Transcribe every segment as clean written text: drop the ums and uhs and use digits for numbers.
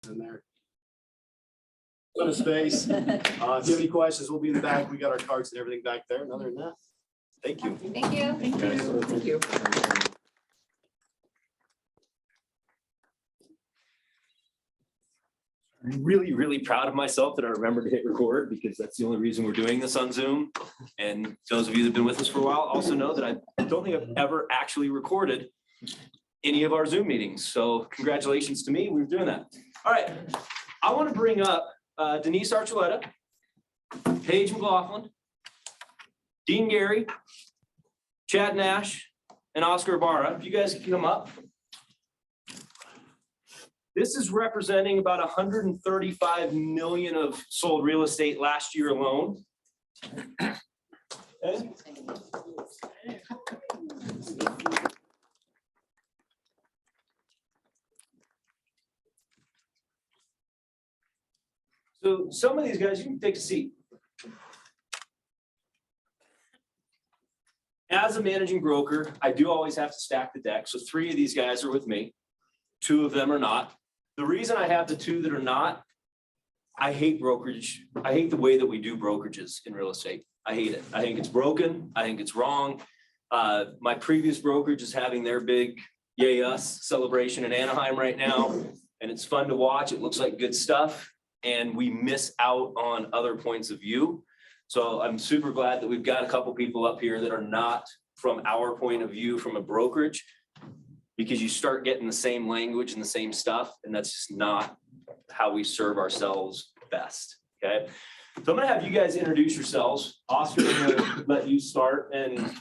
in there. Ton of space. If you have any questions, we'll be in the back. We got our cards and everything back there. And other than that, thank you. Thank you. Thank you. Thank you. I'm really proud of myself that I remembered to hit record, because that's the only reason we're doing this on Zoom. And those of you that have been with us for a while also know that I don't think I've ever actually recorded any of our Zoom meetings. So congratulations to me, we're doing that. All right, I want to bring up Denise Archuleta, Paige McLaughlin, Dean Gary, Chad Nash, and Oscar Ibarra. If you guys can come up. This is representing about 135 million of sold real estate last year alone. Okay. So some of these guys, you can take a seat. As a managing broker, I do always have to stack the deck. So 3 of these guys are with me. 2 of them are not. The reason I have the 2 that are not, I hate brokerage. I hate the way that we do brokerages in real estate. I hate it. I think it's broken. I think it's wrong. My previous brokerage is having their big Yay Us celebration in Anaheim right now. And it's fun to watch. It looks like good stuff. And we miss out on other points of view. So I'm super glad that we've got a couple people up here that are not from our point of view from a brokerage, because you start getting the same language and the same stuff, and that's just not how we serve ourselves best, okay? So I'm gonna have you guys introduce yourselves. Oscar, I'm gonna let you start, and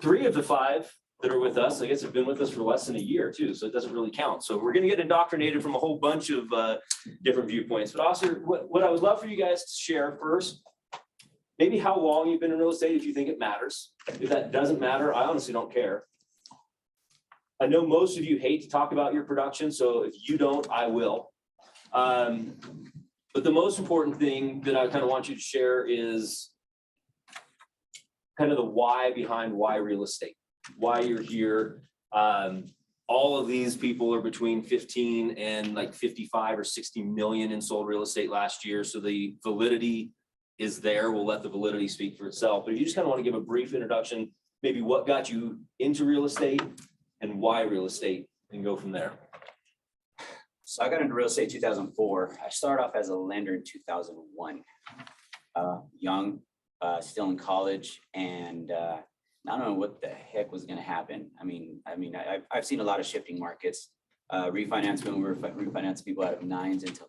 3 of the 5 that are with us, I guess have been with us for less than a year too, so it doesn't really count. So we're gonna get indoctrinated from a whole bunch of different viewpoints. But Oscar, what I would love for you guys to share first, maybe how long you've been in real estate if you think it matters. If that doesn't matter, I honestly don't care. I know most of you hate to talk about your production, so if you don't, I will. But the most important thing that I kind of want you to share is kind of the why behind why real estate, why you're here. All of these people are between 15 and like 55 or 60 million in sold real estate last year. So the validity is there. We'll let the validity speak for itself. But if you just kind of want to give a brief introduction, maybe what got you into real estate and why real estate, and go from there. So I got into real estate in 2004. I started off as a lender in 2001. Young, still in college, and I don't know what the heck was going to happen. I've seen a lot of shifting markets. Refinance when we were refinancing people out of 9s into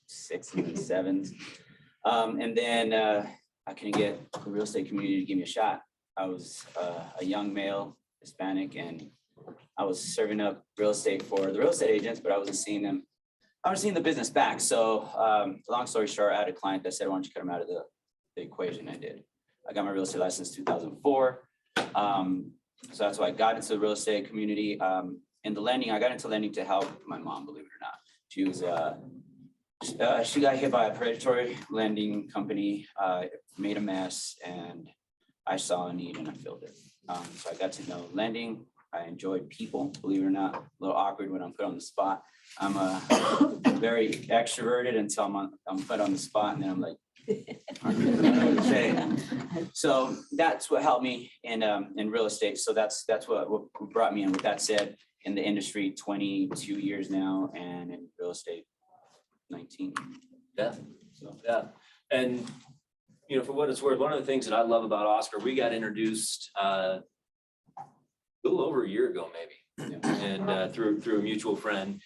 6s and 7s. And then I couldn't get the real estate community to give me a shot. I was a young male, Hispanic, and I was serving up real estate for the real estate agents, but I wasn't seeing them. I was seeing the business back. So long story short, I had a client that said, why don't you cut him out of the equation? I did. I got my real estate license in 2004. So that's why I got into the real estate community. In the lending, I got into lending to help my mom, believe it or not. She was, she got hit by a predatory lending company, made a mess, and I saw a need and I filled it. So I got to know lending. I enjoyed people, believe it or not. A little awkward when I'm put on the spot. I'm very extroverted until I'm put on the spot, and then I'm like, I don't know what to say. So that's what helped me in real estate. So that's what brought me in. With that said, in the industry 22 years now, and in real estate 19. Yeah. So yeah. And you know, for what it's worth, one of the things that I love about Oscar, we got introduced a little over a year ago, maybe, and through a mutual friend.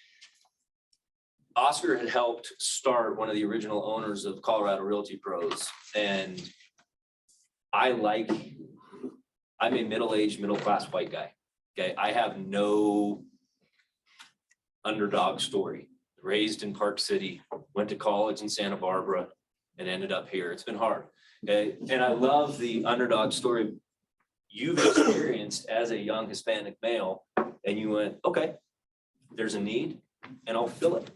Oscar had helped start one of the original owners of Colorado Realty Pros, and I'm a middle-aged, middle-class white guy. Okay, I have no underdog story. Raised in Park City, went to college in Santa Barbara, and ended up here. It's been hard. Okay, and I love the underdog story you've experienced as a young Hispanic male, and you went, okay, there's a need, and I'll fill it.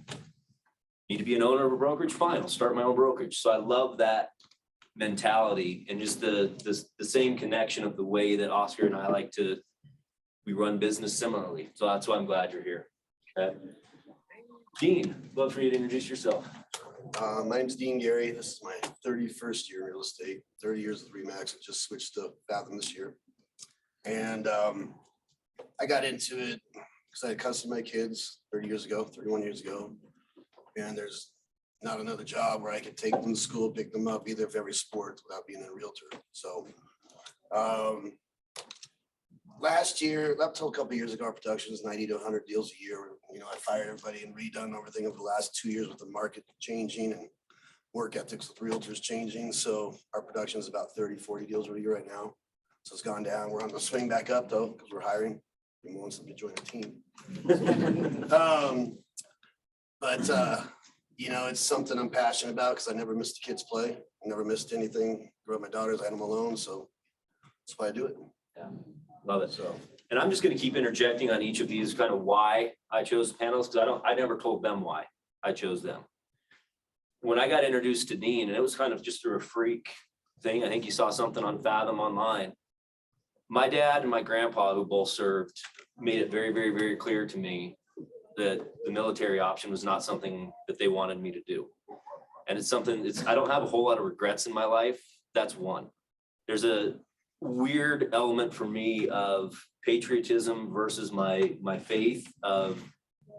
Need to be an owner of a brokerage? Fine, I'll start my own brokerage. So I love that mentality, and just the same connection of the way that Oscar and I we run business similarly. So that's why I'm glad you're here. Okay. Dean, love for you to introduce yourself. My name's Dean Gary. This is my 31st year in real estate, 30 years with REMAX. I just switched to Fathom this year. And I got into it because I had custody of my kids 31 years ago. And there's not another job where I could take them to school, pick them up, either of every sport without being a realtor. So last year, up till a couple of years ago, our production was 90 to 100 deals a year. You know, I fired everybody and redone everything over the last 2 years with the market changing and work ethics with realtors changing. So our production is about 30, 40 deals a year right now. So it's gone down. We're on the swing back up though, because we're hiring. We want them to join the team. You know, it's something I'm passionate about because I never missed a kid's play. I never missed anything. Grew up my daughters, I had them alone. So that's why I do it. Yeah, love it. So And I'm just going to keep interjecting on each of these, kind of why I chose the panels, because I never told them why I chose them. When I got introduced to Dean, and it was kind of just through a freak thing, I think you saw something on Fathom online. My dad and my grandpa, who both served, made it very, very, very clear to me that the military option was not something that they wanted me to do. And it's something, I don't have a whole lot of regrets in my life. That's one. There's a weird element for me of patriotism versus my faith of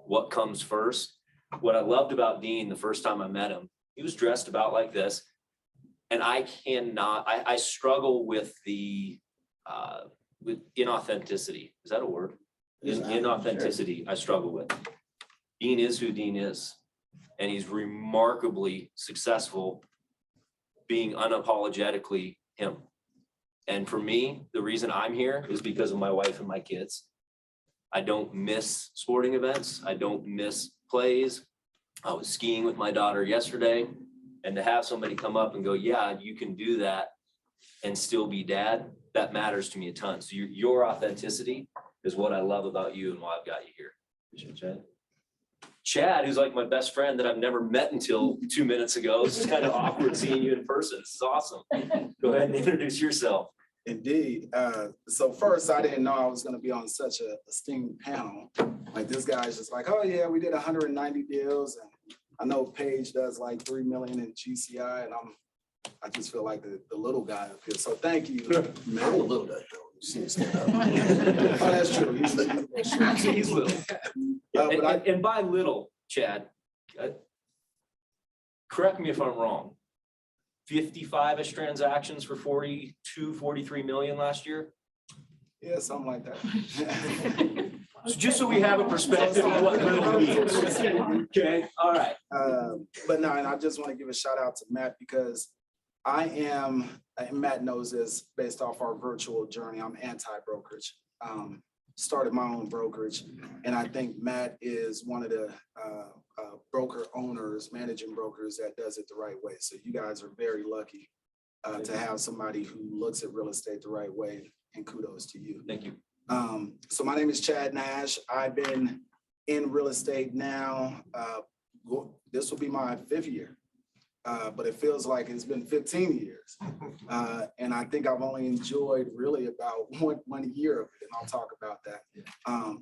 what comes first. What I loved about Dean the first time I met him, he was dressed about like this. And I struggle with with inauthenticity. Is that a word? Inauthenticity, I struggle with. Dean is who Dean is. And he's remarkably successful being unapologetically him. And for me, the reason I'm here is because of my wife and my kids. I don't miss sporting events. I don't miss plays. I was skiing with my daughter yesterday, and to have somebody come up and go, yeah, you can do that and still be dad, that matters to me a ton. So your authenticity is what I love about you and why I've got you here. Appreciate Chad. Chad, who's like my best friend that I've never met until 2 minutes ago. This is kind of awkward seeing you in person. This is awesome. Go ahead and introduce yourself. Indeed. So first, I didn't know I was going to be on such a esteemed panel. Like this guy's just like, oh yeah, we did 190 deals, and I know Paige does like 3 million in GCI, and I just feel like the little guy up here. So thank you. I'm a little guy. You see me stand up. Oh, that's true. He's little. And by little, Chad, correct me if I'm wrong. 55-ish transactions for 42, 43 million last year. Yeah, something like that. So just so we have a perspective of what little means. Okay, all right. But no, and I just want to give a shout out to Matt because and Matt knows this based off our virtual journey, I'm anti-brokerage. Started my own brokerage, and I think Matt is one of the broker owners, managing brokers that does it the right way. So you guys are very lucky to have somebody who looks at real estate the right way, and kudos to you. Thank you. So my name is Chad Nash. I've been in real estate now. This will be my 5th year. But it feels like it's been 15 years. And I think I've only enjoyed really about one year of it, and I'll talk about that.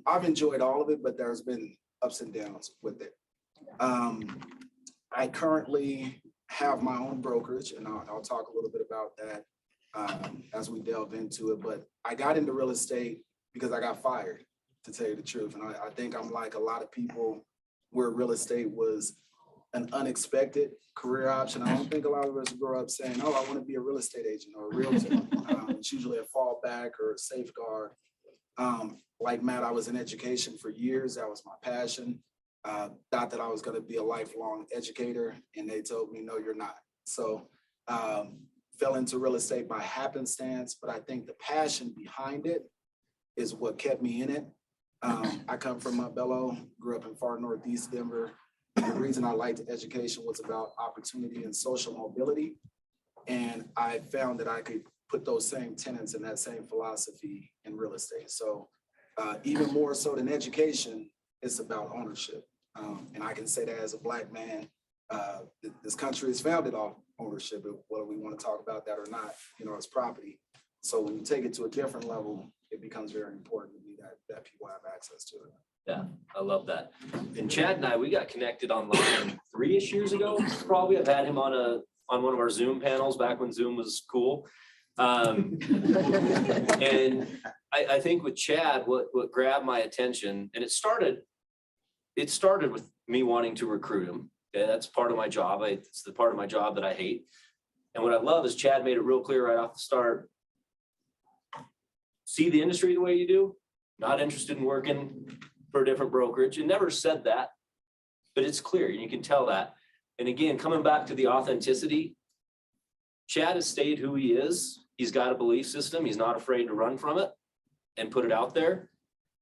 I've enjoyed all of it, but there's been ups and downs with it. I currently have my own brokerage, and I'll talk a little bit about that as we delve into it. But I got into real estate because I got fired, to tell you the truth. And I think I'm like a lot of people where real estate was an unexpected career option. I don't think a lot of us grow up saying, oh, I want to be a real estate agent or a realtor. It's usually a fallback or a safeguard. Like Matt, I was in education for years. That was my passion. Thought that I was going to be a lifelong educator, and they told me, no, you're not. So fell into real estate by happenstance, but I think the passion behind it is what kept me in it. I come from Montbello, grew up in far northeast Denver. The reason I liked education was about opportunity and social mobility. And I found that I could put those same tenets and that same philosophy in real estate. So even more so than education, it's about ownership. And I can say that as a Black man, this country is founded off ownership, whether we want to talk about that or not, it's property. So when you take it to a different level, it becomes very important to me that people have access to it. Yeah, I love that. And Chad and I, we got connected online 3-ish years ago, probably. I've had him on one of our Zoom panels back when Zoom was cool. And I think with Chad, what grabbed my attention, and it started with me wanting to recruit him. Okay, that's part of my job. It's the part of my job that I hate. And what I love is Chad made it real clear right off the start. See the industry the way you do, not interested in working for a different brokerage. It never said that, but it's clear and you can tell that. And again, coming back to the authenticity, Chad has stayed who he is. He's got a belief system. He's not afraid to run from it and put it out there.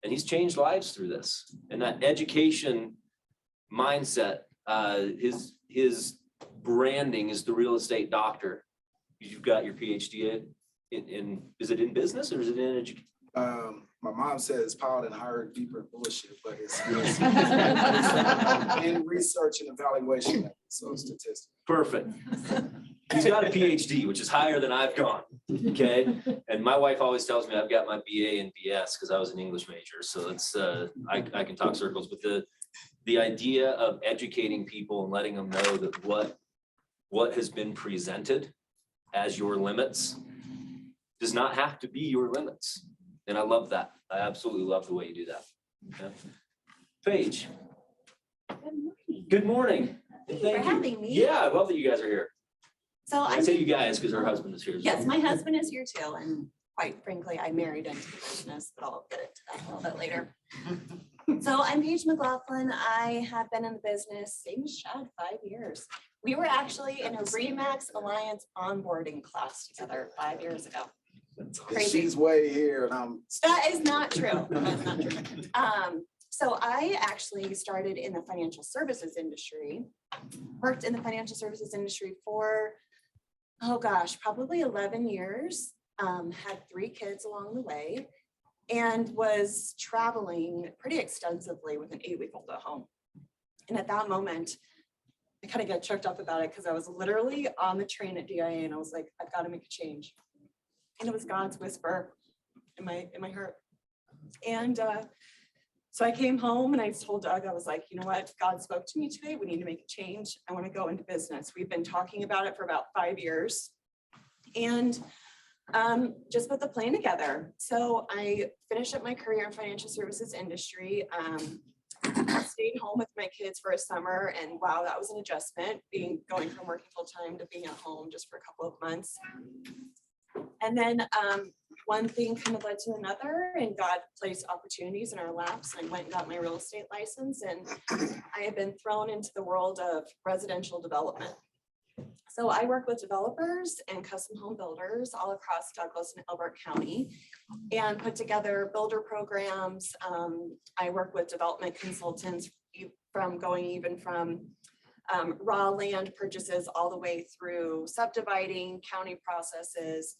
And he's changed lives through this. And that education mindset, his branding is the real estate doctor. You've got your PhD in is it in business or is it in education? My mom says piled and hired deeper bullshit, but it's in research and evaluation, so statistics. Perfect. He's got a PhD, which is higher than I've gone. Okay. And my wife always tells me I've got my BA and BS because I was an English major. So it's I can talk circles, but the idea of educating people and letting them know that what has been presented as your limits does not have to be your limits. And I love that. I absolutely love the way you do that. Yeah. Paige. Good morning. Thank you for having me. Yeah, I love that you guys are here. So I say you guys because her husband is here. yes, my husband is here too, and quite frankly, I married into the business, but I'll get into that a little bit later. So I'm Paige McLaughlin. I have been in the business, same as Chad, 5 years. We were actually in a REMAX Alliance onboarding class together 5 years ago. Crazy. She's way here and I'm. That is not true. That's not true. So I actually started in the financial services industry, worked in the financial services industry for, oh gosh, probably 11 years, had 3 kids along the way, and was traveling pretty extensively with an 8-week-old at home. And at that moment, I kind of got choked up about it because I was literally on the train at DIA and I was like, I've got to make a change. And it was God's whisper in my heart. And so I came home and I told Doug, I was like, you know what? God spoke to me today. We need to make a change. I want to go into business. We've been talking about it for about 5 years and just put the plan together. So I finished up my career in financial services industry. Stayed home with my kids for a summer, and wow, that was an adjustment, going from working full time to being at home just for a couple of months. And then one thing kind of led to another, and God placed opportunities in our laps. I went and got my real estate license, and I have been thrown into the world of residential development. So I work with developers and custom home builders all across Douglas and Elbert County and put together builder programs. I work with development consultants from raw land purchases all the way through subdividing, county processes,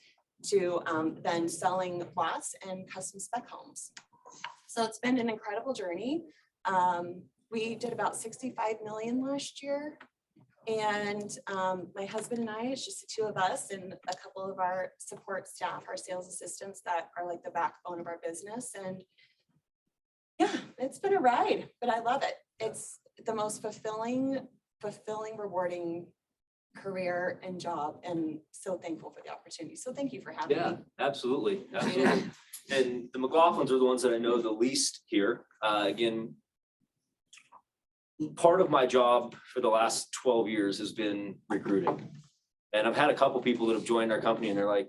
to then selling lots and custom spec homes. So it's been an incredible journey. We did about 65 million last year. And my husband and I, it's just the 2 of us and a couple of our support staff, our sales assistants that are like the backbone of our business. And yeah, it's been a ride, but I love it. It's the most fulfilling, rewarding career and job, and so thankful for the opportunity. So thank you for having me. Yeah, absolutely. Absolutely. And the McLaughlins are the ones that I know the least here. Again, part of my job for the last 12 years has been recruiting. And I've had a couple people that have joined our company and they're like,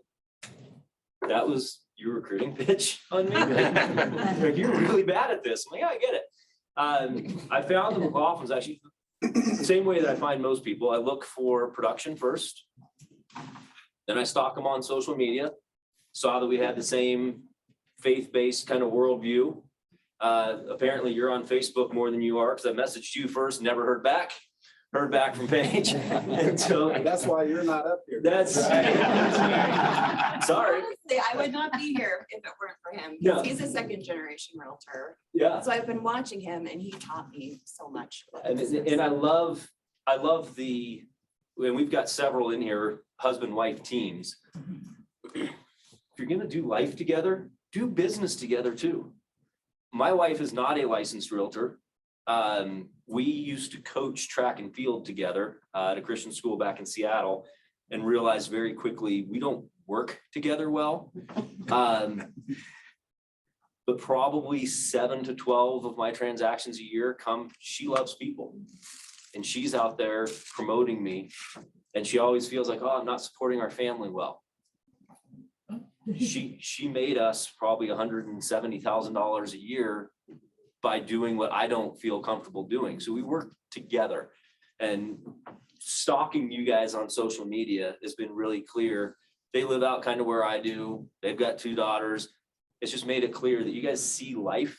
that was your recruiting pitch on me? Like, you're really bad at this. I'm like, yeah, I get it. I found the McLaughlins actually the same way that I find most people. I look for production first. Then I stalk them on social media. Saw that we had the same faith-based kind of worldview. Apparently you're on Facebook more than you are, because I messaged you first, never heard back from Paige. And so That's why you're not up here. that's sorry. Honestly, I would not be here if it weren't for him. Yeah. He's a 2nd-generation realtor. Yeah. So I've been watching him and he taught me so much. about And business. I love and we've got several in here, husband-wife teams. If you're gonna do life together, do business together too. my wife is not a licensed realtor. We used to coach track and field together at a Christian school back in Seattle and realized very quickly we don't work together well. But probably 7 to 12 of my transactions a year she loves people. And she's out there promoting me. And she always feels like, oh, I'm not supporting our family well. She made us probably $170,000 a year by doing what I don't feel comfortable doing. So we work together, and stalking you guys on social media has been really clear. They live out kind of where I do. They've got 2 daughters. It's just made it clear that you guys see life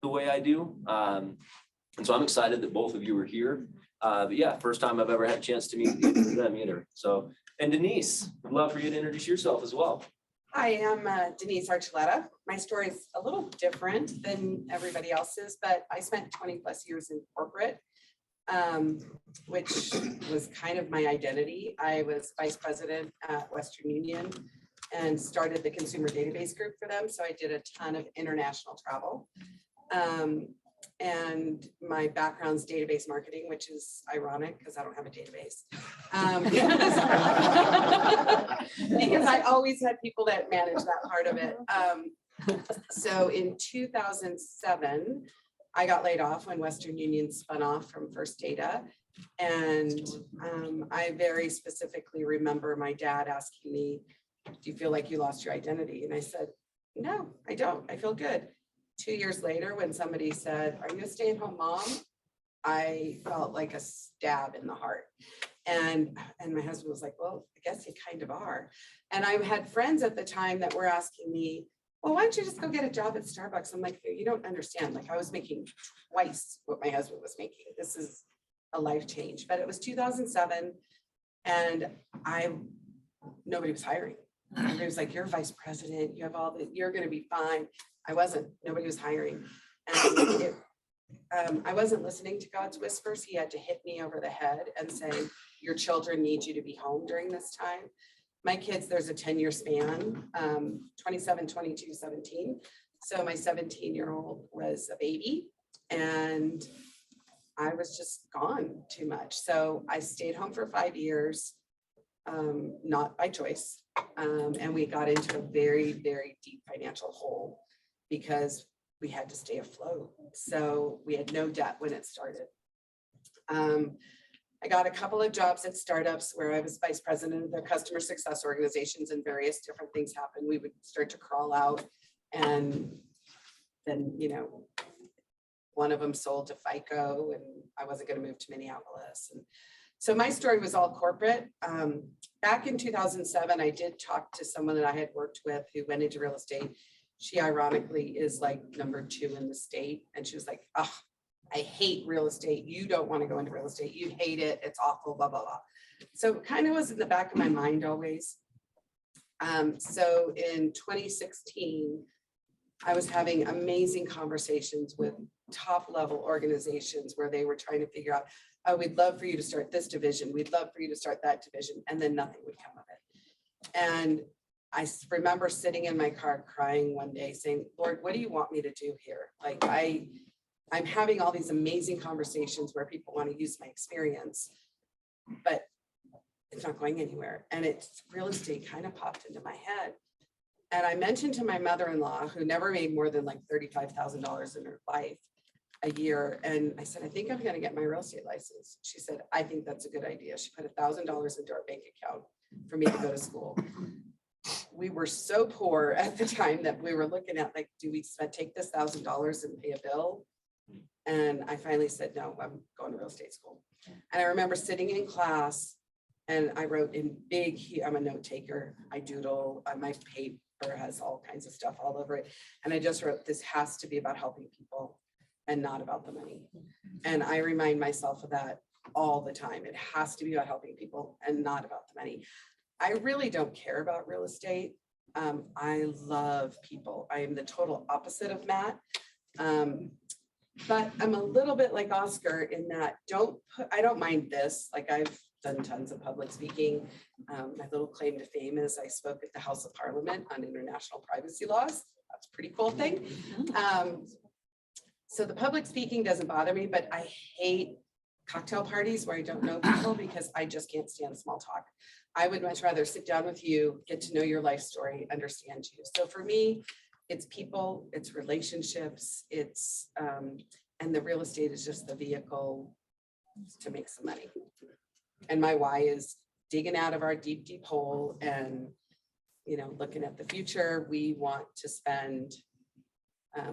the way I do. And so I'm excited that both of you are here. But yeah, first time I've ever had a chance to meet them either. So, and Denise, I'd love for you to introduce yourself as well. Hi, I'm Denise Archuleta. My story is a little different than everybody else's, but I spent 20 plus years in corporate, which was kind of my identity. I was vice president at Western Union and started the consumer database group for them. So I did a ton of international travel. And my background's database marketing, which is ironic because I don't have a database. Because I always had people that manage that part of it. So in 2007, I got laid off when Western Union spun off from First Data. And I very specifically remember my dad asking me, do you feel like you lost your identity? And I said, no, I don't. I feel good. 2 years later, when somebody said, are you a stay-at-home mom? I felt like a stab in the heart. And my husband was like, well, I guess you kind of are. And I had friends at the time that were asking me, well, why don't you just go get a job at Starbucks? I'm like, you don't understand. Like, I was making twice what my husband was making. This is a life change. But it was 2007 and nobody was hiring. Everybody was like, you're vice president, you have all the, you're going to be fine. I wasn't, nobody was hiring. And I wasn't listening to God's whispers. He had to hit me over the head and say, your children need you to be home during this time. My kids, there's a 10-year span, 27, 22, 17. So my 17-year-old was a baby and I was just gone too much. So I stayed home for 5 years, not by choice. And we got into a very, very deep financial hole because we had to stay afloat. So we had no debt when it started. I got a couple of jobs at startups where I was vice president of their customer success organizations, and various different things happened. We would start to crawl out, and then, you know, one of them sold to FICO and I wasn't going to move to Minneapolis. And so my story was all corporate. Back in 2007, I did talk to someone that I had worked with who went into real estate. She ironically is like #2 in the state. And she was like, oh, I hate real estate. You don't want to go into real estate. You hate it. It's awful, blah, blah, blah. So it kind of was in the back of my mind always. So in 2016, I was having amazing conversations with top level organizations where they were trying to figure out, oh, we'd love for you to start this division. We'd love for you to start that division. And then nothing would come of it. And I remember sitting in my car crying one day saying, Lord, what do you want me to do here? Like I'm having all these amazing conversations where people want to use my experience, but it's not going anywhere. And it's real estate kind of popped into my head. And I mentioned to my mother-in-law, who never made more than like $35,000 in her life a year. And I said, I think I'm going to get my real estate license. She said, I think that's a good idea. She put $1,000 into our bank account for me to go to school. We were so poor at the time that we were looking at, like, do we take this $1,000 and pay a bill? And I finally said, no, I'm going to real estate school. And I remember sitting in class and I wrote in big, I'm a note taker. I doodle, my paper has all kinds of stuff all over it. And I just wrote, this has to be about helping people and not about the money. And I remind myself of that all the time. It has to be about helping people and not about the money. I really don't care about real estate. I love people. I am the total opposite of Matt. But I'm a little bit like Oscar in that I don't mind this. Like, I've done tons of public speaking. My little claim to fame is I spoke at the House of Parliament on international privacy laws. That's a pretty cool thing. So the public speaking doesn't bother me, but I hate cocktail parties where I don't know people because I just can't stand small talk. I would much rather sit down with you, get to know your life story, understand you. So for me, it's people, it's relationships, it's, and the real estate is just the vehicle to make some money. And my why is digging out of our deep, deep hole and, you know, looking at the future. We want to spend,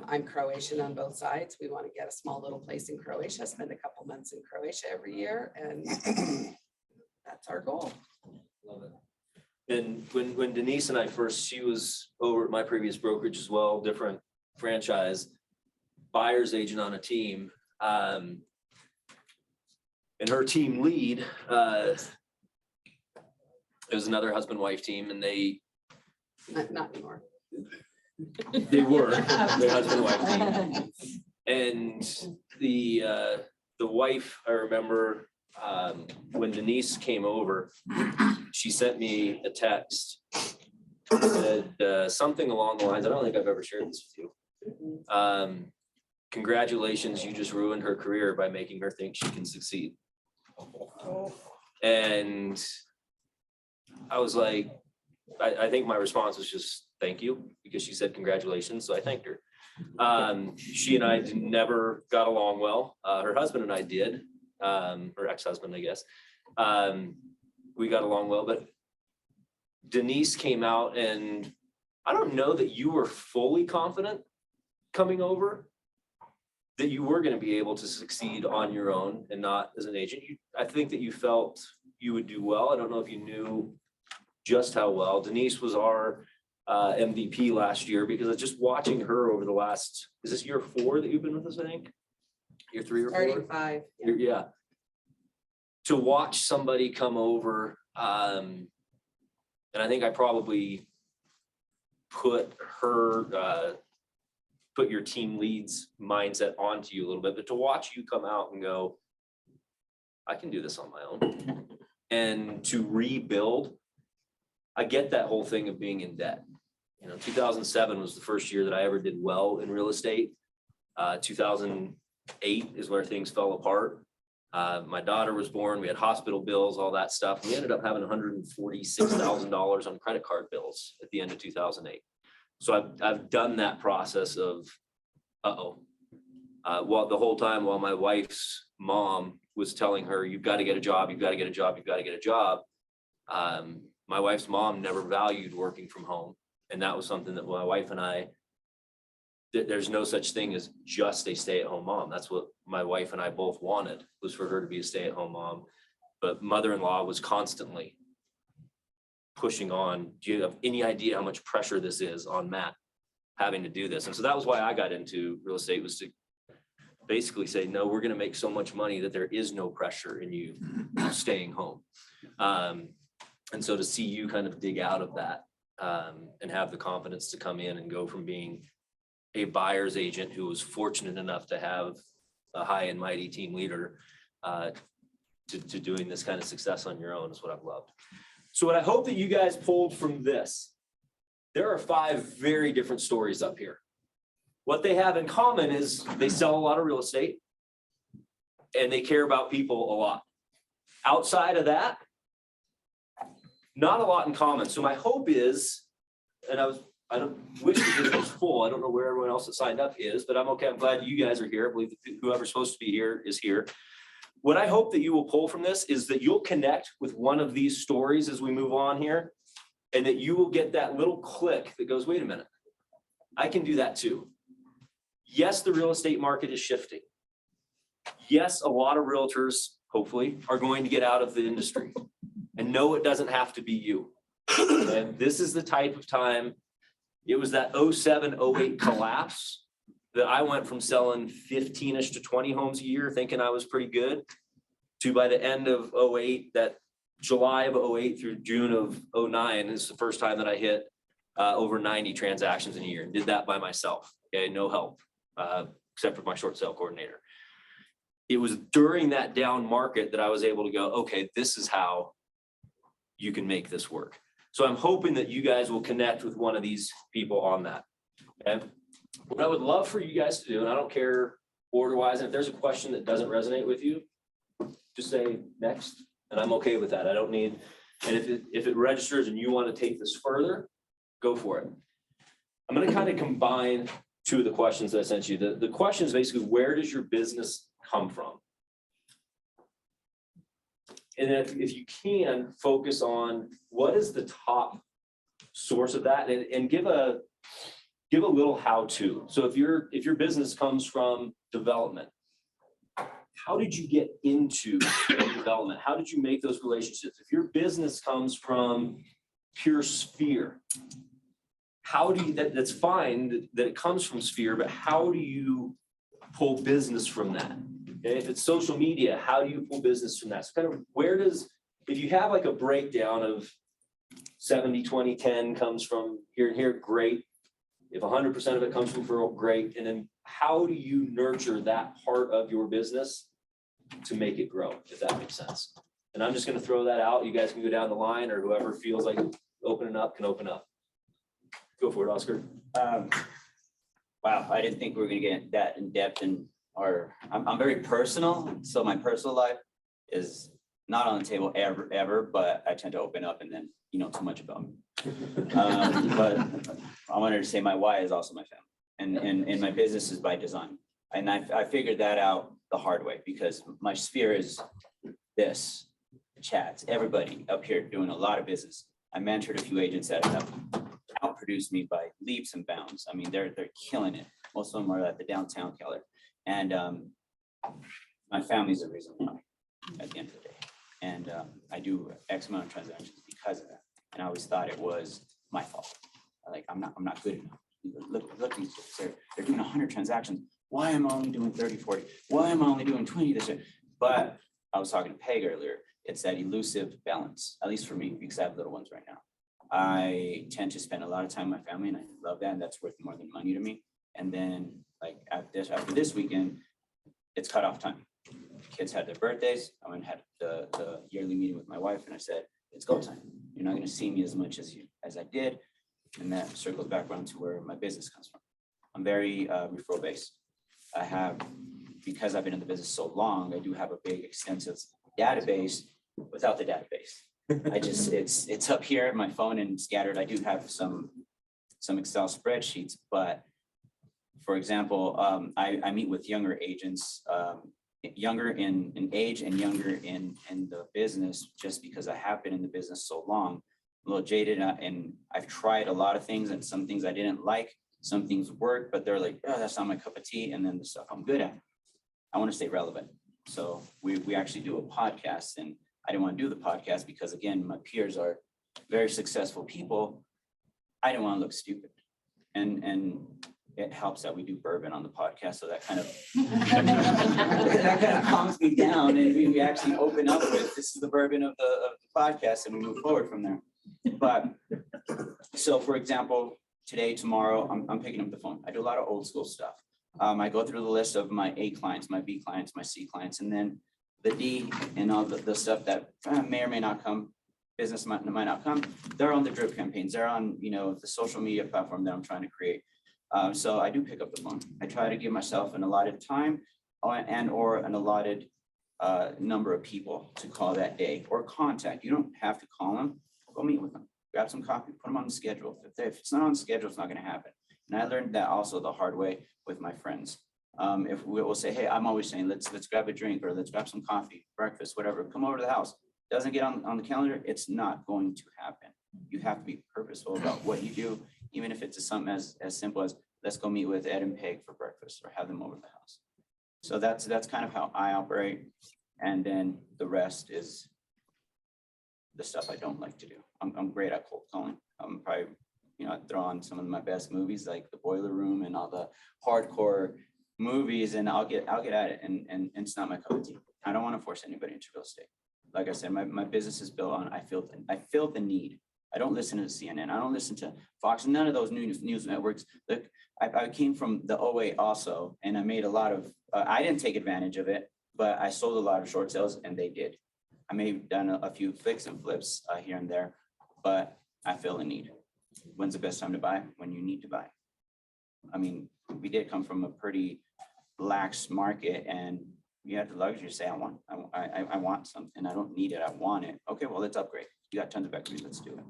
I'm Croatian on both sides. We want to get a small little place in Croatia, spend a couple months in Croatia every year, and that's our goal. Love it. And when Denise and I first, she was over at my previous brokerage as well, different franchise, buyer's agent on a team. And her team lead, it was another husband-wife team, and they Not anymore. were their husband-wife team. And the wife, I remember, when Denise came over, she sent me a text, said something along the lines, I don't think I've ever shared this with you. Congratulations, you just ruined her career by making her think she can succeed. And I was like, I think my response was just thank you, because she said congratulations, so I thanked her. She and I never got along well. Her husband and I did, her ex-husband, I guess. We got along well, but Denise came out, and I don't know that you were fully confident coming over that you were going to be able to succeed on your own and not as an agent. I think that you felt you would do well. I don't know if you knew just how well. Denise was our MVP last year, because just watching her over the last, is this year 4 that you've been with us, I think? Year 3 or 4? Starting 5. Yeah. Yeah. To watch somebody come over, and I think I probably put her, put your team lead's mindset onto you a little bit, but to watch you come out and go, I can do this on my own, and to rebuild. I get that whole thing of being in debt. You know, 2007 was the first year that I ever did well in real estate. 2008 is where things fell apart. My daughter was born. We had hospital bills, all that stuff. We ended up having $146,000 on credit card bills at the end of 2008. So I've done that process of, well, the whole time while my wife's mom was telling her, you've got to get a job, you've got to get a job, you've got to get a job. My wife's mom never valued working from home. And that was something that my wife and I, there's no such thing as just a stay-at-home mom. That's what my wife and I both wanted, was for her to be a stay-at-home mom. But mother-in-law was constantly pushing on, do you have any idea how much pressure this is on Matt having to do this? And so that was why I got into real estate, was to basically say, no, we're going to make so much money that there is no pressure in you staying home. And so to see you kind of dig out of that, and have the confidence to come in and go from being a buyer's agent who was fortunate enough to have a high and mighty team leader, to doing this kind of success on your own is what I've loved. So what I hope that you guys pulled from this, there are 5 very different stories up here. What they have in common is they sell a lot of real estate and they care about people a lot. Outside of that, not a lot in common. So my hope is, and I don't wish this was full. I don't know where everyone else that signed up is, but I'm okay. I'm glad you guys are here. I believe that whoever's supposed to be here is here. What I hope that you will pull from this is that you'll connect with one of these stories as we move on here, and that you will get that little click that goes, wait a minute, I can do that too. Yes, the real estate market is shifting. Yes, a lot of realtors, hopefully, are going to get out of the industry. And no, it doesn't have to be you. And this is the type of time, it was that 07, 08 collapse that I went from selling 15-ish to 20 homes a year, thinking I was pretty good, to by the end of 08, that July of 08 through June of 09 is the first time that I hit over 90 transactions in a year, and did that by myself. Okay, no help, except for my short sale coordinator. It was during that down market that I was able to go, okay, this is how you can make this work. So I'm hoping that you guys will connect with one of these people on that. And what I would love for you guys to do, and I don't care order wise, and if there's a question that doesn't resonate with you, just say next, and I'm okay with that. I don't need, and if it registers and you want to take this further, go for it. I'm going to kind of combine two of the questions that I sent you. The question is basically, where does your business come from? And if you can focus on what is the top source of that, and give a little how-to. So if your business comes from development, how did you get into development? How did you make those relationships? If your business comes from pure sphere, how do you, that's fine that it comes from sphere, but how do you pull business from that? Okay, if it's social media, how do you pull business from that? So kind of where does, if you have like a breakdown of 70, 20, 10 comes from here and here, great. If 100% of it comes from referral, great. And then how do you nurture that part of your business to make it grow, if that makes sense? And I'm just going to throw that out. You guys can go down the line, or whoever feels like opening up can open up. Go for it, Oscar. Wow, I didn't think we were gonna get that in depth, and I'm very personal, so my personal life is not on the table ever, but I tend to open up and then too much about me. But I wanted to say my why is also my family, and my business is by design, and I figured that out the hard way, because my sphere is this, chats, everybody up here doing a lot of business. I mentored a few agents that have outproduced me by leaps and bounds. I mean, they're killing it. Most of them are at the downtown Keller, and my family's the reason why at the end of the day. And I do X amount of transactions because of that. And I always thought it was my fault. Like I'm not good enough. Look, they're doing 100 transactions. Why am I only doing 30, 40? Why am I only doing 20 this year? But I was talking to Paige earlier. It's that elusive balance, at least for me, because I have little ones right now. I tend to spend a lot of time with my family, and I love that, and that's worth more than money to me. And then like after this weekend, it's cutoff time. Kids had their birthdays. I went and had the yearly meeting with my wife, and I said, it's go time. You're not going to see me as much as I did. And that circles back around to where my business comes from. I'm very referral based. I have, because I've been in the business so long, I do have a big extensive database without the database. It's up here on my phone and scattered. I do have some Excel spreadsheets, but for example, I meet with younger agents, younger in age and younger in the business, just because I have been in the business so long, a little jaded, and I've tried a lot of things, and some things I didn't like, some things work, but they're like, oh, that's not my cup of tea. And then the stuff I'm good at, I want to stay relevant. So we actually do a podcast, and I didn't want to do the podcast because, again, my peers are very successful people. I didn't want to look stupid. And it helps that we do bourbon on the podcast. So that kind of calms me down. And we actually open up with, this is the bourbon of the podcast, and we move forward from there. But so, for example, today, tomorrow, I'm picking up the phone. I do a lot of old school stuff. I go through the list of my A clients, my B clients, my C clients, and then the D and all the stuff that may or may not come, business might not come. They're on the drip campaigns. They're on, the social media platform that I'm trying to create. So I do pick up the phone. I try to give myself an allotted time or an allotted number of people to call that day or contact. You don't have to call them. Go meet with them. Grab some coffee, put them on the schedule. If it's not on the schedule, it's not going to happen. And I learned that also the hard way with my friends. If we will say, hey, I'm always saying, let's grab a drink, or let's grab some coffee, breakfast, whatever, come over to the house. Doesn't get on the calendar, it's not going to happen. You have to be purposeful about what you do, even if it's something as simple as, let's go meet with Ed and Peg for breakfast, or have them over to the house. So that's kind of how I operate. And then the rest is the stuff I don't like to do. I'm great at cold calling. I'm probably, I throw on some of my best movies, like The Boiler Room and all the hardcore movies, and I'll get at it, and it's not my cup of tea. I don't want to force anybody into real estate. Like I said, my business is built on, I feel the need. I don't listen to CNN. I don't listen to Fox, none of those news networks. Look, I came from the 08 also, and I made a lot of, I didn't take advantage of it, but I sold a lot of short sales, and they did. I may have done a few flicks and flips here and there, but I feel the need. When's the best time to buy? When you need to buy. I mean, we did come from a pretty lax market, and you had the luxury to say, I want something. I don't need it. I want it. Okay, well, let's upgrade. You got tons of equity. Let's do it.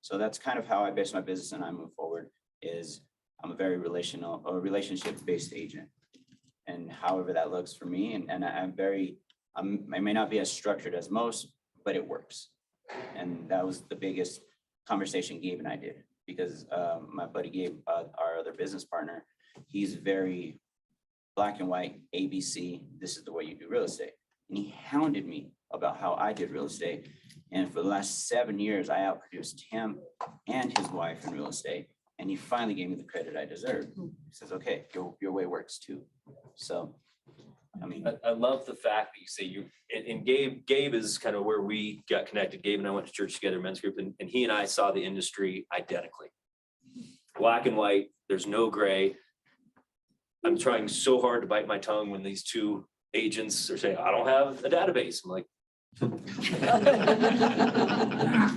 So that's kind of how I base my business and I move forward is I'm a very relationship-based agent. And however that looks for me, and I may not be as structured as most, but it works. And that was the biggest conversation Gabe and I did, because my buddy Gabe, our other business partner, he's very black and white, ABC, this is the way you do real estate. And he hounded me about how I did real estate. And for the last 7 years, I outproduced him and his wife in real estate. And he finally gave me the credit I deserve. He says, okay, your way works too. So, I mean. I love the fact that you say you, and Gabe is kind of where we got connected. Gabe and I went to church together, men's group, and he and I saw the industry identically. Black and white, there's no gray. I'm trying so hard to bite my tongue when these two agents are saying, I don't have a database. I'm like,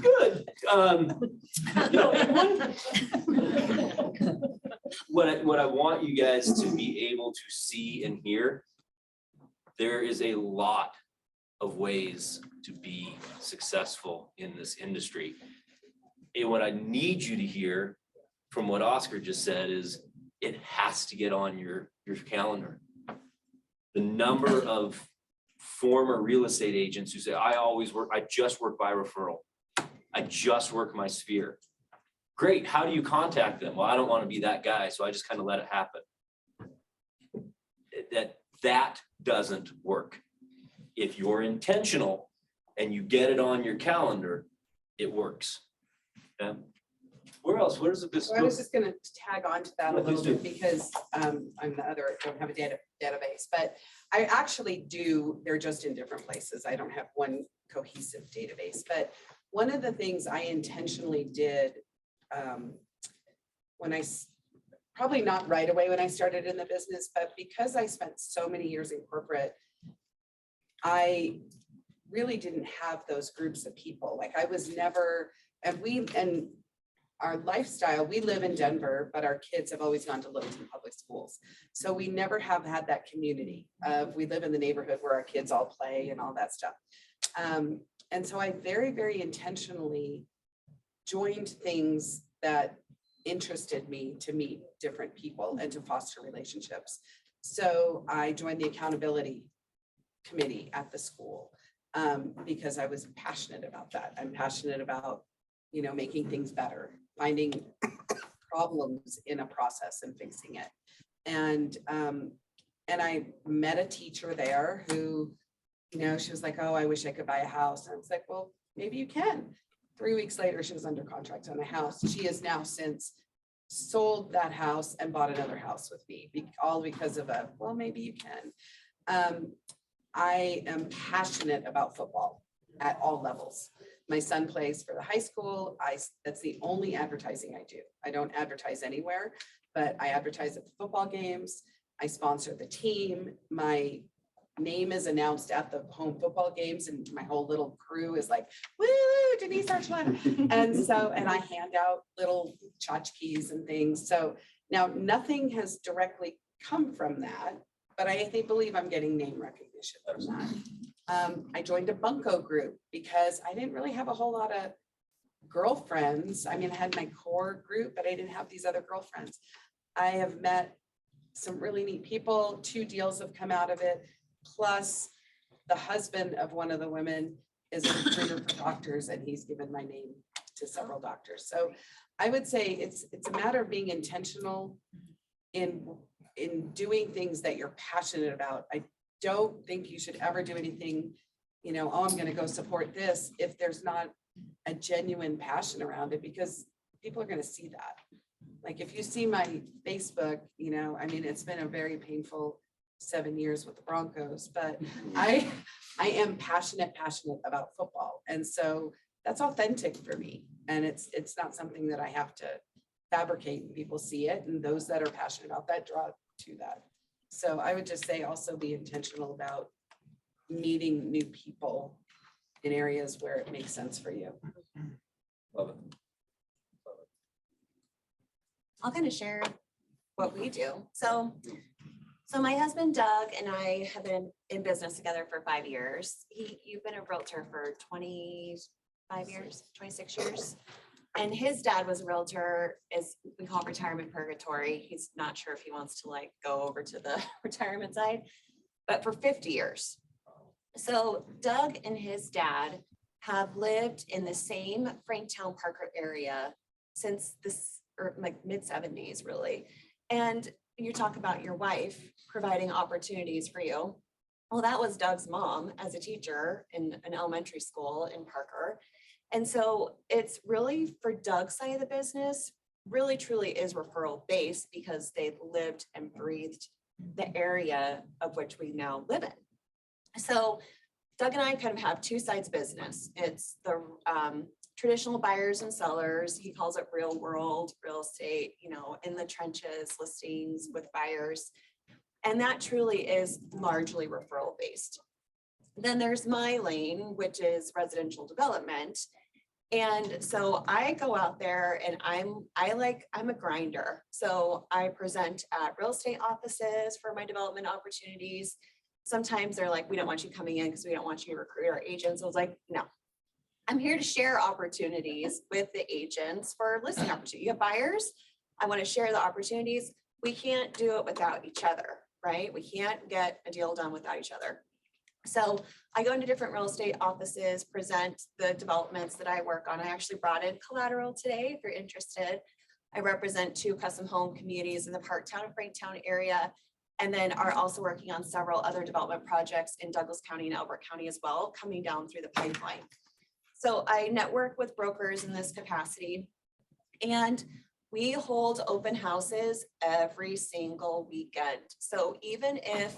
good. What I want you guys to be able to see and hear, there is a lot of ways to be successful in this industry. And what I need you to hear from what Oscar just said is it has to get on your calendar. The number of former real estate agents who say, I just work by referral. I just work my sphere. Great, how do you contact them? Well, I don't want to be that guy, so I just kind of let it happen. That doesn't work. If you're intentional and you get it on your calendar, it works. Yeah. Where else? Where does the business? So I was just gonna tag on to that a Yeah, please little do. bit because I'm the other, don't have a database, but I actually do, they're just in different places. I don't have one cohesive database, but one of the things I intentionally did probably not right away when I started in the business, but because I spent so many years in corporate, I really didn't have those groups of people. Like I was never, and our lifestyle, we live in Denver, but our kids have always gone to Littleton Public Schools. So we never have had that community of, we live in the neighborhood where our kids all play and all that stuff. And so I very, very intentionally joined things that interested me to meet different people and to foster relationships. So I joined the accountability committee at the school because I was passionate about that. I'm passionate about, making things better, finding problems in a process and fixing it. And I met a teacher there who, she was like, oh, I wish I could buy a house. And I was like, well, maybe you can. 3 weeks later, she was under contract on a house. She has now since sold that house and bought another house with me, all because of well, maybe you can. I am passionate about football at all levels. My son plays for the high school. That's the only advertising I do. I don't advertise anywhere, but I advertise at the football games. I sponsor the team. My name is announced at the home football games and my whole little crew is like, woo, Denise Archuleta. And I hand out little tchotchkes and things. So now nothing has directly come from that, but I believe I'm getting name recognition from that. I joined a bunco group because I didn't really have a whole lot of girlfriends. I mean, I had my core group, but I didn't have these other girlfriends. I have met some really neat people. 2 deals have come out of it. Plus the husband of one of the women is a recruiter for doctors and he's given my name to several doctors. So I would say it's a matter of being intentional in doing things that you're passionate about. I don't think you should ever do anything, oh, I'm going to go support this if there's not a genuine passion around it, because people are going to see that. Like if you see my Facebook, it's been a very painful 7 years with the Broncos, but I am passionate about football. And so that's authentic for me. And it's not something that I have to fabricate, and people see it. And those that are passionate about that draw to that. So I would just say also be intentional about meeting new people in areas where it makes sense for you. Love it. I'll kind of share what we do. So my husband Doug and I have been in business together for 5 years. You've been a realtor for 25 years, 26 years. And his dad was a realtor, as we call retirement purgatory. He's not sure if he wants to like go over to the retirement side, but for 50 years. So Doug and his dad have lived in the same Franktown Parker area since this, or like mid 70s really. And you talk about your wife providing opportunities for you. Well, that was Doug's mom as a teacher in an elementary school in Parker. And so it's really for Doug's side of the business, really truly is referral based because they've lived and breathed the area of which we now live in. So Doug and I kind of have two sides of business. It's the traditional buyers and sellers. He calls it real world real estate, you know, in the trenches listings with buyers. And that truly is largely referral based. Then there's my lane, which is residential development. And so I go out there and I'm a grinder. So I present at real estate offices for my development opportunities. Sometimes they're like, we don't want you coming in because we don't want you to recruit our agents. I was like, no, I'm here to share opportunities with the agents for listing opportunity. You have buyers. I want to share the opportunities. We can't do it without each other, right? We can't get a deal done without each other. So I go into different real estate offices, present the developments that I work on. I actually brought in collateral today if you're interested. I represent 2 custom home communities in the Parktown and Franktown area, and then are also working on several other development projects in Douglas County and Elbert County as well, coming down through the pipeline. So I network with brokers in this capacity, and we hold open houses every single weekend. So even if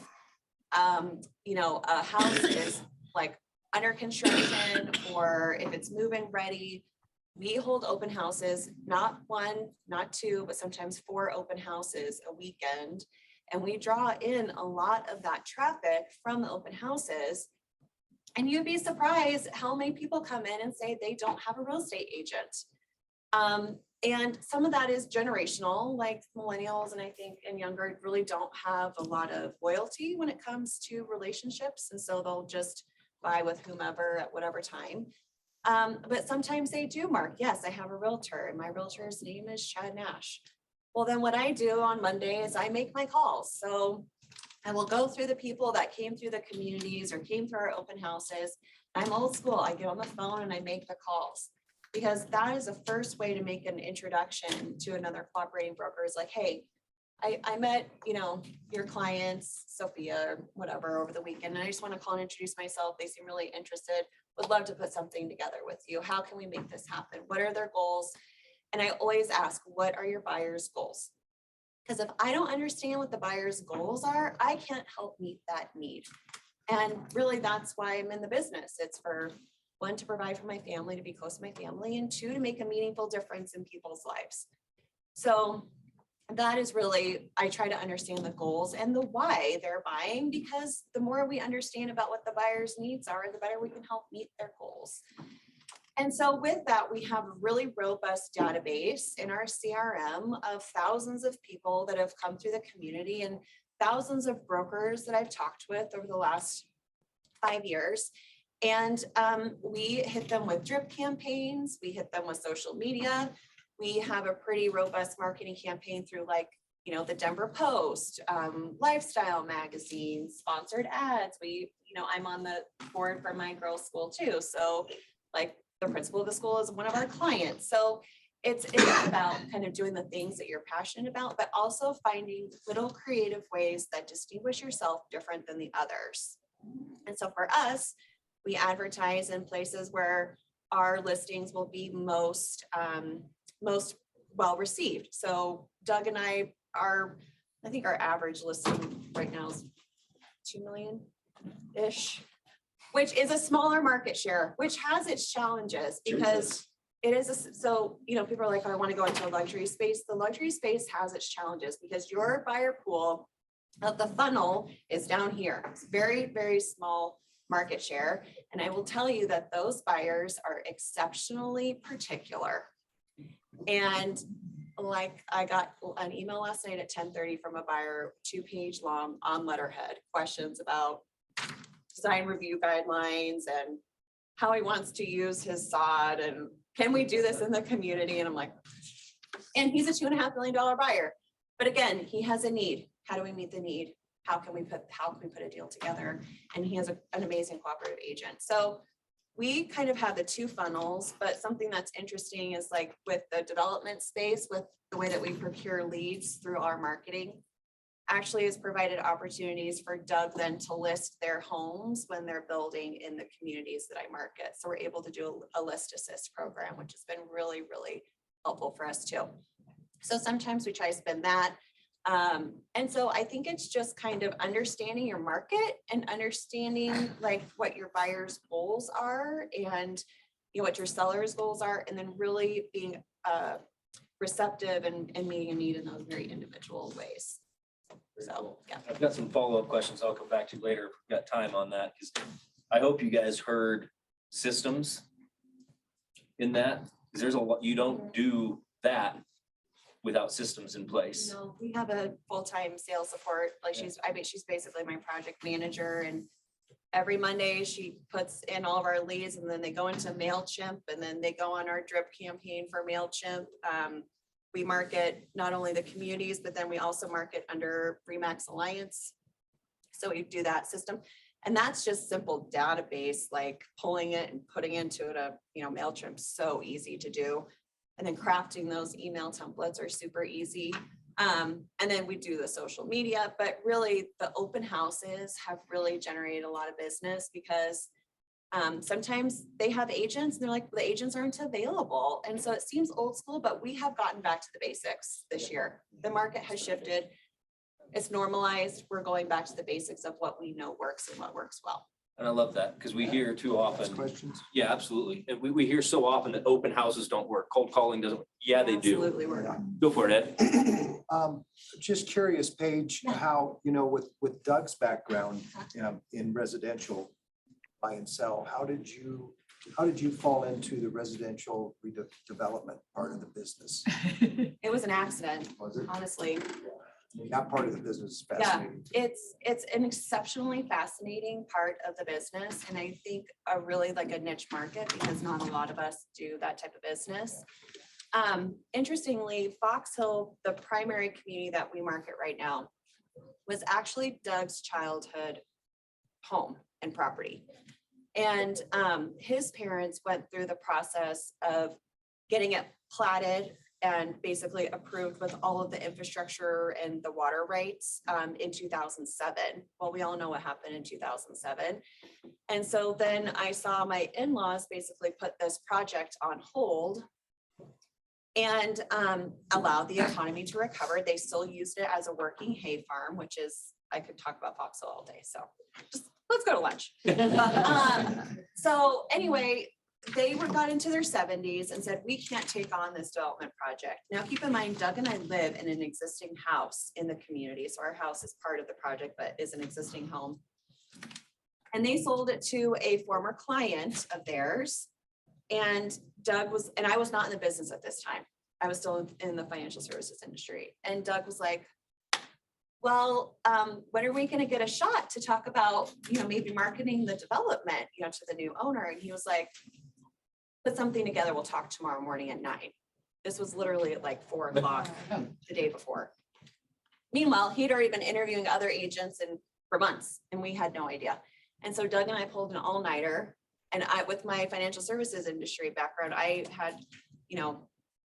you know, a house is like under construction or if it's move-in ready, we hold open houses, not 1, not 2, but sometimes 4 open houses a weekend. And we draw in a lot of that traffic from the open houses. And you'd be surprised how many people come in and say they don't have a real estate agent. And some of that is generational, like millennials and I think and younger really don't have a lot of loyalty when it comes to relationships. And so they'll just buy with whomever at whatever time. But sometimes they do mark, yes, I have a realtor and my realtor's name is Chad Nash. Well, then what I do on Monday is I make my calls. So I will go through the people that came through the communities or came through our open houses. I'm old school. I get on the phone and I make the calls. Because that is the first way to make an introduction to another cooperating broker is like, hey, I met, you know, your clients, Sophia or whatever over the weekend. And I just want to call and introduce myself. They seem really interested. Would love to put something together with you. How can we make this happen? What are their goals? And I always ask, what are your buyer's goals? Because if I don't understand what the buyer's goals are, I can't help meet that need. And really that's why I'm in the business. It's for 1, to provide for my family, to be close to my family, and 2, to make a meaningful difference in people's lives. So that is really, I try to understand the goals and the why they're buying, because the more we understand about what the buyer's needs are, the better we can help meet their goals. And so with that, we have a really robust database in our CRM of thousands of people that have come through the community and thousands of brokers that I've talked with over the last 5 years. And we hit them with drip campaigns. We hit them with social media. We have a pretty robust marketing campaign through like, you know, the Denver Post, lifestyle magazines, sponsored ads. I'm on the board for my girls' school too. So like the principal of the school is one of our clients. So it's about kind of doing the things that you're passionate about, but also finding little creative ways that distinguish yourself different than the others. And so for us, we advertise in places where our listings will be most well received. So Doug and I think our average listing right now is 2 million-ish, which is a smaller market share, which has its challenges because it is so, you know, people are like, oh, I want to go into a luxury space. The luxury space has its challenges because your buyer pool of the funnel is down here. It's very, very small market share. And I will tell you that those buyers are exceptionally particular. And like I got an email last night at 10:30 from a buyer, 2-page long on letterhead, questions about design review guidelines and how he wants to use his sod and can we do this in the community? And I'm like, and he's a $2.5 million buyer. But again, he has a need. How do we meet the need? How can we put a deal together? And he has an amazing cooperative agent. So we kind of have the two funnels, but something that's interesting is like with the development space, with the way that we procure leads through our marketing, actually has provided opportunities for Doug then to list their homes when they're building in the communities that I market. So we're able to do a list assist program, which has been really, really helpful for us too. So sometimes we try to spend that. And so I think it's just kind of understanding your market and understanding like what your buyer's goals are and what your seller's goals are, and then really being receptive and meeting a need in those very individual ways. So, yeah. I've got some follow-up questions I'll come back to later if we've got time on that, because I hope you guys heard systems in that, because there's a lot, you don't do that without systems in place. No, we have a full-time sales support. Like she's basically my project manager, and every Monday she puts in all of our leads and then they go into MailChimp and then they go on our drip campaign for MailChimp. We market not only the communities, but then we also market under REMAX Alliance. So we do that system. And that's just simple database, like pulling it and putting into it MailChimp, so easy to do. And then crafting those email templates are super easy. And then we do the social media, but really the open houses have really generated a lot of business because sometimes they have agents and they're like, the agents aren't available. And so it seems old school, but we have gotten back to the basics this year. The market has shifted. It's normalized. We're going back to the basics of what we know works and what works well. And I love that because we hear too often. Questions? Yeah, absolutely. And we hear so often that open houses don't work. Cold calling doesn't. Yeah, they do. Absolutely work. Go for it, Ed. Just curious, Paige, how, with Doug's background in residential buy and sell, how did you fall into the residential redevelopment part of the business? It was an accident, Was it? honestly. That part of the business is Yeah, fascinating. it's an exceptionally fascinating part of the business. And I think a really like a niche market because not a lot of us do that type of business. Interestingly, Fox Hill, the primary community that we market right now, was actually Doug's childhood home and property. And his parents went through the process of getting it platted and basically approved with all of the infrastructure and the water rights in 2007. Well, we all know what happened in 2007. And so then I saw my in-laws basically put this project on hold and allow the economy to recover. They still used it as a working hay farm, which is, I could talk about Fox Hill all day. So just let's go to lunch. So anyway, they got into their 70s and said, we can't take on this development project. Now, keep in mind, Doug and I live in an existing house in the community. So our house is part of the project, but is an existing home. And they sold it to a former client of theirs. And I was not in the business at this time. I was still in the financial services industry. And Doug was like, well, when are we going to get a shot to talk about, maybe marketing the development, to the new owner? And he was like, put something together. We'll talk tomorrow morning at 9. This was literally at like 4 o'clock the day before. Meanwhile, he'd already been interviewing other agents for months and we had no idea. And so Doug and I pulled an all-nighter, and with my financial services industry background, I had,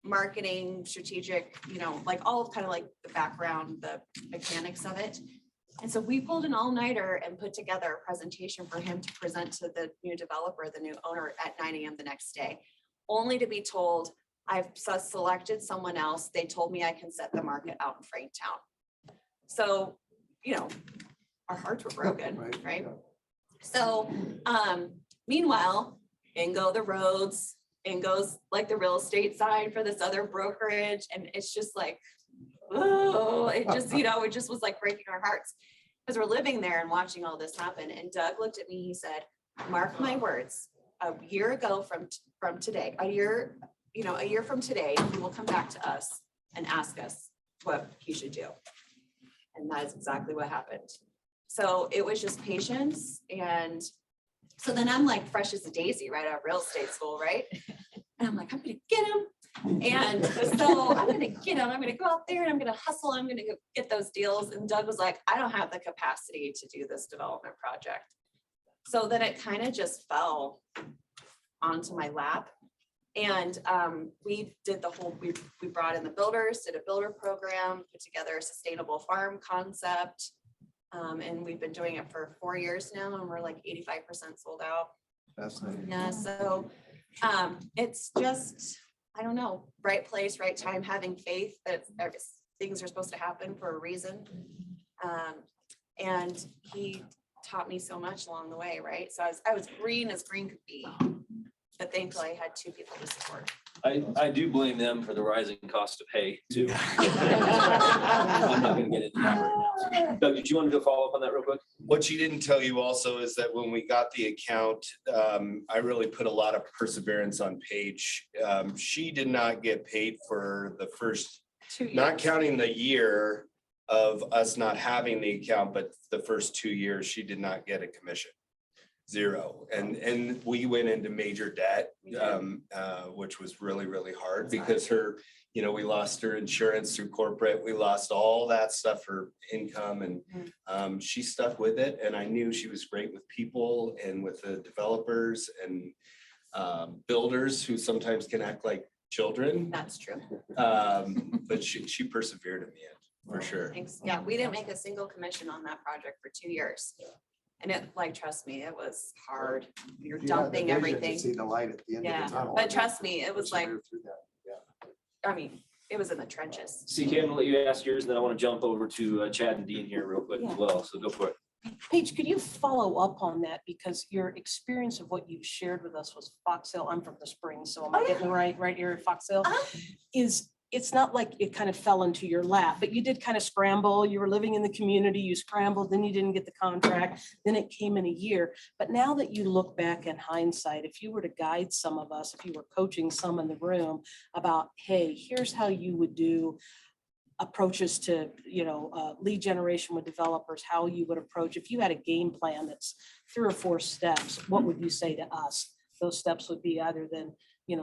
marketing, strategic, like all kind of like the background, the mechanics of it. And so we pulled an all-nighter and put together a presentation for him to present to the new developer, the new owner at 9 a.m. the next day, only to be told, I've selected someone else. They told me I can set the market out in Franktown. So, our hearts were broken, right? So, meanwhile, in go the roads, in goes like the real estate side for this other brokerage. And it's just like, oh, it just, it just was like breaking our hearts because we're living there and watching all this happen. And Doug looked at me, he said, mark my words, a year ago from today, a year from today, you will come back to us and ask us what he should do. And that is exactly what happened. So it was just patience. And so then I'm like fresh as a daisy right out of real estate school, right? And I'm like, I'm gonna get him. And so I'm gonna get him, I'm gonna go out there and I'm gonna hustle, I'm gonna go get those deals. And Doug was like, I don't have the capacity to do this development project. So then it kind of just fell onto my lap. And we did the whole, we brought in the builders, did a builder program, put together a sustainable farm concept. And we've been doing it for 4 years now, and we're like 85% sold out. Fascinating. Yeah, so it's just, I don't know, right place, right time, having faith that things are supposed to happen for a reason. And he taught me so much along the way, right? So I was green as green could be, but thankfully I had 2 people to support. I do blame them for the rising cost of hay too. I'm not gonna get into that right now. Doug, did you want to go follow up on that real quick? What she didn't tell you also is that when we got the account, I really put a lot of perseverance on Paige. She did not get paid for the first, 2 years. not counting the year of us not having the account, but the first 2 years, she did not get a commission. 0. And we went into major debt, which was really, really hard because her, we lost her insurance through corporate. We lost all that stuff, her income, and she stuck with it. And I knew she was great with people and with the developers and builders who sometimes can act like children. That's true. But she persevered in the end, for sure. Thanks. Yeah, we didn't make a single commission on that project for 2 years. And it, like, trust me, it was hard. You're You have the dumping vision to everything. See the light at the end Yeah, of the tunnel. but trust me, it was like, Persevere through that. Yeah. I mean, it was in the trenches. See, Cam, I'll let you ask yours, and then I want to jump over to Chad and Dean here real quick as well. So go for it. Paige, could you follow up on that? Because your experience of what you shared with us was Fox Hill. I'm from the Springs, so am I getting the right here at Fox Hill? It's not like it kind of fell into your lap, but you did kind of scramble. You were living in the community, you scrambled, then you didn't get the contract, then it came in a year. But now that you look back in hindsight, if you were to guide some of us, if you were coaching some in the room about, hey, here's how you would do approaches to, lead generation with developers, how you would approach, if you had a game plan that's 3 or 4 steps, what would you say to us? Those steps would be either then,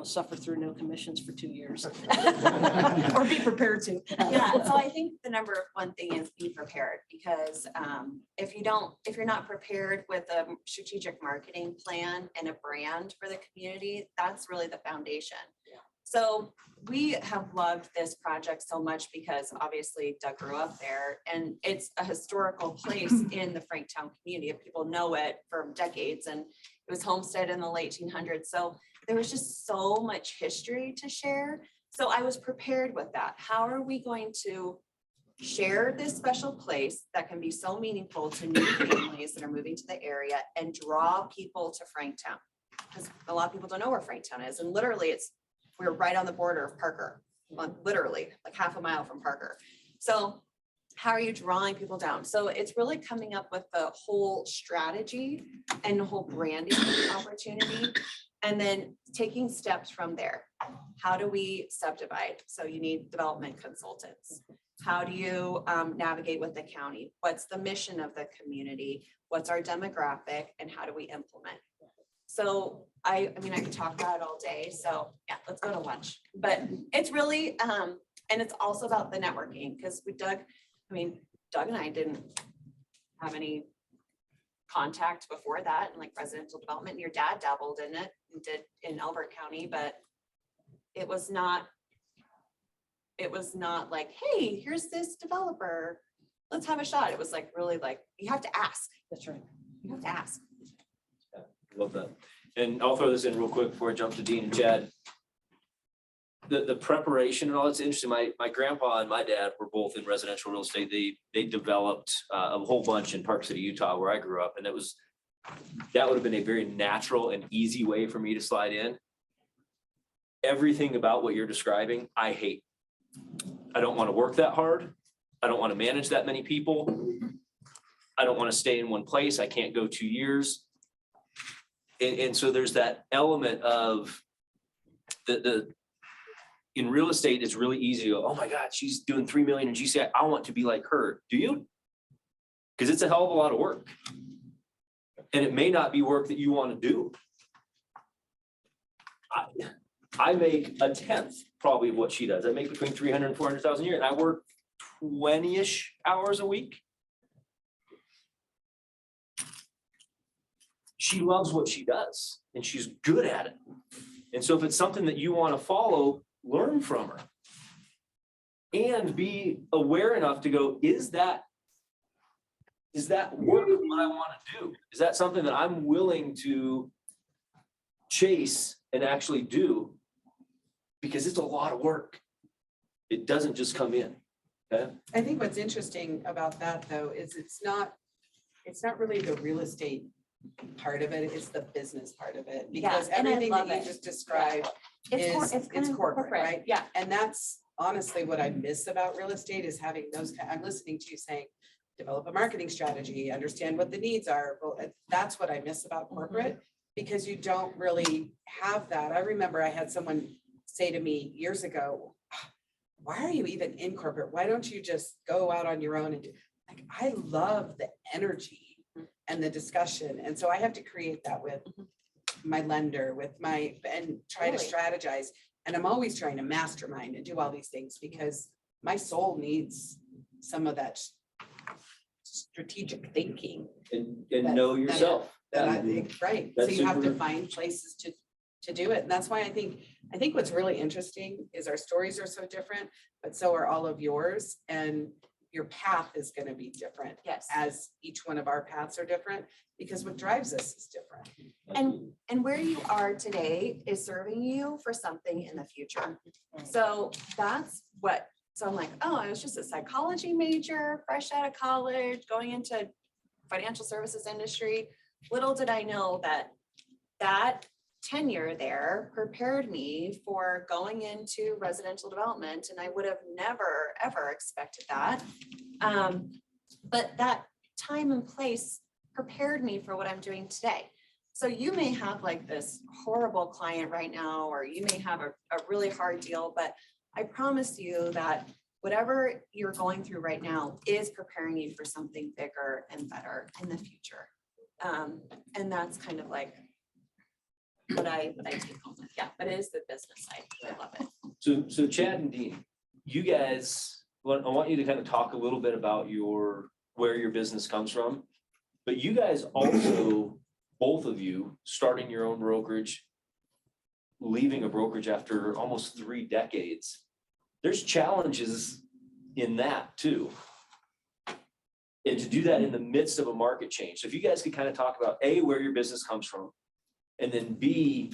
suffer through no commissions for 2 years. Or be prepared to. Yeah, so I think the number 1 thing is be prepared, because if you're not prepared with a strategic marketing plan and a brand for the community, that's really the foundation. So we have loved this project so much because obviously Doug grew up there, and it's a historical place in the Franktown community. People know it for decades, and it was homestead in the late 1800s. So there was just so much history to share. So I was prepared with that. How are we going to share this special place that can be so meaningful to new families that are moving to the area and draw people to Franktown? Because a lot of people don't know where Franktown is, and literally we're right on the border of Parker, literally like half a mile from Parker. So how are you drawing people down? So it's really coming up with the whole strategy and the whole branding opportunity, and then taking steps from there. How do we subdivide? So you need development consultants. How do you navigate with the county? What's the mission of the community? What's our demographic, and how do we implement? So I could talk about it all day. So yeah, let's go to lunch. But it's really, and it's also about the networking, because Doug and I didn't have any contact before that in like residential development. Your dad dabbled in it and did in Elbert County, but it was not like, hey, here's this developer, let's have a shot. It was like, really like, you have to ask. That's right. You have to ask. Love that. And I'll throw this in real quick before I jump to Dean and Chad. The preparation and all, it's interesting. My grandpa and my dad were both in residential real estate. They developed a whole bunch in Park City, Utah, where I grew up. And that would have been a very natural and easy way for me to slide in. Everything about what you're describing, I hate. I don't want to work that hard. I don't want to manage that many people. I don't want to stay in one place. I can't go 2 years. And so there's that element of in real estate, it's really easy to go, oh my God, she's doing 3 million in GCI. I want to be like her. Do you? Because it's a hell of a lot of work. And it may not be work that you want to do. I make a tenth probably of what she does. I make between 300 and 400,000 a year, and I work 20-ish hours a week. She loves what she does and she's good at it. And so if it's something that you want to follow, learn from her. And be aware enough to go, is that work what I want to do? Is that something that I'm willing to chase and actually do? Because it's a lot of work. It doesn't just come in. Okay? I think what's interesting about that though, is it's not really the real estate part of it, it's the business part of it. Yeah, Because and I everything that love you it. just described is, It's it's corporate, right? Yeah. And that's honestly what I miss about real estate is having those, I'm listening to you saying, develop a marketing strategy, understand what the needs are. Well, that's what I miss about corporate, because you don't really have that. I remember I had someone say to me years ago, why are you even in corporate? Why don't you just go out on your own and do, like, I love the energy and the discussion. And so I have to create that with my lender, with my, and try to strategize. And I'm always trying to mastermind and do all these things because my soul needs some of that strategic thinking. And That- know yourself. That I think, right, so That's you have to super- find places to do it. And that's why I think what's really interesting is our stories are so different, but so are all of yours. And your path is gonna be different. Yes. As each one of our paths are different, because what drives us is different. And where you are today is serving you for something in the future. So that's what, so I'm like, oh, I was just a psychology major, fresh out of college, going into financial services industry. Little did I know that tenure there prepared me for going into residential development, and I would have never, ever expected that. But that time and place prepared me for what I'm doing today. So you may have like this horrible client right now, or you may have a really hard deal, but I promise you that whatever you're going through right now is preparing you for something bigger and better in the future. And that's kind of like what I take home with. Yeah, but it is the business side. I love it. So Chad and Dean, you guys, I want you to kind of talk a little bit about where your business comes from. But you guys also, both of you, starting your own brokerage, leaving a brokerage after almost 3 decades. There's challenges in that too. And to do that in the midst of a market change. So if you guys could kind of talk about A, where your business comes from, and then B,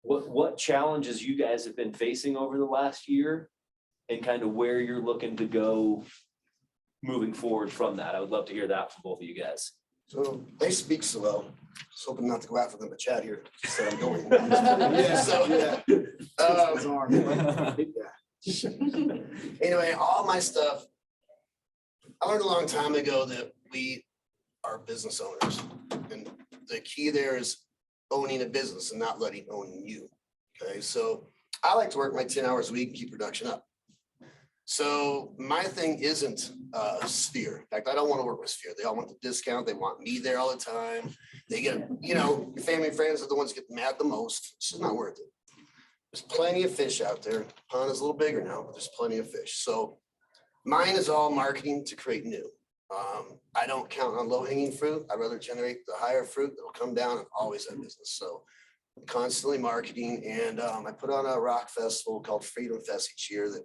what challenges you guys have been facing over the last year and kind of where you're looking to go moving forward from that. I would love to hear that from both of you guys. So they speak so well. Just hoping not to go after them, but Chad here said I'm going. Yeah, So, yeah. His arm. Anyway, all my stuff, I learned a long time ago that we are business owners. And the key there is owning a business and not letting own you. Okay, so I like to work my 10 hours a week and keep production up. So my thing isn't Sphere. In fact, I don't want to work with Sphere. They all want the discount. They want me there all the time. They get, your family and friends are the ones that get mad the most. It's just not worth it. There's plenty of fish out there. Pond is a little bigger now, but there's plenty of fish. So mine is all marketing to create new. I don't count on low hanging fruit. I'd rather generate the higher fruit that'll come down and always have business. So I'm constantly marketing, and I put on a rock festival called Freedom Fest each year that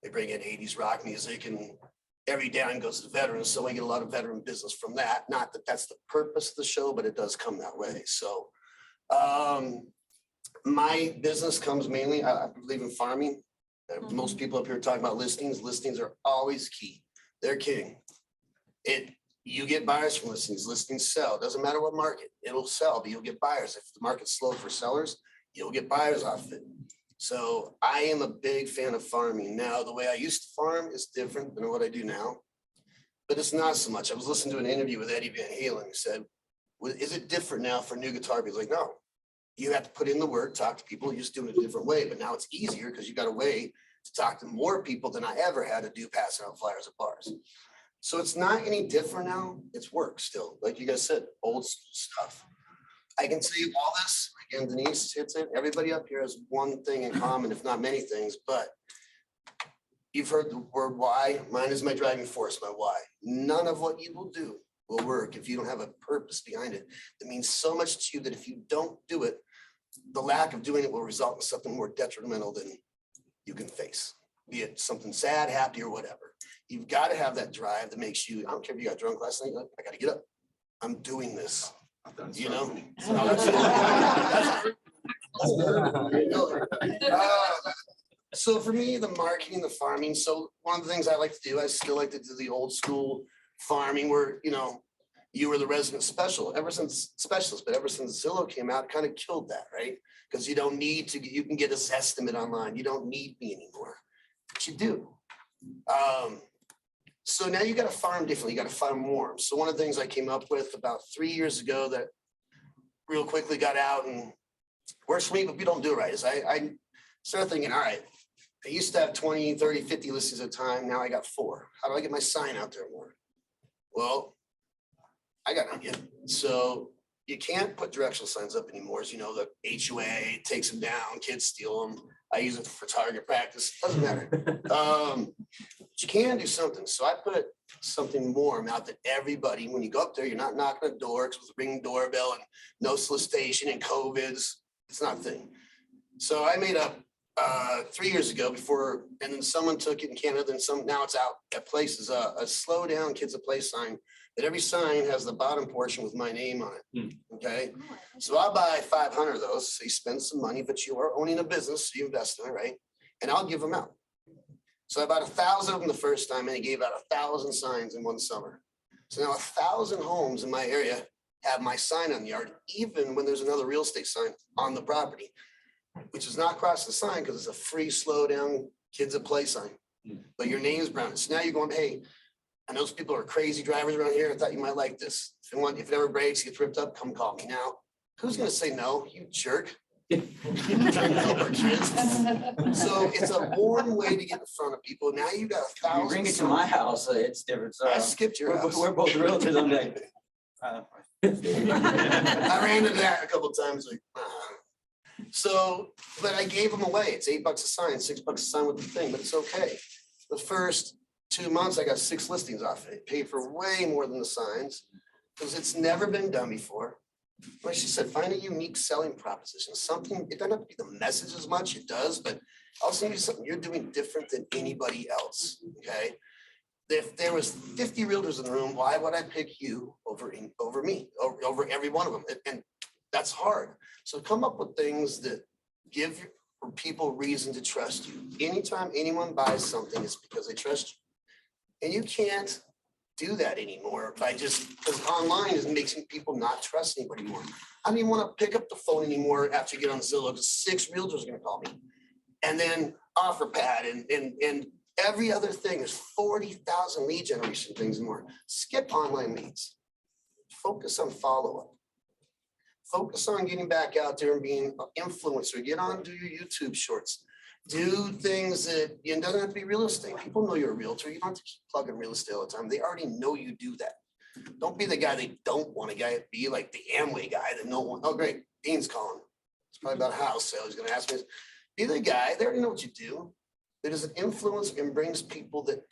they bring in 80s rock music, and every down goes to the veterans. So we get a lot of veteran business from that. Not that that's the purpose of the show, but it does come that way. So my business comes mainly, I believe in farming. Most people up here are talking about listings. Listings are always key. They're king. You get buyers from listings. Listings sell. Doesn't matter what market, it'll sell, but you'll get buyers. If the market's slow for sellers, you'll get buyers off of it. So I am a big fan of farming. Now, the way I used to farm is different than what I do now, but it's not so much. I was listening to an interview with Eddie Van Halen who said, is it different now for new guitar? He's like, no, You have to put in the work, talk to people, you're just doing it a different way, but now it's easier because you got a way to talk to more people than I ever had to do passing out flyers at bars. So it's not any different now, it's work still, like you guys said, old stuff. I can tell you all this, again, Denise hits it, everybody up here has one thing in common, if not many things, but you've heard the word why, mine is my driving force, my why. None of what you will do will work if you don't have a purpose behind it. That means so much to you that if you don't do it, the lack of doing it will result in something more detrimental than you can face, be it something sad, happy, or whatever. You've got to have that drive that makes you, I don't care if you got drunk last night, you're like, I got to get up. I'm doing this, you know? So for me, the marketing, the farming, so one of the things I like to do, I still like to do the old school farming where, you know, you were the resident specialist, but ever since Zillow came out, it kind of killed that, right? Because you don't need to, you can get a estimate online. You don't need me anymore, but you do. So now you got to farm differently. You got to farm warm. So one of the things I came up with about 3 years ago that real quickly got out and works for me, but we don't do it right, is I started thinking, all right, I used to have 20, 30, 50 listings at a time. Now I got 4. How do I get my sign out there more? Well, I got an idea. So you can't put directional signs up anymore. As you know, the HOA takes them down, kids steal them. I use it for target practice, doesn't matter. But you can do something. So I put something warm out that everybody, when you go up there, you're not knocking on a door with a ring doorbell and no solicitation and COVIDs. It's not a thing. So I made up 3 years ago before, and then someone took it in Canada, then some, now it's out at places, a slow down kids a play sign, that every sign has the bottom portion with my name on it. Okay. So I'll buy 500 of those. So you spend some money, but you are owning a business. So you invest in it, right? And I'll give them out. So I bought 1,000 of them the first time and I gave out 1,000 signs in one summer. So now 1,000 homes in my area have my sign on the yard, even when there's another real estate sign on the property, which is not cross the sign because it's a free slow down kids at play sign, but your name's brown. So now you're going, hey, I know those people are crazy drivers around here. I thought you might like this. If it ever breaks, gets ripped up, come call me. Now, who's going to say no, you jerk? Trying to help our kids. So it's a warm way to get in front of people. Now you got 1,000. You bring it to my house, it's different. So I skipped your house. we're both realtors. I'm like, I ran into that a couple of times. Like, So, but I gave them away. It's $8 a sign, $6 a sign with the thing, but it's okay. The first 2 months, I got 6 listings off it. Paid for way more than the signs because it's never been done before. Like she said, find a unique selling proposition, something, it doesn't have to be the message as much, it does, but also maybe something you're doing different than anybody else, okay? If there was 50 realtors in the room, why would I pick you over me, over every one of them? And that's hard. So come up with things that give people reason to trust you. Anytime anyone buys something, it's because they trust you. And you can't do that anymore by just, because online is making people not trust anybody anymore. I don't even want to pick up the phone anymore after you get on Zillow because 6 realtors are going to call me. And then OfferPad and every other thing. There's 40,000 lead generation things and more. Skip online leads. Focus on follow-up. Focus on getting back out there and being an influencer. Get on, do your YouTube shorts. Do things that, it doesn't have to be real estate. People know you're a realtor. You don't have to keep plugging real estate all the time. They already know you do that. Don't be the guy they don't want a guy. Be like the Amway guy that no one, oh great, Dean's calling. It's probably about a house sale. He's gonna ask me. Be the guy, they already know what you do. That is an influence and brings people, that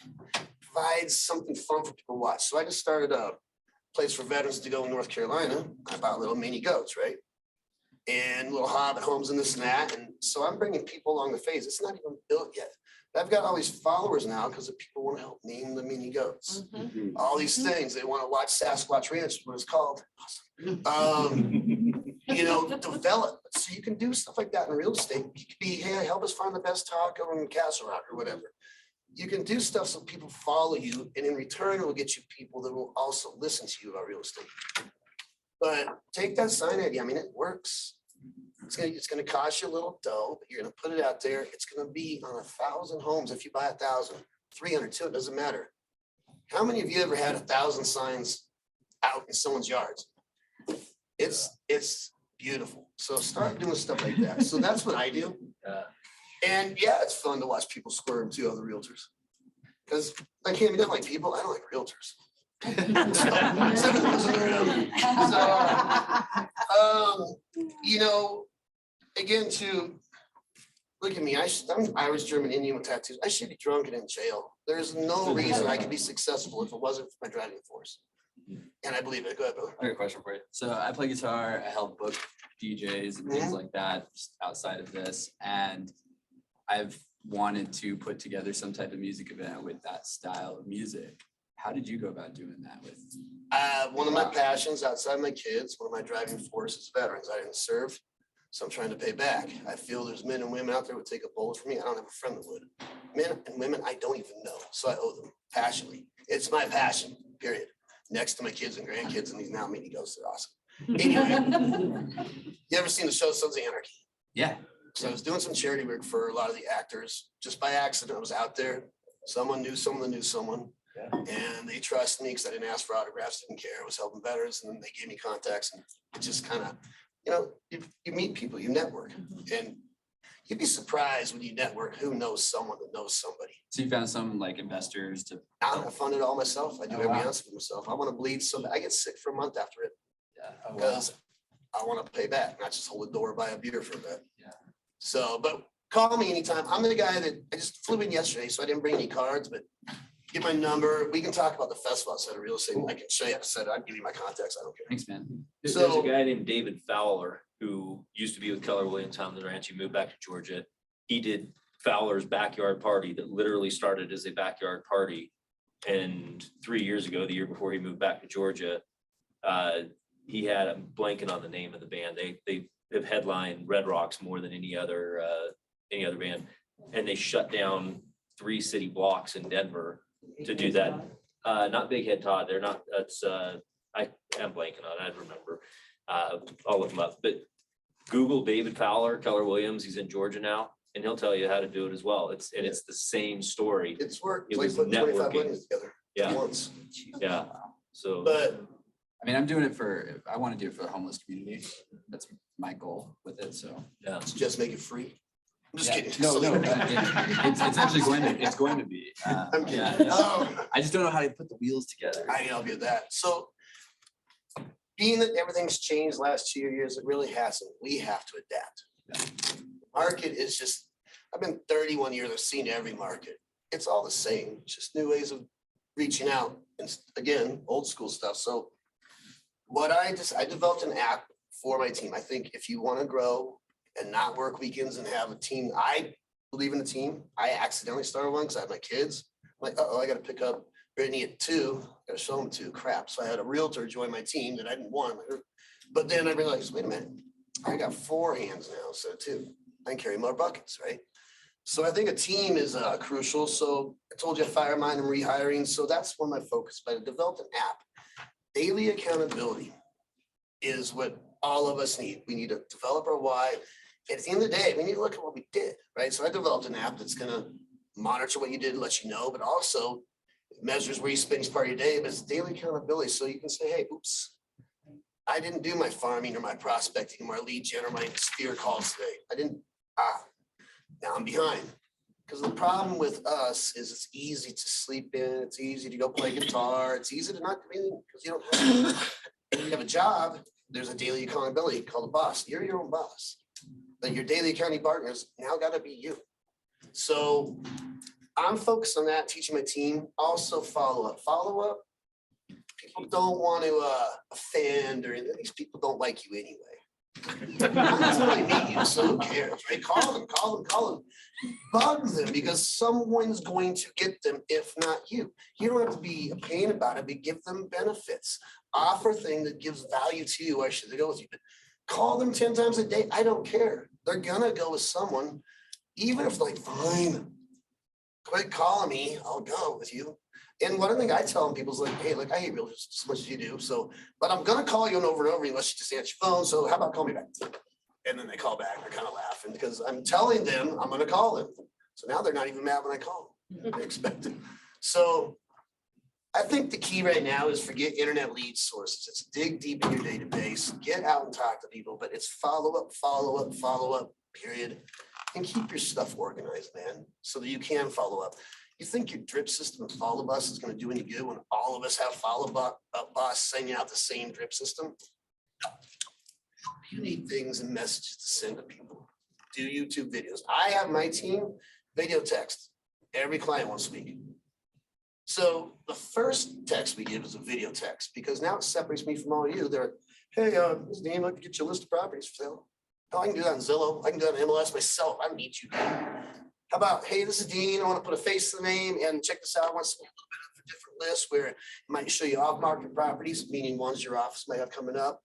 provides something fun for people to watch. So I just started a place for veterans to go in North Carolina. I bought little mini goats, right? And little hobbit homes and this and that. And so I'm bringing people along the phase. It's not even built yet. But I've got all these followers now because the people want to help name the mini goats. All these things. They want to watch Sasquatch Ranch, what it's called. Awesome. You know, develop. So you can do stuff like that in real estate. You could be, hey, help us find the best taco in Castle Rock or whatever. You can do stuff so people follow you, and in return, it will get you people that will also listen to you about real estate. But take that sign idea. I mean, it works. It's gonna cost you a little dough, but you're gonna put it out there. It's gonna be on 1,000 homes. If you buy 1,000, 300, 200, it doesn't matter. How many of you ever had 1,000 signs out in someone's yards? It's beautiful. So start doing stuff like that. So that's what I do. And yeah, it's fun to watch people squirm too, other realtors. Because I can't be done like people, I don't like realtors. You know, again, to look at me, I'm Irish, German, Indian with tattoos. I should be drunk and in jail. There's no reason I could be successful if it wasn't for my driving force. And I believe it. Go ahead, Bill. I got a question for you. So I play guitar, I help book DJs and things like that just outside of this. And I've wanted to put together some type of music event with that style of music. How did you go about doing that with? One of my passions outside my kids, one of my driving forces, veterans. I didn't serve, so I'm trying to pay back. I feel there's men and women out there who would take a bullet for me. I don't have a friend that would. Men and women I don't even know, so I owe them passionately. It's my passion, period. Next to my kids and grandkids and these now mini ghosts, they're awesome. Anyway, you ever seen the show Sons of Anarchy? Yeah. So I was doing some charity work for a lot of the actors. Just by accident, I was out there. Someone knew someone that knew someone. And they trusted me because I didn't ask for autographs, didn't care. I was helping veterans, and then they gave me contacts, and it just kind of, you know, you meet people, you network, and you'd be surprised when you network who knows someone that knows somebody. So you found some like investors to. I fund it all myself. I do Oh, every wow. ounce of it myself. I want to bleed so bad. I get sick for a month after it Yeah. Oh, wow. because I want to pay back, not just hold the door, buy a beer for a bit. Yeah. So, but call me anytime. I'm the guy that I just flew in yesterday, so I didn't bring any cards, but get my number. We can talk about the festival outside of real estate. I can show you. I said, I'd give you my contacts. I don't care. Thanks, man. There's So- a guy named David Fowler who used to be with Keller Williams on the ranch. He moved back to Georgia. He did Fowler's backyard party that literally started as a backyard party. And 3 years ago, the year before he moved back to Georgia, he had, I'm blanking on the name of the band. They have headlined Red Rocks more than any other band. And they shut down 3 city blocks in Denver to do that. Not Big Head Todd. They're not, that's, I am blanking on it. I'd remember. I'll look them up, but Google David Fowler, Keller Williams. He's in Georgia now, and he'll tell you how to do it as well. It's the same story. It's worked. It It's like was putting 25 networking. weddings together Yeah. once. Yeah. So. But I mean, I'm doing it I want to do it for the homeless community. That's my goal with it, so. Yeah. just make it free. I'm just Yeah. kidding. No, it's actually going to be. I'm kidding. Yeah, yeah. Oh, I just don't know how to put the wheels together. I can help you with that. So being that everything's changed last 2 years, it really hasn't. We have to adapt. Market is just, I've been 31 years, I've seen every market. It's all the same, it's just new ways of reaching out. And again, old school stuff. So what I developed an app for my team. I think if you want to grow and not work weekends and have a team, I believe in the team. I accidentally started one because I had my kids. I'm like, oh, I got to pick up Brittany at 2, got to show them 2, crap. So I had a realtor join my team that I didn't want. But then I realized, wait a minute, I got 4 hands now, so 2. I can carry more buckets, right? So I think a team is crucial. So I told you I fire mine and rehiring. So that's one of my focus, but I developed an app. Daily accountability is what all of us need. We need to develop our why. At the end of the day, we need to look at what we did, right? So I developed an app that's going to monitor what you did and let you know, but also measures where you spend each part of your day, but it's daily accountability. So you can say, hey, oops, I didn't do my farming or my prospecting or my lead gen or my sphere calls today. Now I'm behind. Because the problem with us is it's easy to sleep in, it's easy to go play guitar, it's easy to not do anything because you don't have, if you have a job, there's a daily accountability called a boss. You're your own boss. But your daily accounting partners now got to be you. So I'm focused on that, teaching my team. Also follow up. Follow up. People don't want to offend or these people don't like you anyway. I'm not really meet you, so who cares, right? Call them. Bug them because someone's going to get them, if not you. You don't have to be a pain about it, but give them benefits. Offer thing that gives value to you. Why should they go with you? But call them 10 times a day. I don't care. They're gonna go with someone, even if like, fine, quit calling me. I'll go with you. And one thing I tell people is like, hey, look, I hate realtors as much as you do. So, but I'm gonna call you over and over unless you just answer your phone. So how about call me back? And then they call back. They're kind of laughing because I'm telling them I'm gonna call them. So now they're not even mad when I call them. They expect it. So I think the key right now is forget internet lead sources. It's dig deep in your database, get out and talk to people, but it's follow up, period. And keep your stuff organized, man, so that you can follow up. You think your drip system and follow bus is gonna do any good when all of us have follow bus sending out the same drip system? No. You need things and messages to send to people. Do YouTube videos. I have my team video text every client once a week. So the first text we give is a video text because now it separates me from all of you. They're, hey, this is Dean, I'd like to get you a list of properties for sale. Oh, I can do that on Zillow. I can do that on MLS myself. I don't need you. How about, hey, this is Dean. I want to put a face to the name and check this out. I want to see a little bit of a different list where it might show you off-market properties, meaning ones your office might have coming up,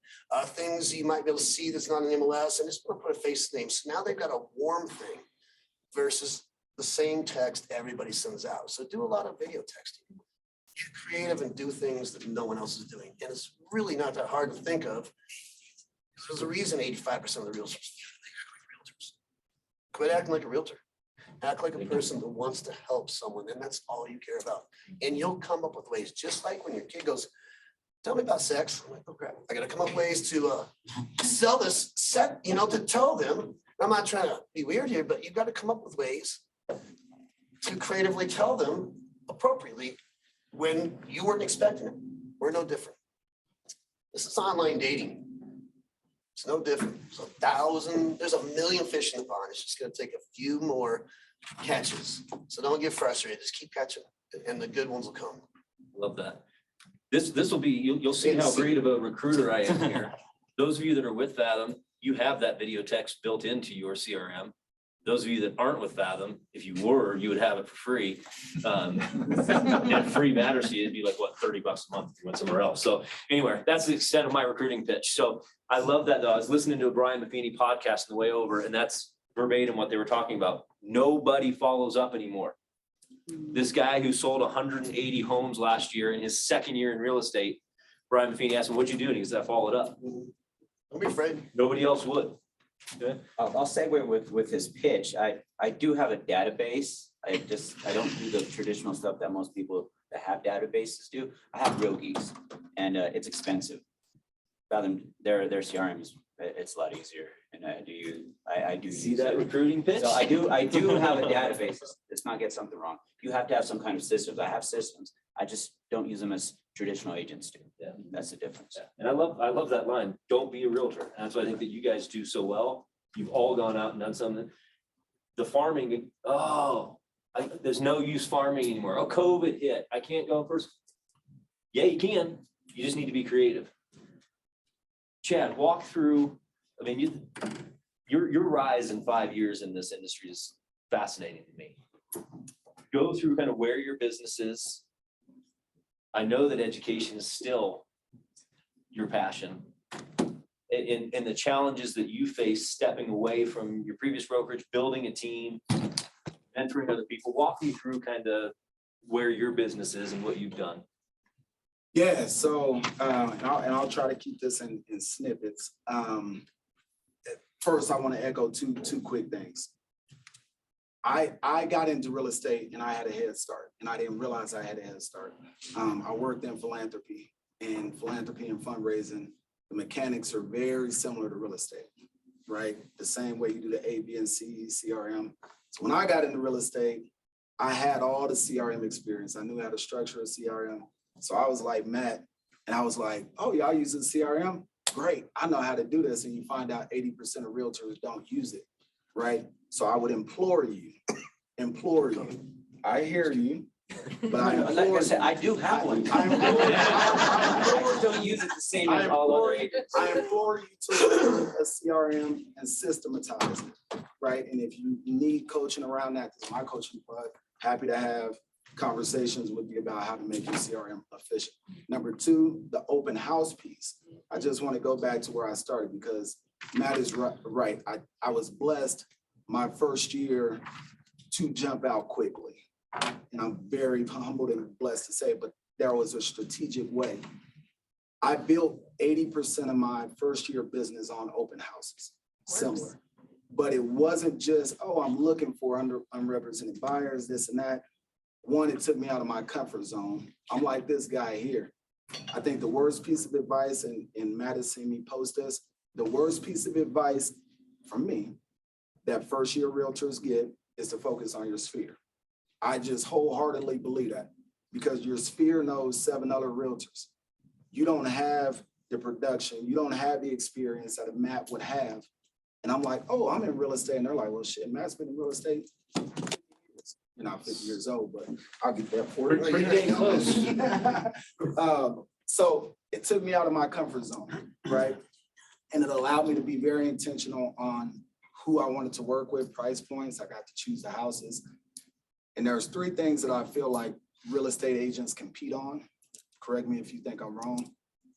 things you might be able to see that's not an MLS, and just want to put a face to the name. So now they've got a warm thing versus the same text everybody sends out. So do a lot of video texting. Get creative and do things that no one else is doing. And it's really not that hard to think of. There's a reason 85% of the realtors are realtors. Quit acting like a realtor. Act like a person that wants to help someone, and that's all you care about. And you'll come up with ways, just like when your kid goes, tell me about sex. I'm like, oh crap, I gotta come up with ways to sell this set, you know, to tell them. I'm not trying to be weird here, but you've got to come up with ways to creatively tell them appropriately when you weren't expecting it. We're no different. This is online dating. It's no different. There's a million fish in the pond. It's just gonna take a few more catches. So don't get frustrated. Just keep catching and the good ones will come. Love that. This will be, you'll see how great of a recruiter I am here. Those of you that are with Fathom, you have that video text built into your CRM. Those of you that aren't with Fathom, if you were, you would have it for free. And free matters to you, it'd be like, what, $30 a month if you went somewhere else. So anyway, that's the extent of my recruiting pitch. So I love that though. I was listening to a Brian Buffini podcast on the way over, and that's verbatim what they were talking about. Nobody follows up anymore. This guy who sold 180 homes last year in his second year in real estate, Brian Buffini asked him, what'd you do? And he said, I followed up. Don't be afraid. Nobody else would. Okay. I'll segue with his pitch. I do have a database. I don't do the traditional stuff that most people that have databases do. I have Real Geeks, and it's expensive. Fathom, their CRM is, it's a lot easier, and I do See use that it. recruiting pitch? So I do have a database. Let's not get something wrong. You have to have some kind of systems. I have systems. I just don't use them as traditional agents do. Yeah. That's the difference. Yeah. And I love that line. Don't be a realtor. And that's what I think that you guys do so well. You've all gone out and done something. The farming, there's no use farming anymore. Oh, COVID hit. I can't go first. Yeah, you can. You just need to be creative. Chad, walk through, I mean, your rise in 5 years in this industry is fascinating to me. Go through kind of where your business is. I know that education is still your passion. And the challenges that you face stepping away from your previous brokerage, building a team, mentoring other people. Walk me through kind of where your business is and what you've done. Yeah, so, and I'll try to keep this in snippets. First, I want to echo two quick things. I got into real estate and I had a head start, and I didn't realize I had a head start. I worked in philanthropy and fundraising. The mechanics are very similar to real estate, right? The same way you do the A, B, and C, CRM. So when I got into real estate, I had all the CRM experience. I knew how to structure a CRM. So I was like Matt, and I was like, oh, y'all use the CRM? Great, I know how to do this. And you find out 80% of realtors don't use it, right? So I would implore you. I hear you, but I Like implore I said, you. I do have one. I implore you. I don't use it the same as all other agents. I implore you to learn a CRM and systematize it, right? And if you need coaching around that, this is my coaching plug. Happy to have conversations with you about how to make your CRM efficient. Number two, the open house piece. I just want to go back to where I started because Matt is right. I was blessed my first year to jump out quickly. And I'm very humbled and blessed to say, but there was a strategic way. I built 80% of my first year business on open houses, similar. But it wasn't just, oh, I'm looking for unrepresented buyers, this and that. One, it took me out of my comfort zone. I'm like this guy here. I think the worst piece of advice, and Matt has seen me post this, the worst piece of advice from me that first year realtors get is to focus on your sphere. I just wholeheartedly believe that because your sphere knows 7 other realtors. You don't have the production, you don't have the experience that a Matt would have. And I'm like, oh, I'm in real estate. And they're like, well, shit, Matt's been in real estate. You're not 50 years old, but I'll get that for you. Pretty dang close. So it took me out of my comfort zone, right? And it allowed me to be very intentional on who I wanted to work with, price points. I got to choose the houses. And there's 3 things that I feel like real estate agents compete on. Correct me if you think I'm wrong.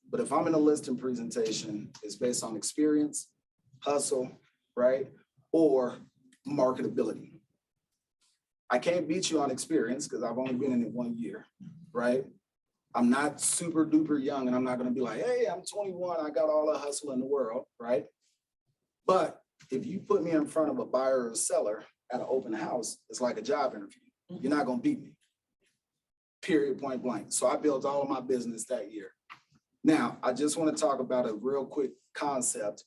But if I'm in a listing presentation, it's based on experience, hustle, right? Or marketability. I can't beat you on experience because I've only been in it 1 year, right? I'm not super duper young and I'm not gonna be like, hey, I'm 21, I got all the hustle in the world, right? But if you put me in front of a buyer or a seller at an open house, it's like a job interview. You're not gonna beat me, period, point blank. So I built all of my business that year. Now, I just wanna talk about a real quick concept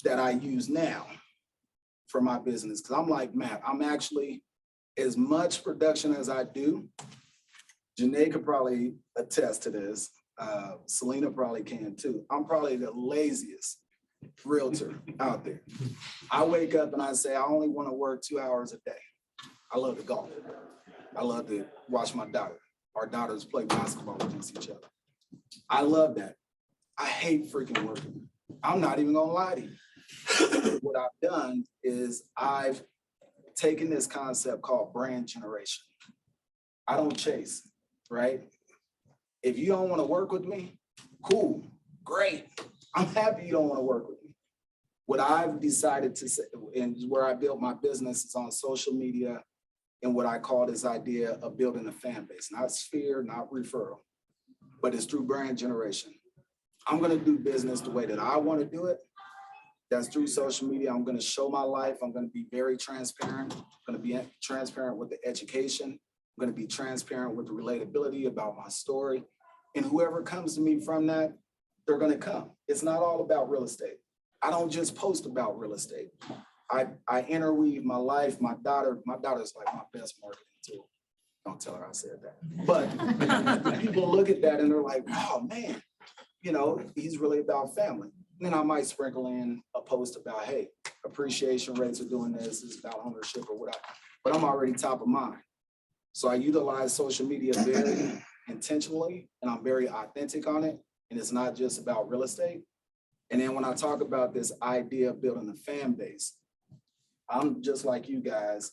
that I use now for my business. Cause I'm like, Matt, I'm actually, as much production as I do, Janae could probably attest to this. Selena probably can too. I'm probably the laziest realtor out there. I wake up and I say, I only want to work 2 hours a day. I love to golf. I love to watch my daughter. Our daughters play basketball against each other. I love that. I hate freaking working. I'm not even gonna lie to you. What I've done is I've taken this concept called brand generation. I don't chase, right? If you don't want to work with me, cool, great. I'm happy you don't want to work with me. What I've decided to say, and where I built my business is on social media and what I call this idea of building a fan base, not sphere, not referral, but it's through brand generation. I'm going to do business the way that I want to do it. That's through social media. I'm going to show my life. I'm going to be very transparent. I'm going to be transparent with the education. I'm going to be transparent with the relatability about my story. And whoever comes to me from that, they're going to come. It's not all about real estate. I don't just post about real estate. I interweave my life. My daughter's like my best marketing tool. Don't tell her I said that. But people look at that and they're like, oh man, you know, he's really about family. And then I might sprinkle in a post about, hey, appreciation rates are doing this, it's about ownership or whatever, but I'm already top of mind. So I utilize social media very intentionally and I'm very authentic on it. And it's not just about real estate. And then when I talk about this idea of building a fan base, I'm just like you guys,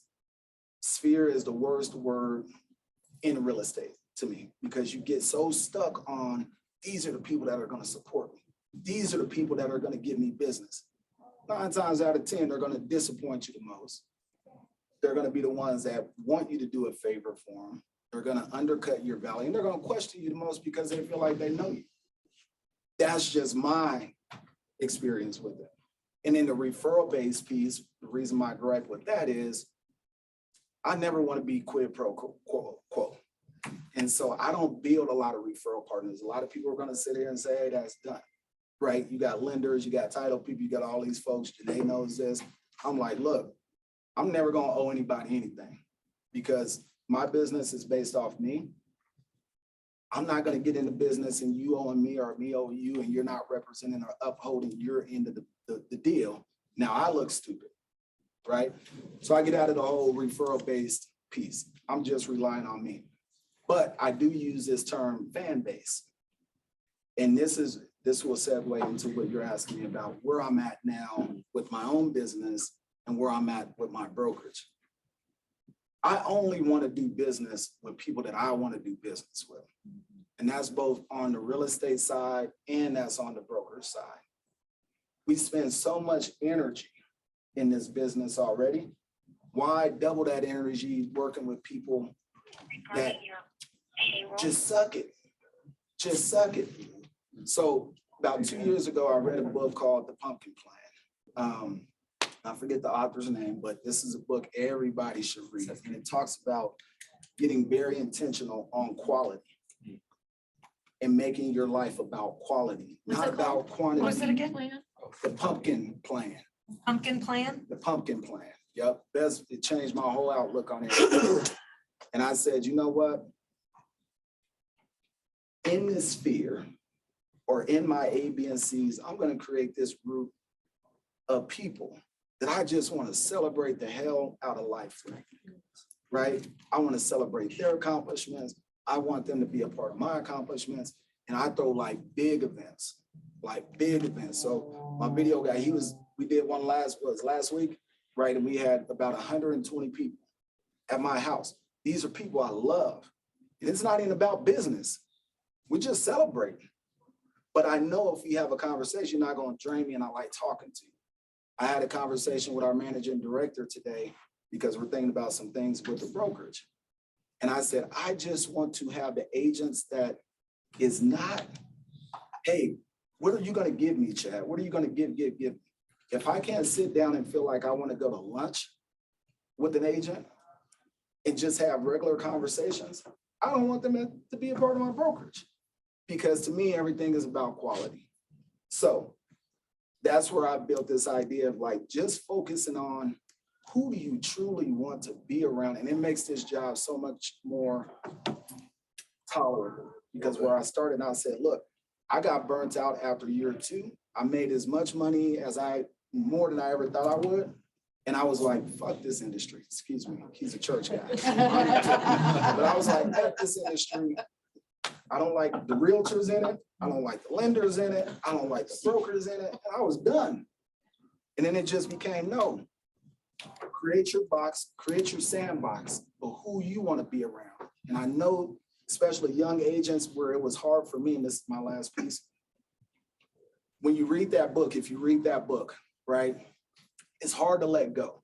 sphere is the worst word in real estate to me because you get so stuck on, these are the people that are gonna support me. These are the people that are going to give me business. 9 times out of 10, they're going to disappoint you the most. They're going to be the ones that want you to do a favor for them. They're going to undercut your value and they're going to question you the most because they feel like they know you. That's just my experience with it. And in the referral-based piece, the reason my gripe with that is I never want to be quid pro quo. And so I don't build a lot of referral partners. A lot of people are going to sit here and say, hey, that's done. Right? You got lenders, you got title people, you got all these folks, Janae knows this. I'm like, look, I'm never gonna owe anybody anything because my business is based off me. I'm not gonna get into business and you owing me or me owe you and you're not representing or upholding your end of the deal. Now I look stupid, right? So I get out of the whole referral-based piece. I'm just relying on me. But I do use this term fan base. And this will segue into what you're asking me about, where I'm at now with my own business and where I'm at with my brokerage. I only want to do business with people that I want to do business with. And that's both on the real estate side and that's on the brokerage side. We spend so much energy in this business already. Why double that energy working with people that just suck it? Just suck it. So about 2 years ago, I read a book called The Pumpkin Plan. I forget the author's name, but this is a book everybody should read. And it talks about getting very intentional on quality and making your life about quality, not about quantity. What was it again? The pumpkin plan. Pumpkin plan? The pumpkin plan. Yep, it changed my whole outlook on it. And I said, you know what? In this sphere, or in my A, B, and C's, I'm gonna create this group of people that I just wanna celebrate the hell out of life with, right? I wanna celebrate their accomplishments. I want them to be a part of my accomplishments. And I throw like big events. So my video guy, we did one last week, right? And we had about 120 people at my house. These are people I love. And it's not even about business. We just celebrate. But I know if we have a conversation, you're not gonna drain me, and I like talking to you. I had a conversation with our managing director today because we're thinking about some things with the brokerage. And I said, I just want to have the agents that is not, hey, what are you gonna give me, Chad? What are you gonna give me? If I can't sit down and feel like I wanna go to lunch with an agent and just have regular conversations, I don't want them to be a part of my brokerage. Because to me, everything is about quality. So that's where I built this idea of like just focusing on who do you truly want to be around? And it makes this job so much more tolerable. Because where I started, I said, look, I got burnt out after year 2. I made as much money more than I ever thought I would. And I was like, fuck this industry. Excuse me, he's a church guy. But I was like, fuck this industry. I don't like the realtors in it. I don't like the lenders in it. I don't like the brokers in it. And I was done. And then it just became, no, create your box, create your sandbox of who you want to be around. And I know, especially young agents, where it was hard for me, and this is my last piece. When you read that book, if you read that book, right, it's hard to let go.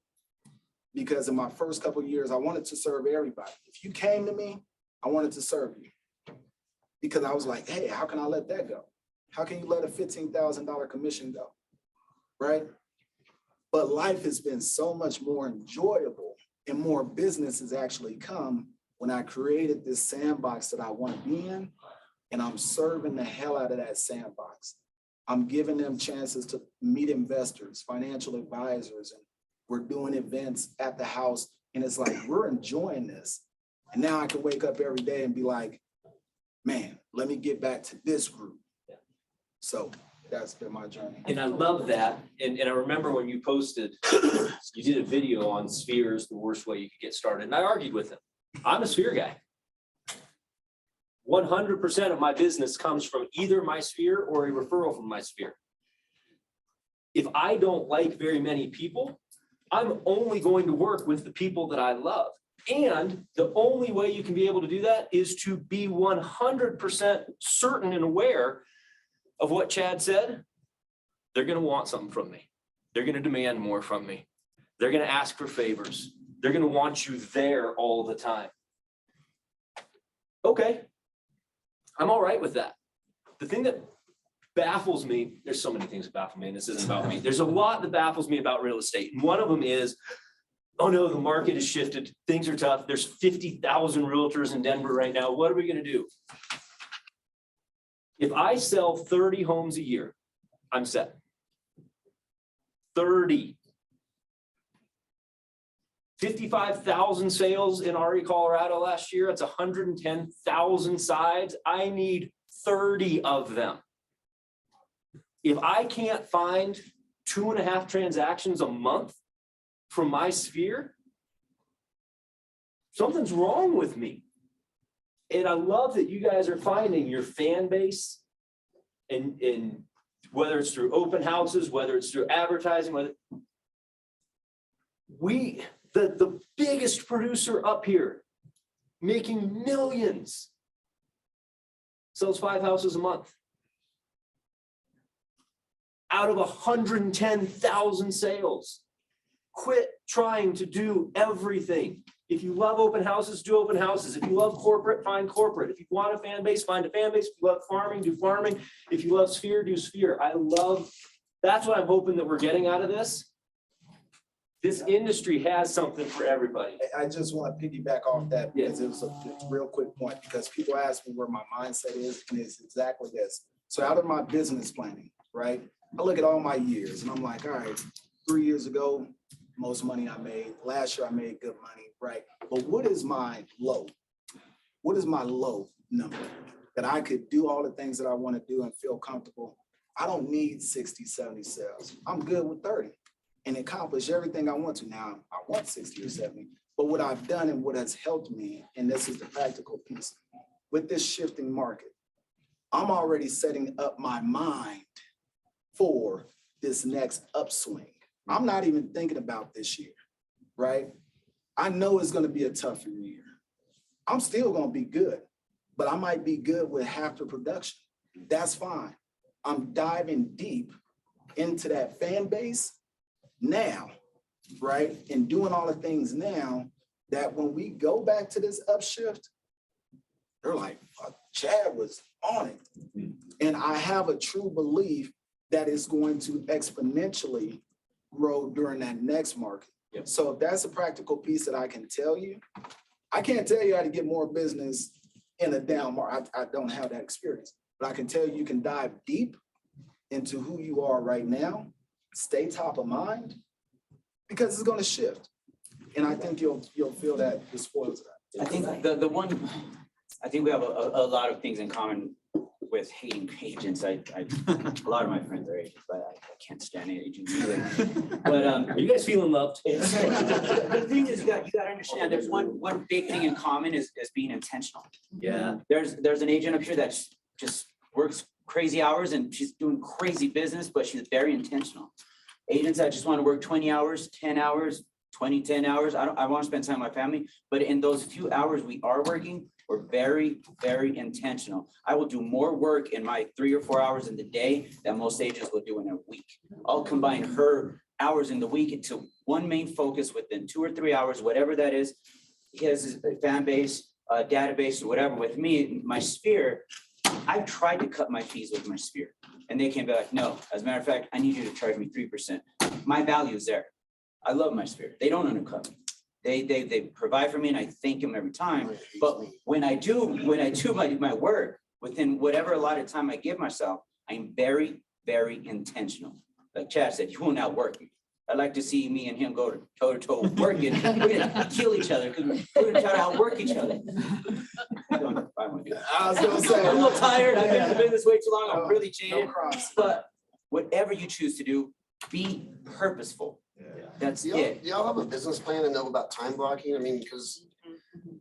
Because in my first couple of years, I wanted to serve everybody. If you came to me, I wanted to serve you. Because I was like, hey, how can I let that go? How can you let a $15,000 commission go, right? But life has been so much more enjoyable and more business has actually come when I created this sandbox that I want to be in, and I'm serving the hell out of that sandbox. I'm giving them chances to meet investors, financial advisors, and we're doing events at the house, and it's like, we're enjoying this. And now I can wake up every day and be like, man, let me get back to this group. So that's been my journey. And I love that. And I remember when you posted, you did a video on spheres, the worst way you could get started. And I argued with him. I'm a sphere guy. 100% of my business comes from either my sphere or a referral from my sphere. If I don't like very many people, I'm only going to work with the people that I love. And the only way you can be able to do that is to be 100% certain and aware of what Chad said. They're going to want something from me. They're going to demand more from me. They're going to ask for favors. They're going to want you there all the time. Okay, I'm all right with that. The thing that baffles me, there's so many things that baffle me, and this isn't about me. There's a lot that baffles me about real estate. And one of them is, oh no, the market has shifted. Things are tough. There's 50,000 realtors in Denver right now. What are we going to do? If I sell 30 homes a year, I'm set. 30. 55,000 sales in RE Colorado last year. That's 110,000 sides. I need 30 of them. If I can't find 2.5 transactions a month from my sphere, something's wrong with me. And I love that you guys are finding your fan base, and whether it's through open houses, whether it's through advertising, the biggest producer up here making millions sells 5 houses a month out of 110,000 sales. Quit trying to do everything. If you love open houses, do open houses. If you love corporate, find corporate. If you want a fan base, find a fan base. If you love farming, do farming. If you love sphere, do sphere. That's what I'm hoping that we're getting out of this. This industry has something for everybody. I just want to piggyback off that Yeah. because it's a real quick point, because people ask me where my mindset is, and it's exactly this. So out of my business planning, right? I look at all my years and I'm like, all right, 3 years ago, most money I made. Last year I made good money, right? But what is my low? What is my low number that I could do all the things that I want to do and feel comfortable? I don't need 60, 70 sales. I'm good with 30 and accomplish everything I want to. Now, I want 60 or 70, but what I've done and what has helped me, and this is the practical piece, with this shifting market, I'm already setting up my mind for this next upswing. I'm not even thinking about this year, right? I know it's gonna be a tougher year. I'm still gonna be good, but I might be good with half the production. That's fine. I'm diving deep into that fan base now, right? And doing all the things now that when we go back to this upshift, they're like, Chad was on it. And I have a true belief that it's going to exponentially grow during that next market. Yep. So if that's a practical piece that I can tell you, I can't tell you how to get more business in a down market. I don't have that experience, but I can tell you can dive deep into who you are right now, stay top of mind, because it's going to shift. And I think you'll feel that the spoils of that. I think the one, I think we have a lot of things in common with hating agents. A lot of my friends are agents, but I can't stand agents either. But Are you guys feeling loved? the thing is, you gotta understand, there's one big thing in common is being intentional. Yeah. There's an agent up here that just works crazy hours and she's doing crazy business, but she's very intentional. Agents that just want to work 20 hours, 10 hours, 10 hours. I want to spend time with my family, but in those few hours we are working, we're very, very intentional. I will do more work in my 3 or 4 hours in the day than most agents will do in a week. I'll combine her hours in the week into one main focus within 2 or 3 hours, whatever that is. He has his fan base, database, or whatever. With me, my sphere, I've tried to cut my fees with my sphere, and they came back, no. As a matter of fact, I need you to charge me 3%. My value is there. I love my sphere. They don't undercut me. They provide for me, and I thank them every time. But when I do my work within whatever allotted time I give myself, I'm very, very intentional. Like Chad said, you will not work me. I'd like to see me and him go toe to toe working. We're gonna kill each other because we're gonna try to outwork each other. I want to do that. I was gonna say, I'm a little tired. I've been in the business way too long. I'm really no jaded. cross. But whatever you choose to do, be purposeful. That's it. Do y'all have a business plan and know about time blocking? I mean, because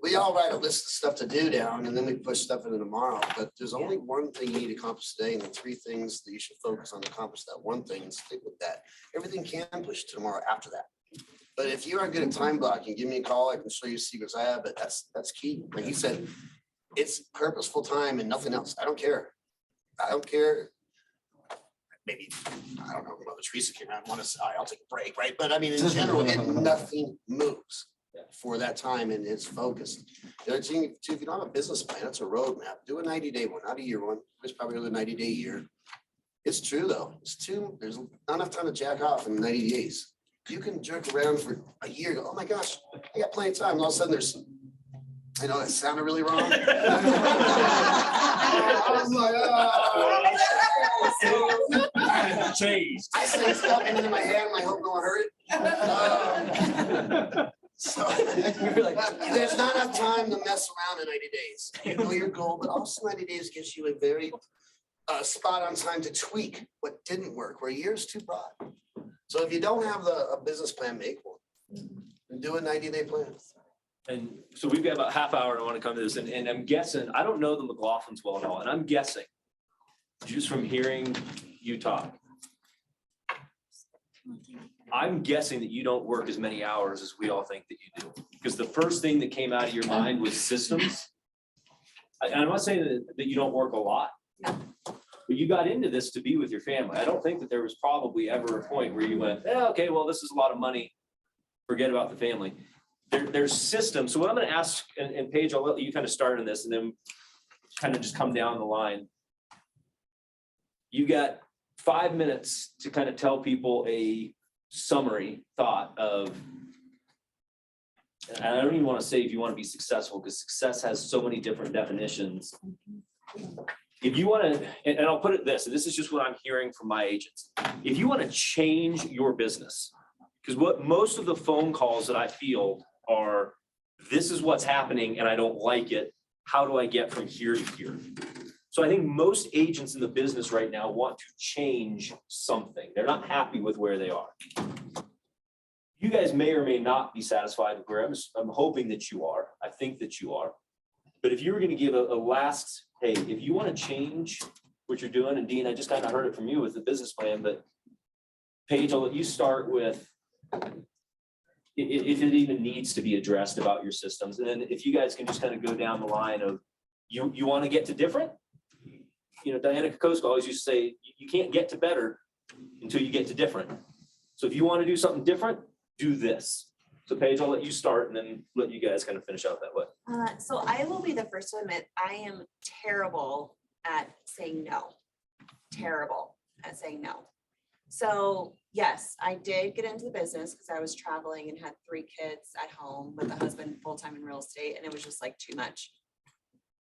we all write a list of stuff to do down and then we push stuff into tomorrow, but there's only one thing you need to accomplish today and the 3 things that you should focus on to accomplish that one thing and stick with that. Everything can push to tomorrow after that. But if you are good at time blocking, give me a call. I can show you secrets I have, but that's key. Like you said, it's purposeful time and nothing else. I don't care. I don't care. Maybe, I don't know, Mother Teresa came out and want to say, I'll take a break, right? But I mean, in general, nothing moves for that time and it's focused. The other thing, too, if you don't have a business plan, it's a roadmap. Do a 90-day one, not a year one. There's probably another 90-day year. It's true, though. There's not enough time to jack off in 90 days. You can jerk around for a year, go, oh my gosh, I got plenty of time. And all of a sudden there's, I know that sounded really wrong. I was like, oh. Changed. I say stuff and then in my hand, I hope no one heard it. So there's not enough time to mess around in 90 days. You know your goal, but also 90 days gives you a very spot on time to tweak what didn't work, where a year's too broad. So if you don't have a business plan, make one. And do a 90-day plan. And so we've got about a half hour and I want to come to this and I'm guessing, I don't know the McLaughlins well at all. And I'm guessing just from hearing you talk, I'm guessing that you don't work as many hours as we all think that you do. Because the first thing that came out of your mind was systems. I'm not saying that you don't work a lot, but you got into this to be with your family. I don't think that there was probably ever a point where you went, okay, well, this is a lot of money. Forget about the family. There's systems. So what I'm going to ask, and Paige, I'll let you kind of start on this and then kind of just come down the line. You got 5 minutes to kind of tell people a summary thought of, and I don't even want to say if you want to be successful, because success has so many different definitions. If you want to, and I'll put it this, and this is just what I'm hearing from my agents. If you want to change your business, because what most of the phone calls that I field are, this is what's happening and I don't like it. How do I get from here to here? So I think most agents in the business right now want to change something. They're not happy with where they are. You guys may or may not be satisfied with where I'm hoping that you are. I think that you are. But if you were going to give a last, hey, if you want to change what you're doing, and Dean, I just kind of heard it from you with the business plan, but Paige, I'll let you start with if it even needs to be addressed about your systems. And then if you guys can just kind of go down the line of, you want to get to different? You know, Diana Kokoska always used to say, you can't get to better until you get to different. So if you want to do something different, do this. So Paige, I'll let you start and then let you guys kind of finish out that way. So I will be the first to admit, I am terrible at saying no. Terrible at saying no. So yes, I did get into the business because I was traveling and had 3 kids at home with a husband full-time in real estate, and it was just like too much.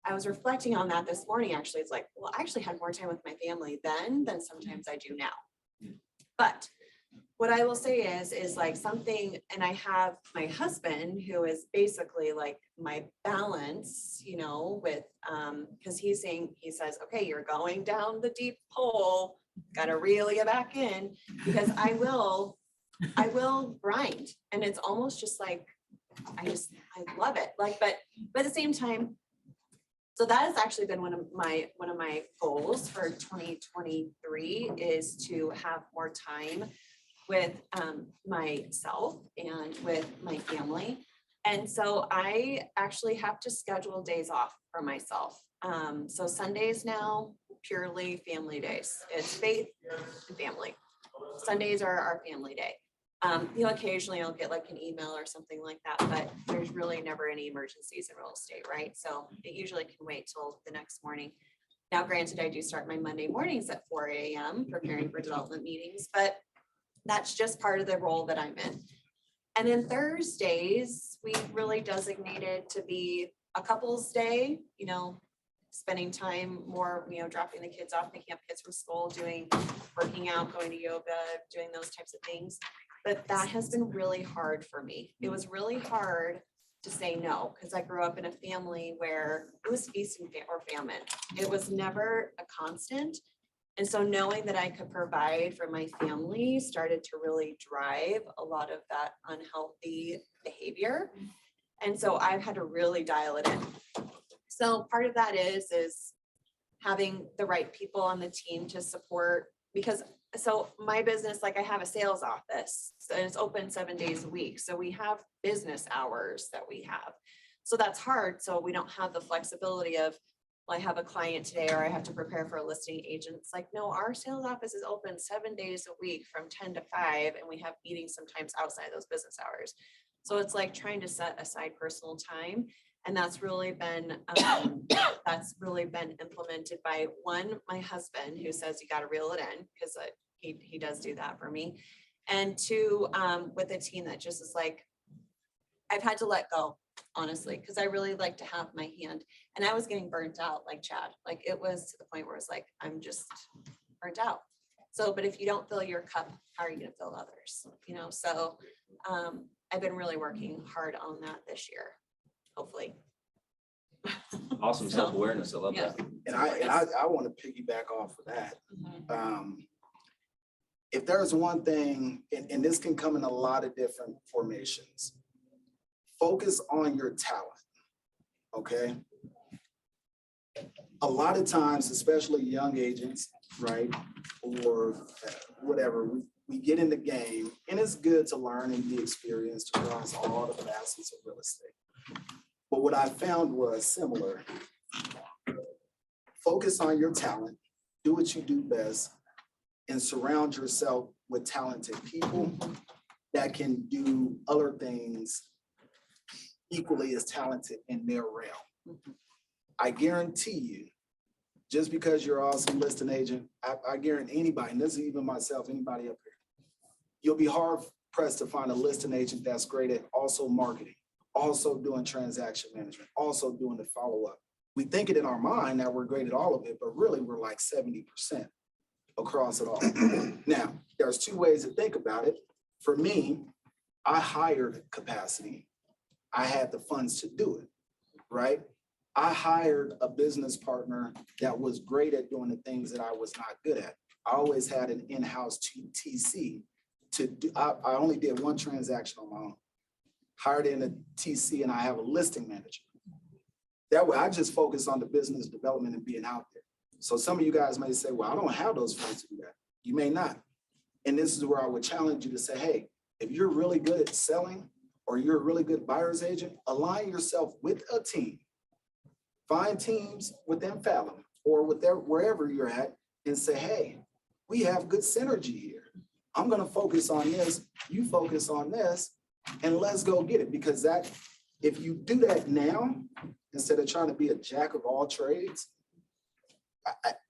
I was reflecting on that this morning, actually. It's like, well, I actually had more time with my family then than sometimes I do now. But what I will say is like something, and I have my husband who is basically like my balance, you know, with, because he says, okay, you're going down the deep hole, gotta reel you back in, because I will grind. And it's almost just like, I love it. Like, but at the same time, so that has actually been one of my goals for 2023 is to have more time with myself and with my family. And so I actually have to schedule days off for myself. So Sundays now, purely family days. It's faith and family. Sundays are our family day. You know, occasionally I'll get like an email or something like that, but there's really never any emergencies in real estate, right? So it usually can wait till the next morning. Now, granted, I do start my Monday mornings at 4 a.m. preparing for development meetings, but that's just part of the role that I'm in. And then Thursdays, we really designated to be a couple's day, you know, spending time more, you know, dropping the kids off, picking up kids from school, working out, going to yoga, doing those types of things. But that has been really hard for me. It was really hard to say no, because I grew up in a family where it was feast or famine. It was never a constant. And so knowing that I could provide for my family started to really drive a lot of that unhealthy behavior. And so I've had to really dial it in. So part of that is having the right people on the team to support, because so my business, like I have a sales office and it's open 7 days a week. So we have business hours that we have. So that's hard. So we don't have the flexibility of, well, I have a client today or I have to prepare for a listing agent. It's like, no, our sales office is open 7 days a week from 10 to 5. And we have meetings sometimes outside those business hours. So it's like trying to set aside personal time. And that's really been implemented by my husband, who says you got to reel it in, because he does do that for me. And 2, with a team that just is like, I've had to let go, honestly, because I really like to have my hand, and I was getting burnt out like Chad. Like it was to the point where it's like, I'm just burnt out. So, but if you don't fill your cup, how are you going to fill others? You know, so I've been really working hard on that this year. Hopefully. Awesome self-awareness. I love Yeah. that. And I want to piggyback off of that. If there's one thing, and this can come in a lot of different formations, focus on your talent, okay? A lot of times, especially young agents, right, or whatever, we get in the game, and it's good to learn and be experienced across all the facets of real estate. But what I found was similar. Focus on your talent, do what you do best, and surround yourself with talented people that can do other things equally as talented in their realm. I guarantee you, just because you're an awesome listing agent, I guarantee anybody, and this is even myself, anybody up here, you'll be hard pressed to find a listing agent that's great at also marketing, also doing transaction management, also doing the follow-up. We think it in our mind that we're great at all of it, but really we're like 70% across it all. Now, there's two ways to think about it. For me, I hired capacity. I had the funds to do it, right? I hired a business partner that was great at doing the things that I was not good at. I always had an in-house TC to do. I only did one transaction on my own. Hired in a TC and I have a listing manager. That way I just focus on the business development and being out there. So some of you guys may say, well, I don't have those funds to do that. You may not. And this is where I would challenge you to say, hey, if you're really good at selling or you're a really good buyer's agent, align yourself with a team. Find teams within Fathom or with wherever you're at and say, hey, we have good synergy here. I'm going to focus on this, you focus on this, and let's go get it. Because that, if you do that now, instead of trying to be a jack of all trades,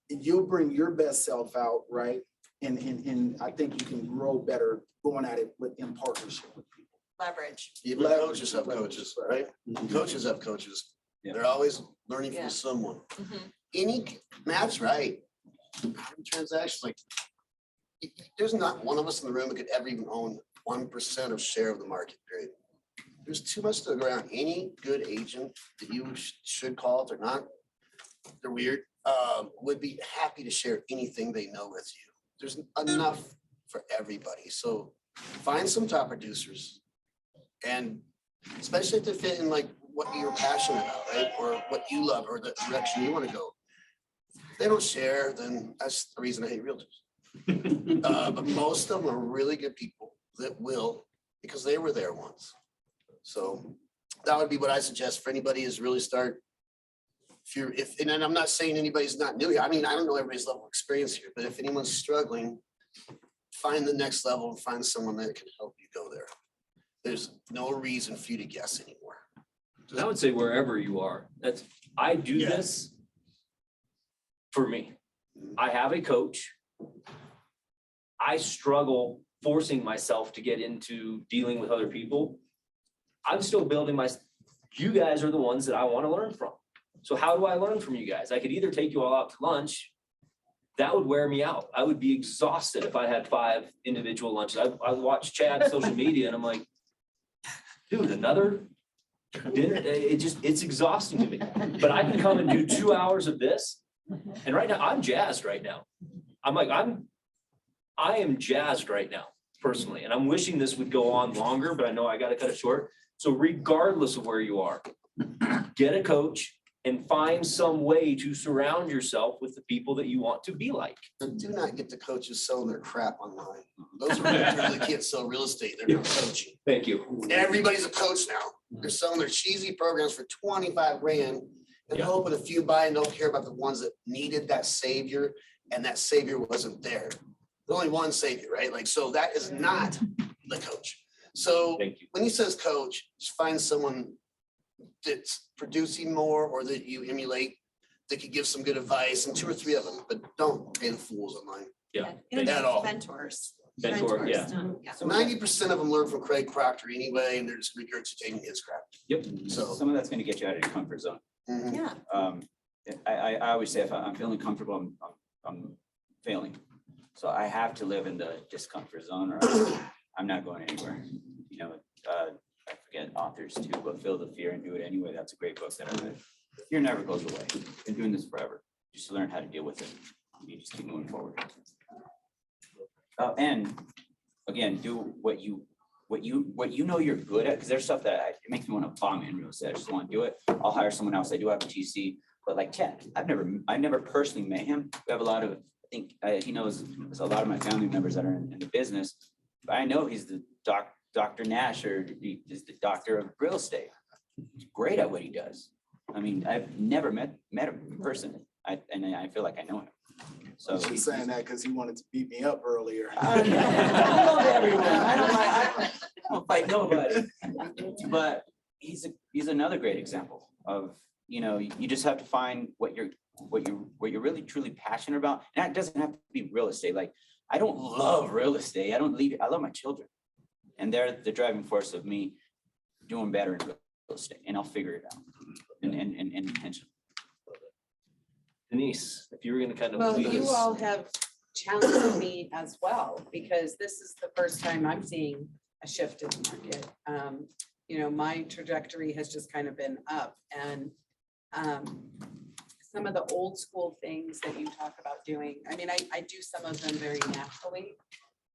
you'll bring your best self out, right? And I think you can grow better going at it in partnership with people. Leverage. Even coaches have coaches, right? Coaches have coaches. Yeah. They're always learning Yeah. from someone. Mhm. Matt's right. Transactions, like, there's not one of us in the room that could ever even own 1% of share of the market, period. There's too much to go around. Any good agent that you should call, if they're not, they're weird, would be happy to share anything they know with you. There's enough for everybody. So find some top producers, and especially if they fit in like what you're passionate about, right? Or what you love or the direction you want to go. If they don't share, then that's the reason I hate realtors. But most of them are really good people that will, because they were there once. So that would be what I suggest for anybody is really start. And I'm not saying anybody's not new here. I mean, I don't know everybody's level of experience here, but if anyone's struggling, find the next level and find someone that can help you go there. There's no reason for you to guess anymore. I would say wherever you are, I do this for me. I have a coach. I struggle forcing myself to get into dealing with other people. I'm still building you guys are the ones that I want to learn from. So how do I learn from you guys? I could either take you all out to lunch. That would wear me out. I would be exhausted if I had 5 individual lunches. I watch Chad's social media and I'm like, dude, another dinner. It's exhausting to me. But I can come and do 2 hours of this. And right now I'm jazzed right now. I am jazzed right now personally. And I'm wishing this would go on longer, but I know I got to cut it short. So regardless of where you are, get a coach and find some way to surround yourself with the people that you want to be like. And do not get the coaches selling their crap online. Those are really can't sell real estate. They're not coaching. Thank you. Everybody's a coach now. They're selling their cheesy programs for 25 grand and Yeah. hoping a few buy and don't care about the ones that needed that savior, and that savior wasn't there. There's only one savior, right? Like, so that is not the coach. So Thank you. when he says coach, just find someone that's producing more or that you emulate that could give some good advice, and 2 or 3 of them, but don't pay the fools online. Yeah. At all. Mentors. Mentor, yeah. Yeah. 90% of them learn from Craig Proctor anyway, and they're just regurgitating his crap. Yep. So Some of that's gonna get you out of your comfort zone. mhm. Yeah. I always say if I'm feeling comfortable, I'm failing. So I have to live in the discomfort zone or I'm not going anywhere. You know, I forget authors too, but Feel the Fear and Do It Anyway. That's a great book that I read. Fear never goes away. Been doing this forever. Just learn how to deal with it. You just keep moving forward. And again, do what you know you're good at, because there's stuff that it makes me want to bomb in real estate. I just want to do it. I'll hire someone else. I do have a GC, but like Chad, I've never personally met him. We have a lot of, I think he knows a lot of my family members that are in the business. But I know he's the Dr. Nash, or he is the doctor of real estate. He's great at what he does. I mean, I've never met him in person. And I feel like I know him. So He's saying that because he wanted to beat me up earlier. I love everyone. I don't fight nobody. But he's another great example of, you know, you just have to find what you're really truly passionate about. And that doesn't have to be real estate. Like I don't love real estate. I love my children. And they're the driving force of me doing better in real estate, and I'll figure it out. And intentionally. Denise, if you were gonna kind of Well, lead you us. all have challenged me as well, because this is the first time I'm seeing a shift in the market. You know, my trajectory has just kind of been up, and some of the old school things that you talk about doing, I mean, I do some of them very naturally.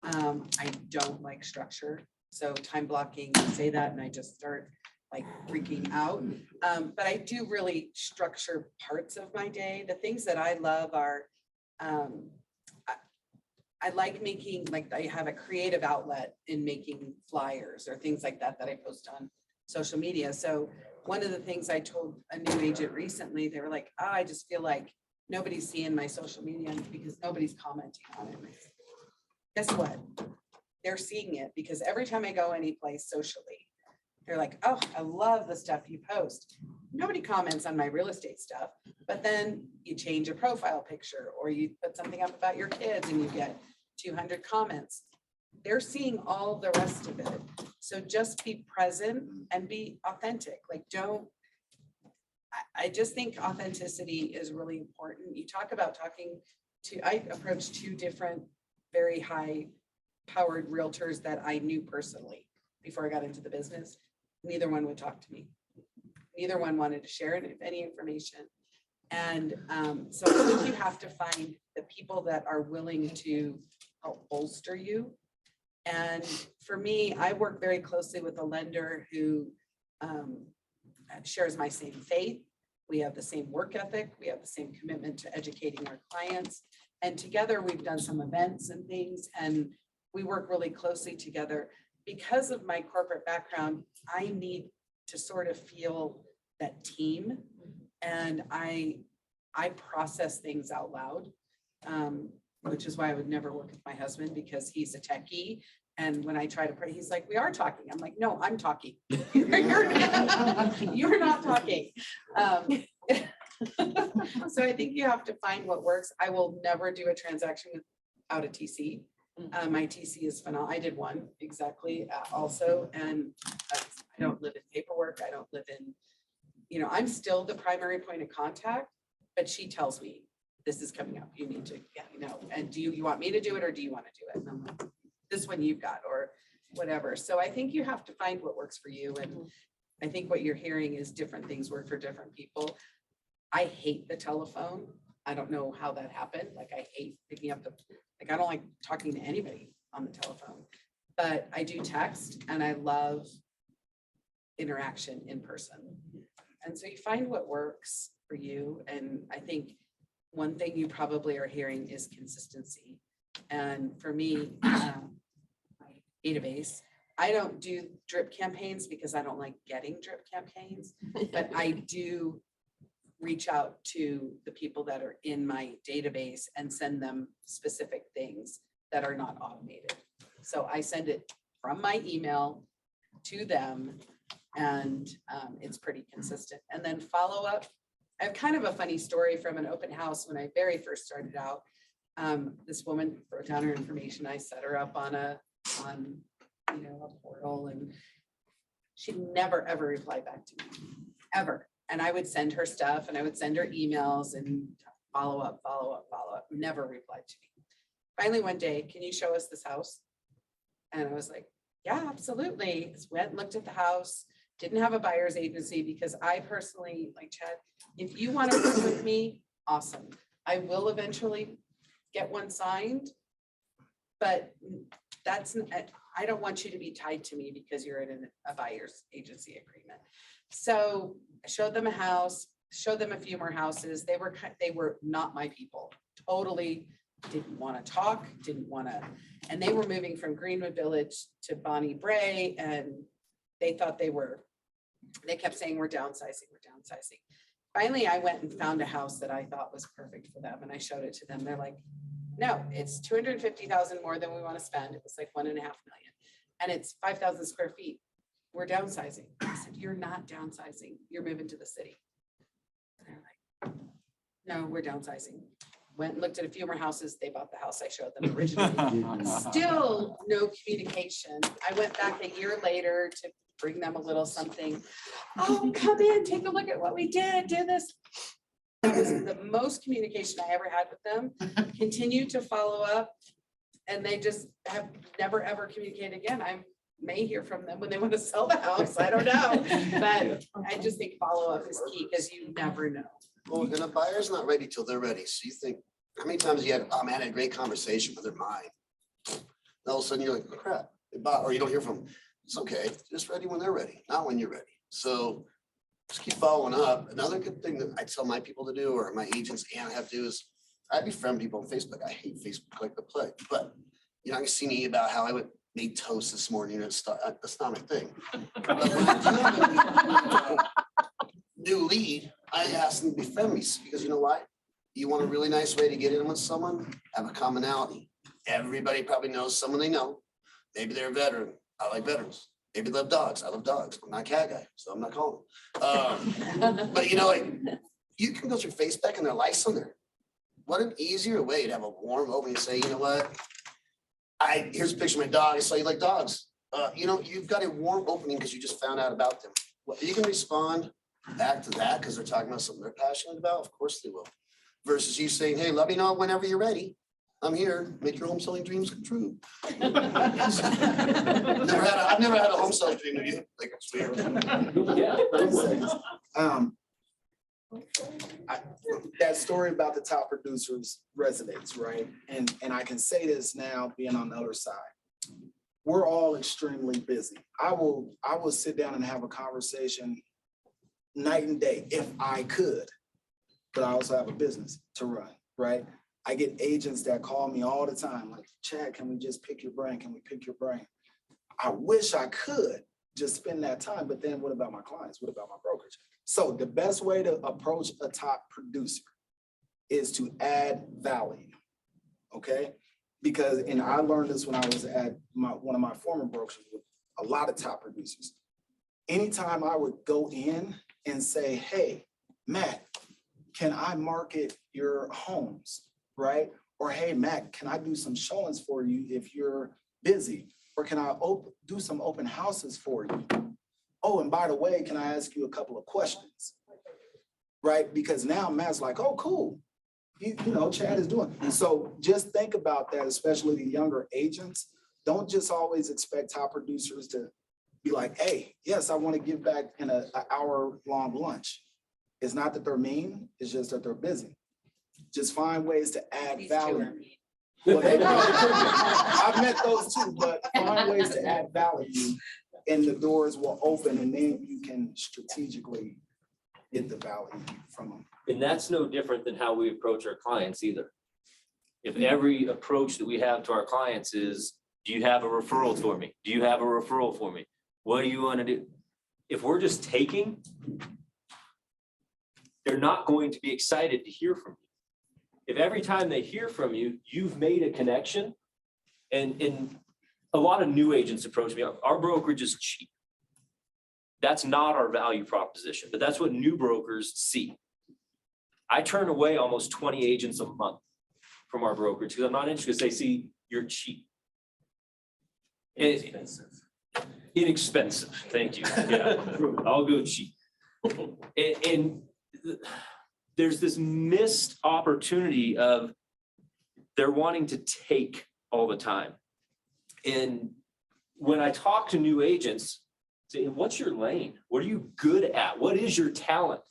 I don't like structure, so time blocking, I say that and I just start like freaking out. But I do really structure parts of my day. The things that I love are, I like making, like I have a creative outlet in making flyers or things like that that I post on social media. So one of the things I told a new agent recently, they were like, oh, I just feel like nobody's seeing my social media because nobody's commenting on it. Guess what? They're seeing it, because every time I go any place socially, they're like, oh, I love the stuff you post. Nobody comments on my real estate stuff, but then you change your profile picture or you put something up about your kids and you get 200 comments. They're seeing all the rest of it. So just be present and be authentic. Like, I just think authenticity is really important. You talk about I approached 2 different very high powered realtors that I knew personally before I got into the business. Neither one would talk to me. Neither one wanted to share any information. And so I think you have to find the people that are willing to help bolster you. And for me, I work very closely with a lender who shares my same faith. We have the same work ethic. We have the same commitment to educating our clients. And together we've done some events and things, and we work really closely together. Because of my corporate background, I need to sort of feel that team, and I process things out loud, which is why I would never work with my husband, because he's a techie. And when I try to pray, he's like, we are talking. I'm like, no, I'm talking. You're not talking. So I think you have to find what works. I will never do a transaction without a TC. My TC is phenomenal. I did one exactly also. And I don't live in paperwork. I don't live in, I'm still the primary point of contact, but she tells me this is coming up. You need to, and do you want me to do it or do you want to do it? And I'm like, this one you've got or whatever. So I think you have to find what works for you. And I think what you're hearing is different things work for different people. I hate the telephone. I don't know how that happened. Like, I hate picking up I don't like talking to anybody on the telephone, but I do text and I love interaction in person. And so you find what works for you. And I think one thing you probably are hearing is consistency. And for me, my database, I don't do drip campaigns because I don't like getting drip campaigns, but I do reach out to the people that are in my database and send them specific things that are not automated. So I send it from my email to them, and it's pretty consistent. And then follow up. I have kind of a funny story from an open house when I very first started out. This woman wrote down her information. I set her up on a portal, and she never ever replied back to me, ever. And I would send her stuff and I would send her emails and follow up, never replied to me. Finally, one day, can you show us this house? And I was like, yeah, absolutely. Went and looked at the house, didn't have a buyer's agency because I personally, like Chad, if you want to work with me, awesome. I will eventually get one signed, but I don't want you to be tied to me because you're in a buyer's agency agreement. So I showed them a house, showed them a few more houses. They were not my people. Totally didn't want to talk, and they were moving from Greenwood Village to Bonnie Bray, and they thought they kept saying, we're downsizing. Finally, I went and found a house that I thought was perfect for them, and I showed it to them. They're like, no, it's 250,000 more than we want to spend. It was like 1.5 million, and it's 5,000 square feet. We're downsizing. I said, you're not downsizing. You're moving to the city. And they're like, no, we're downsizing. Went and looked at a few more houses. They bought the house I showed them originally. Still no communication. I went back a year later to bring them a little something. Oh, come in, take a look at what we did, do this. That was the most communication I ever had with them. Continue to follow up. And they just have never, ever communicated again. I may hear from them when they want to sell the house. I don't know. But I just think follow-up is key because you never know. Well, and a buyer's not ready till they're ready. So you think, how many times you had, oh man, I had a great conversation with their mind. And all of a sudden you're like, oh, crap, they bought, or you don't hear from them. It's okay, just ready when they're ready, not when you're ready. So just keep following up. Another good thing that I tell my people to do, or my agents and I have to do, is I befriend people on Facebook. I hate Facebook like the plague, but you're not gonna see me about how I made toast this morning. That's not my thing. But when I do have a new lead, I ask them to befriend me, because you know why? You want a really nice way to get in with someone, have a commonality. Everybody probably knows someone they know. Maybe they're a veteran. I like veterans. Maybe they love dogs. I love dogs. I'm not a cat guy, so I'm not calling. But you know, like, you can go through Facebook and their life's on there. What an easier way to have a warm opening and say, you know what? Here's a picture of my dog. I saw you like dogs. You know, you've got a warm opening because you just found out about them. Well, you can respond back to that because they're talking about something they're passionate about. Of course they will. Versus you saying, hey, let me know whenever you're ready. I'm here. Make your home selling dreams come true. I've never had a home selling dream of you. Like, it's weird. Yeah. That story about the top producers resonates, right? And I can say this now, being on the other side. We're all extremely busy. I will sit down and have a conversation night and day if I could, but I also have a business to run, right? I get agents that call me all the time, like, Chad, can we just pick your brain? Can we pick your brain? I wish I could just spend that time, but then what about my clients? What about my brokerage? So the best way to approach a top producer is to add value, okay? Because, and I learned this when I was at one of my former brokerages with a lot of top producers. Anytime I would go in and say, hey, Matt, can I market your homes, right? Or, hey, Matt, can I do some showings for you if you're busy? Or can I do some open houses for you? Oh, and by the way, can I ask you a couple of questions? Right? Because now Matt's like, oh, cool. You know, Chad is doing. So just think about that, especially the younger agents. Don't just always expect top producers to be like, hey, yes, I want to give back in an hour-long lunch. It's not that they're mean, it's just that they're busy. Just find ways to add These two value. are mean. Well, they probably could be. I've met those too, but find ways to add value and the doors will open and then you can strategically get the value from them. And that's no different than how we approach our clients either. If every approach that we have to our clients is, do you have a referral for me? Do you have a referral for me? What do you want to do? If we're just taking, they're not going to be excited to hear from you. If every time they hear from you, you've made a connection, and a lot of new agents approach me, our brokerage is cheap. That's not our value proposition, but that's what new brokers see. I turn away almost 20 agents a month from our brokerage because I'm not interested, because they see you're cheap. Inexpensive, thank you. Yeah, I'll go cheap. And there's this missed opportunity of they're wanting to take all the time. And when I talk to new agents, say, what's your lane? What are you good at? What is your talent?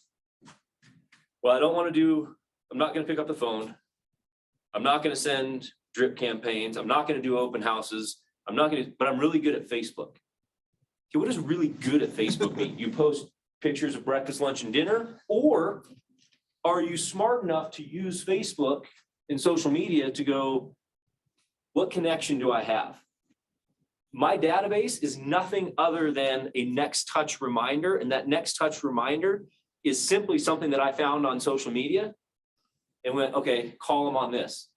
Well, I'm not going to pick up the phone. I'm not going to send drip campaigns. I'm not going to do open houses. But I'm really good at Facebook. Okay, what does really good at Facebook mean? You post pictures of breakfast, lunch, and dinner, or are you smart enough to use Facebook and social media to go, what connection do I have? My database is nothing other than a next touch reminder. And that next touch reminder is simply something that I found on social media and went, okay, call them on this.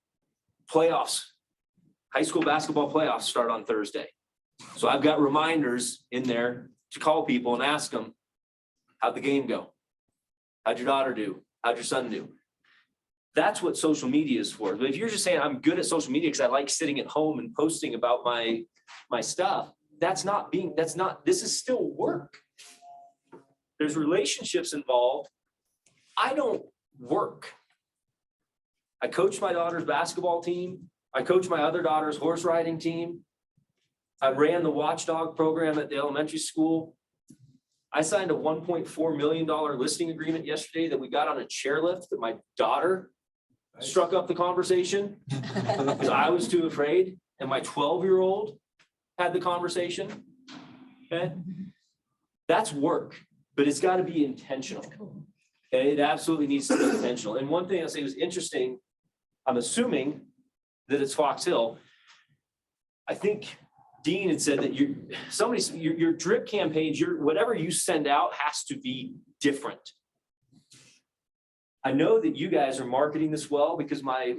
Playoffs, high school basketball playoffs start on Thursday. So I've got reminders in there to call people and ask them, how'd the game go? How'd your daughter do? How'd your son do? That's what social media is for. But if you're just saying, I'm good at social media because I like sitting at home and posting about my stuff, this is still work. There's relationships involved. I don't work. I coach my daughter's basketball team. I coach my other daughter's horse riding team. I ran the watchdog program at the elementary school. I signed a $1.4 million listing agreement yesterday that we got on a chairlift that my daughter struck up the conversation because I was too afraid. And my 12-year-old had the conversation. Okay. That's work, but it's got to be intentional. Okay. It absolutely needs to be intentional. And one thing I'll say was interesting. I'm assuming that it's Fox Hill. I think Dean had said that your drip campaigns, whatever you send out has to be different. I know that you guys are marketing this well because my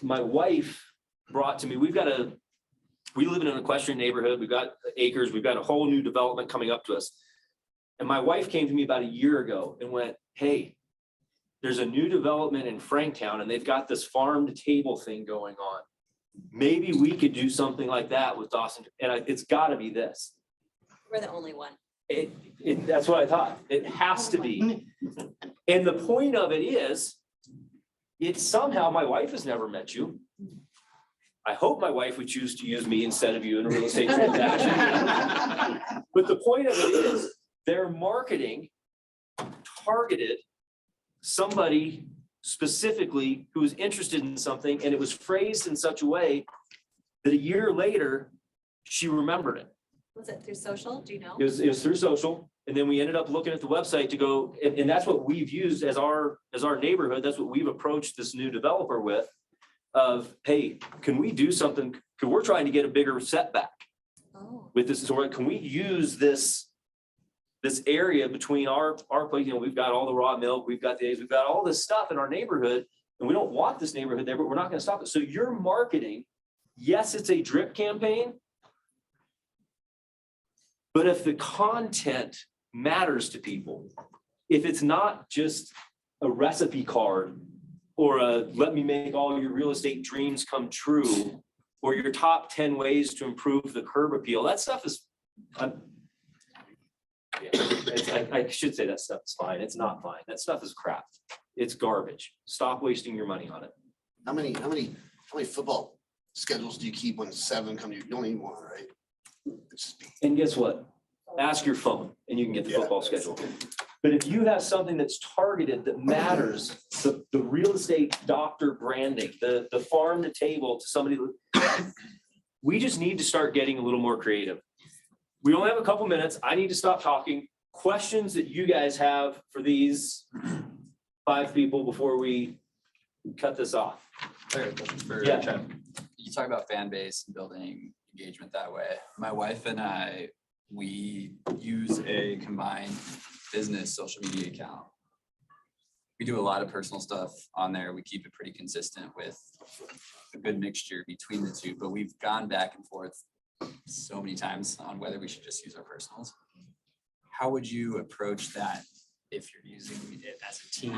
wife brought to me, we live in an equestrian neighborhood. We've got acres. We've got a whole new development coming up to us. And my wife came to me about a year ago and went, hey, there's a new development in Franktown and they've got this farm to table thing going on. Maybe we could do something like that with Dawson. And it's got to be this. We're the only one. That's what I thought. It has to be. And the point of it is, it's somehow my wife has never met you. I hope my wife would choose to use me instead of you in a real estate transaction. But the point of it is, their marketing targeted somebody specifically who was interested in something, and it was phrased in such a way that a year later, she remembered it. Was it through social? Do you know? It was through social, and then we ended up looking at the website to go, and that's what we've used as our neighborhood. That's what we've approached this new developer with. Of, hey, can we do something? Because we're trying to get a bigger setback with this. So can we use this area between our place? You know, we've got all the raw milk, we've got the eggs, we've got all this stuff in our neighborhood, and we don't want this neighborhood there, but we're not going to stop it. So your marketing, yes, it's a drip campaign, but if the content matters to people, if it's not just a recipe card or let me make all your real estate dreams come true, or your top 10 ways to improve the curb appeal, that stuff is, I should say that stuff is fine. It's not fine. That stuff is crap. It's garbage. Stop wasting your money on it. How many football schedules do you keep when 7 come? You don't even want, right? And guess what? Ask your phone and you can get the football schedule. But if you have something that's targeted that matters, the real estate doctor branding, the farm to table to somebody, we just need to start getting a little more creative. We only have a couple minutes. I need to stop talking. Questions that you guys have for these 5 people before we cut this off? For Yeah. Chad. You talk about fan base and building engagement that way. My wife and I, we use a combined business social media account. We do a lot of personal stuff on there. We keep it pretty consistent with a good mixture between the two, but we've gone back and forth so many times on whether we should just use our personals. How would you approach that if you're using it as a team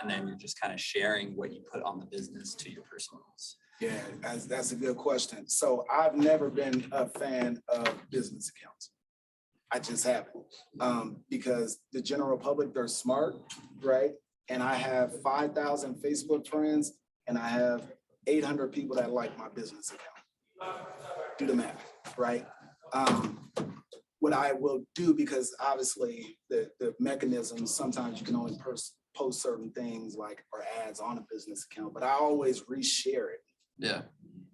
and then you're just kind of sharing what you put on the business to your personals? Yeah, that's a good question. So I've never been a fan of business accounts. I just haven't, because the general public, they're smart, right? And I have 5,000 Facebook friends and I have 800 people that like my business account. Do the math, right? What I will do, because obviously the mechanisms, sometimes you can only post certain things like or ads on a business account, but I always reshare it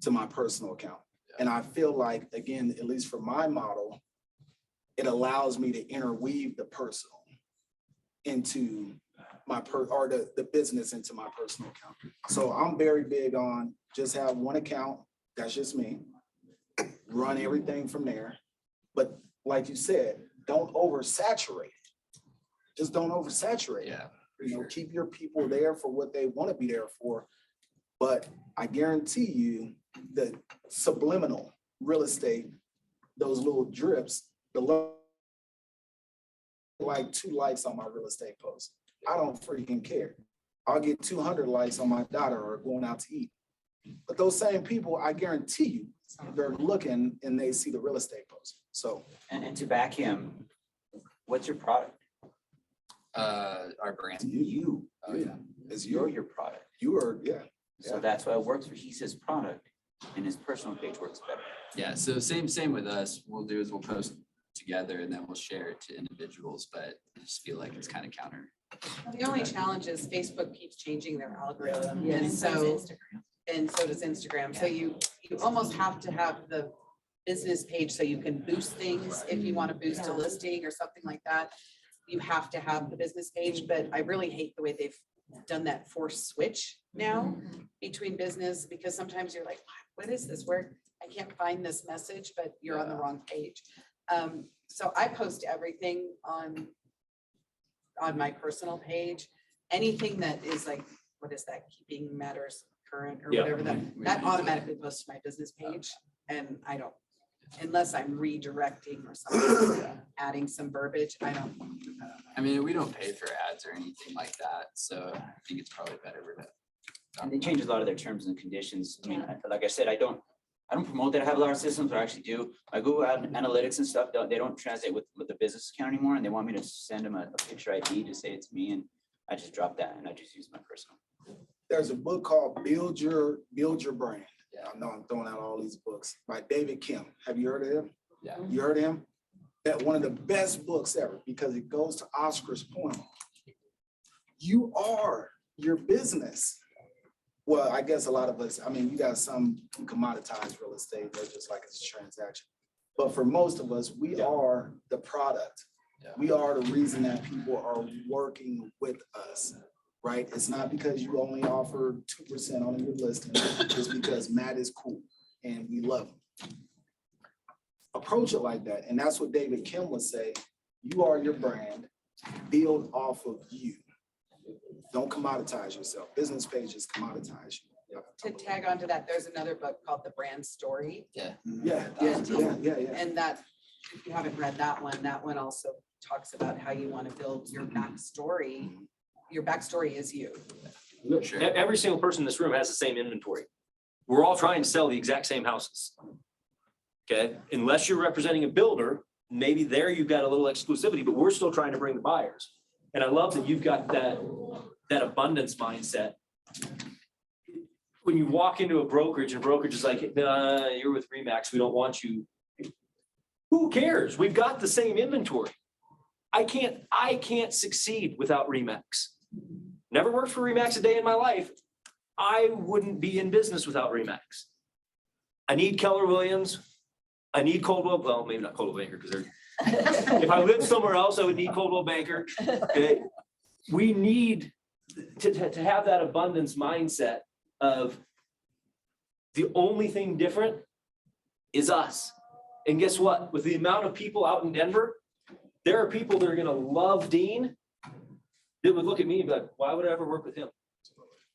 to my personal account. And I feel like, again, at least for my model, it allows me to interweave the personal into my the business into my personal account. So I'm very big on just have one account, that's just me, run everything from there. But like you said, don't oversaturate it. Just don't oversaturate it. You know, keep your people there for what they want to be there for. But I guarantee you that subliminal real estate, those little drips, like 2 likes on my real estate post. I don't freaking care. I'll get 200 likes on my daughter or going out to eat. But those same people, I guarantee you, they're looking and they see the real estate post. So And to back him, what's your product? Our brand. You, oh yeah, it's you're you. your product. You are, yeah. So that's why it works for, he's his product and his personal page works better. Yeah, so same with us. We'll do is we'll post together and then we'll share it to individuals, but I just feel like it's kind of counter. The only challenge is Facebook keeps changing their algorithm. Yeah. And And so so, is Instagram. and so does Instagram. So you almost have to have the business page so you can boost things. If you want to boost a Yeah. listing or something like that, you have to have the business page, but I really hate the way they've done that forced switch now between business, because sometimes you're like, what is this? Where I can't find this message, but you're on the wrong page. So I post everything on my personal page. Anything that is like, what is that? Keeping matters current or Yeah. whatever that automatically posts to my business page. And I don't, unless I'm redirecting or something, adding some verbiage, I don't. I mean, we don't pay for ads or anything like that, so I think it's probably better to. And they change a lot of their terms and conditions. I mean, like I said, I don't promote that I have a lot of systems, but I actually do. My Google Analytics and stuff, they don't translate with the business account anymore, and they want me to send them a picture ID to say it's me, and I just drop that and I just use my personal. There's a book called Build Your Brand. I know I'm throwing out all these books by David Kim. Have you heard of him? Yeah. You heard of him? That one of the best books ever, because it goes to Oscar's point. You are your business. Well, I guess a lot of us, I mean, you got some commoditized real estate, they're just like it's a transaction. But for most of us, we are the product. Yeah. We are the reason that people are working with us, right? It's not because you only offer 2% on your listing, it's because Matt is cool and we love him. Approach it like that. And that's what David Kim would say. You are your brand, build off of you. Don't commoditize yourself. Business pages commoditize you. To tag onto that, there's another book called The Brand Story. Yeah. Yeah. And that, if you haven't read that one also talks about how you want to build your backstory. Your backstory is you. Sure. Every single person in this room has the same inventory. We're all trying to sell the exact same houses. Okay, unless you're representing a builder, maybe there you've got a little exclusivity, but we're still trying to bring the buyers. And I love that you've got that abundance mindset. When you walk into a brokerage and brokerage is like, nah, you're with REMAX, we don't want you. Who cares? We've got the same inventory. I can't succeed without REMAX. Never worked for REMAX a day in my life. I wouldn't be in business without REMAX. I need Keller Williams. I need Coldwell, well, maybe not Coldwell Banker, because they're, if I lived somewhere else, I would need Coldwell Banker. Okay? We need to have that abundance mindset of the only thing different is us. And guess what? With the amount of people out in Denver, there are people that are gonna love Dean that would look at me and be like, why would I ever work with him?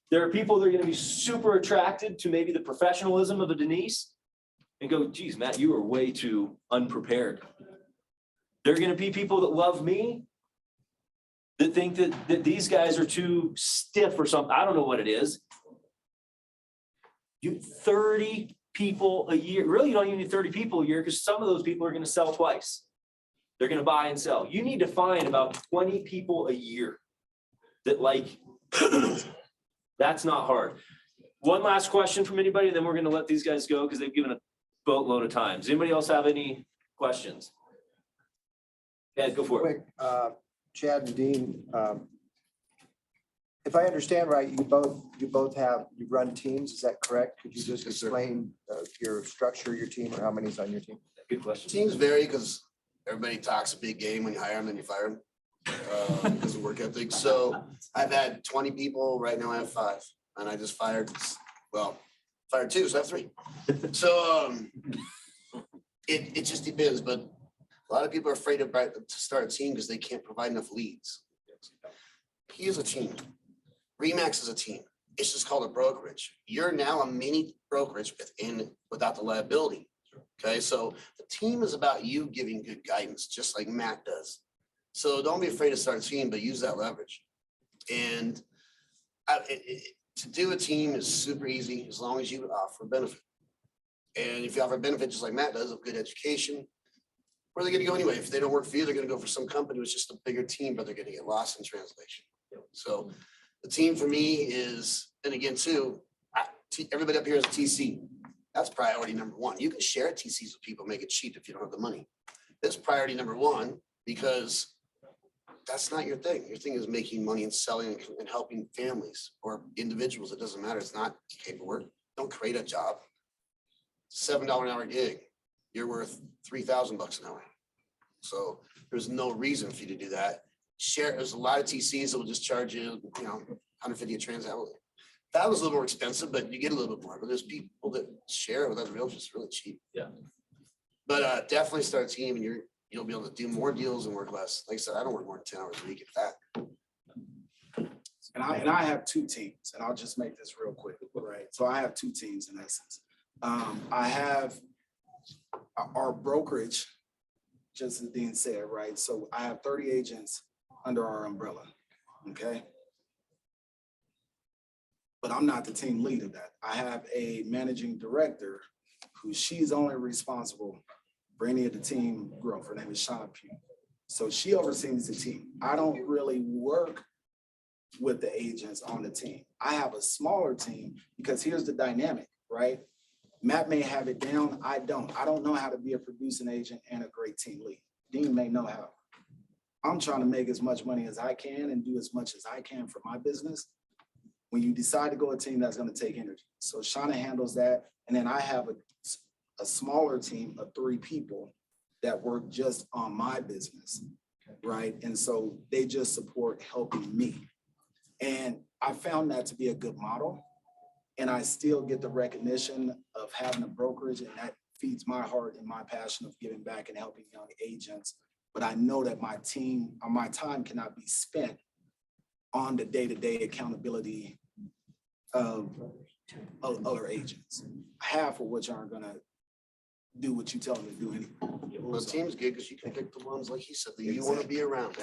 There are people that are gonna be super attracted to maybe the professionalism of a Denise and go, geez, Matt, you are way too unprepared. There are gonna be people that love me that think that these guys are too stiff or something. I don't know what it is. You 30 people a year, really you don't even need 30 people a year because some of those people are gonna sell twice. They're gonna buy and sell. You need to find about 20 people a year that like, that's not hard. One last question from anybody, then we're gonna let these guys go because they've given a boatload of time. Does anybody else have any questions? Yeah, go for it. Quick, Chad and Dean, if I understand right, you both you run teams, is that correct? Could you just Yes, sir. explain your structure, your team, or how many's on your team? Good question. Teams vary because everybody talks a big game when you hire them and you fire them. Because of work ethic. So I've had 20 people, right now I have 5. And I just fired 2, so I have 3. So it just depends, but a lot of people are afraid to start a team because they can't provide enough leads. He is a team. REMAX is a team. It's just called a brokerage. You're now a mini brokerage without the liability. Okay, so the team is about you giving good guidance, just like Matt does. So don't be afraid to start a team, but use that leverage. And To do a team is super easy as long as you offer benefit. And if you offer benefit, just like Matt does, of good education, where are they gonna go anyway? If they don't work for you, they're gonna go for some company with just a bigger team, but they're gonna get lost in translation. So the team for me is, and again, too, everybody up here is a TC. That's priority number one. You can share TCs with people, make it cheap if you don't have the money. That's priority number one, because that's not your thing. Your thing is making money and selling and helping families or individuals. It doesn't matter. It's not paperwork. Don't create a job. $7 an hour gig. You're worth $3,000 an hour. So there's no reason for you to do that. Share, there's a lot of TCs that will just charge you, 150 a transact. That was a little more expensive, but you get a little bit more. But there's people that share with other realtors. It's really cheap. Yeah. But definitely start a team and you'll be able to do more deals and work less. Like I said, I don't work more than 10 hours a week at that. And I have two teams, and I'll just make this real quick, right? So I have two teams in essence. I have our brokerage, just as Dean said, right? So I have 30 agents under our umbrella, okay? But I'm not the team lead of that. I have a managing director who she's only responsible for any of the team growth. Her name is Shauna Pugh. So she oversees the team. I don't really work with the agents on the team. I have a smaller team because here's the dynamic, right? Matt may have it down. I don't. I don't know how to be a producing agent and a great team lead. Dean may know how. I'm trying to make as much money as I can and do as much as I can for my business. When you decide to go a team, that's going to take energy. So Shauna handles that. And then I have a smaller team of 3 people that work just on my business, right? And so they just support helping me. And I found that to be a good model. And I still get the recognition of having a brokerage, and that feeds my heart and my passion of giving back and helping young agents. But I know that my team or my time cannot be spent on the day-to-day accountability of other agents, half of which aren't gonna do what you tell them to do anyway. Well, the team's good because you can pick the ones, like he said, that you want to be around.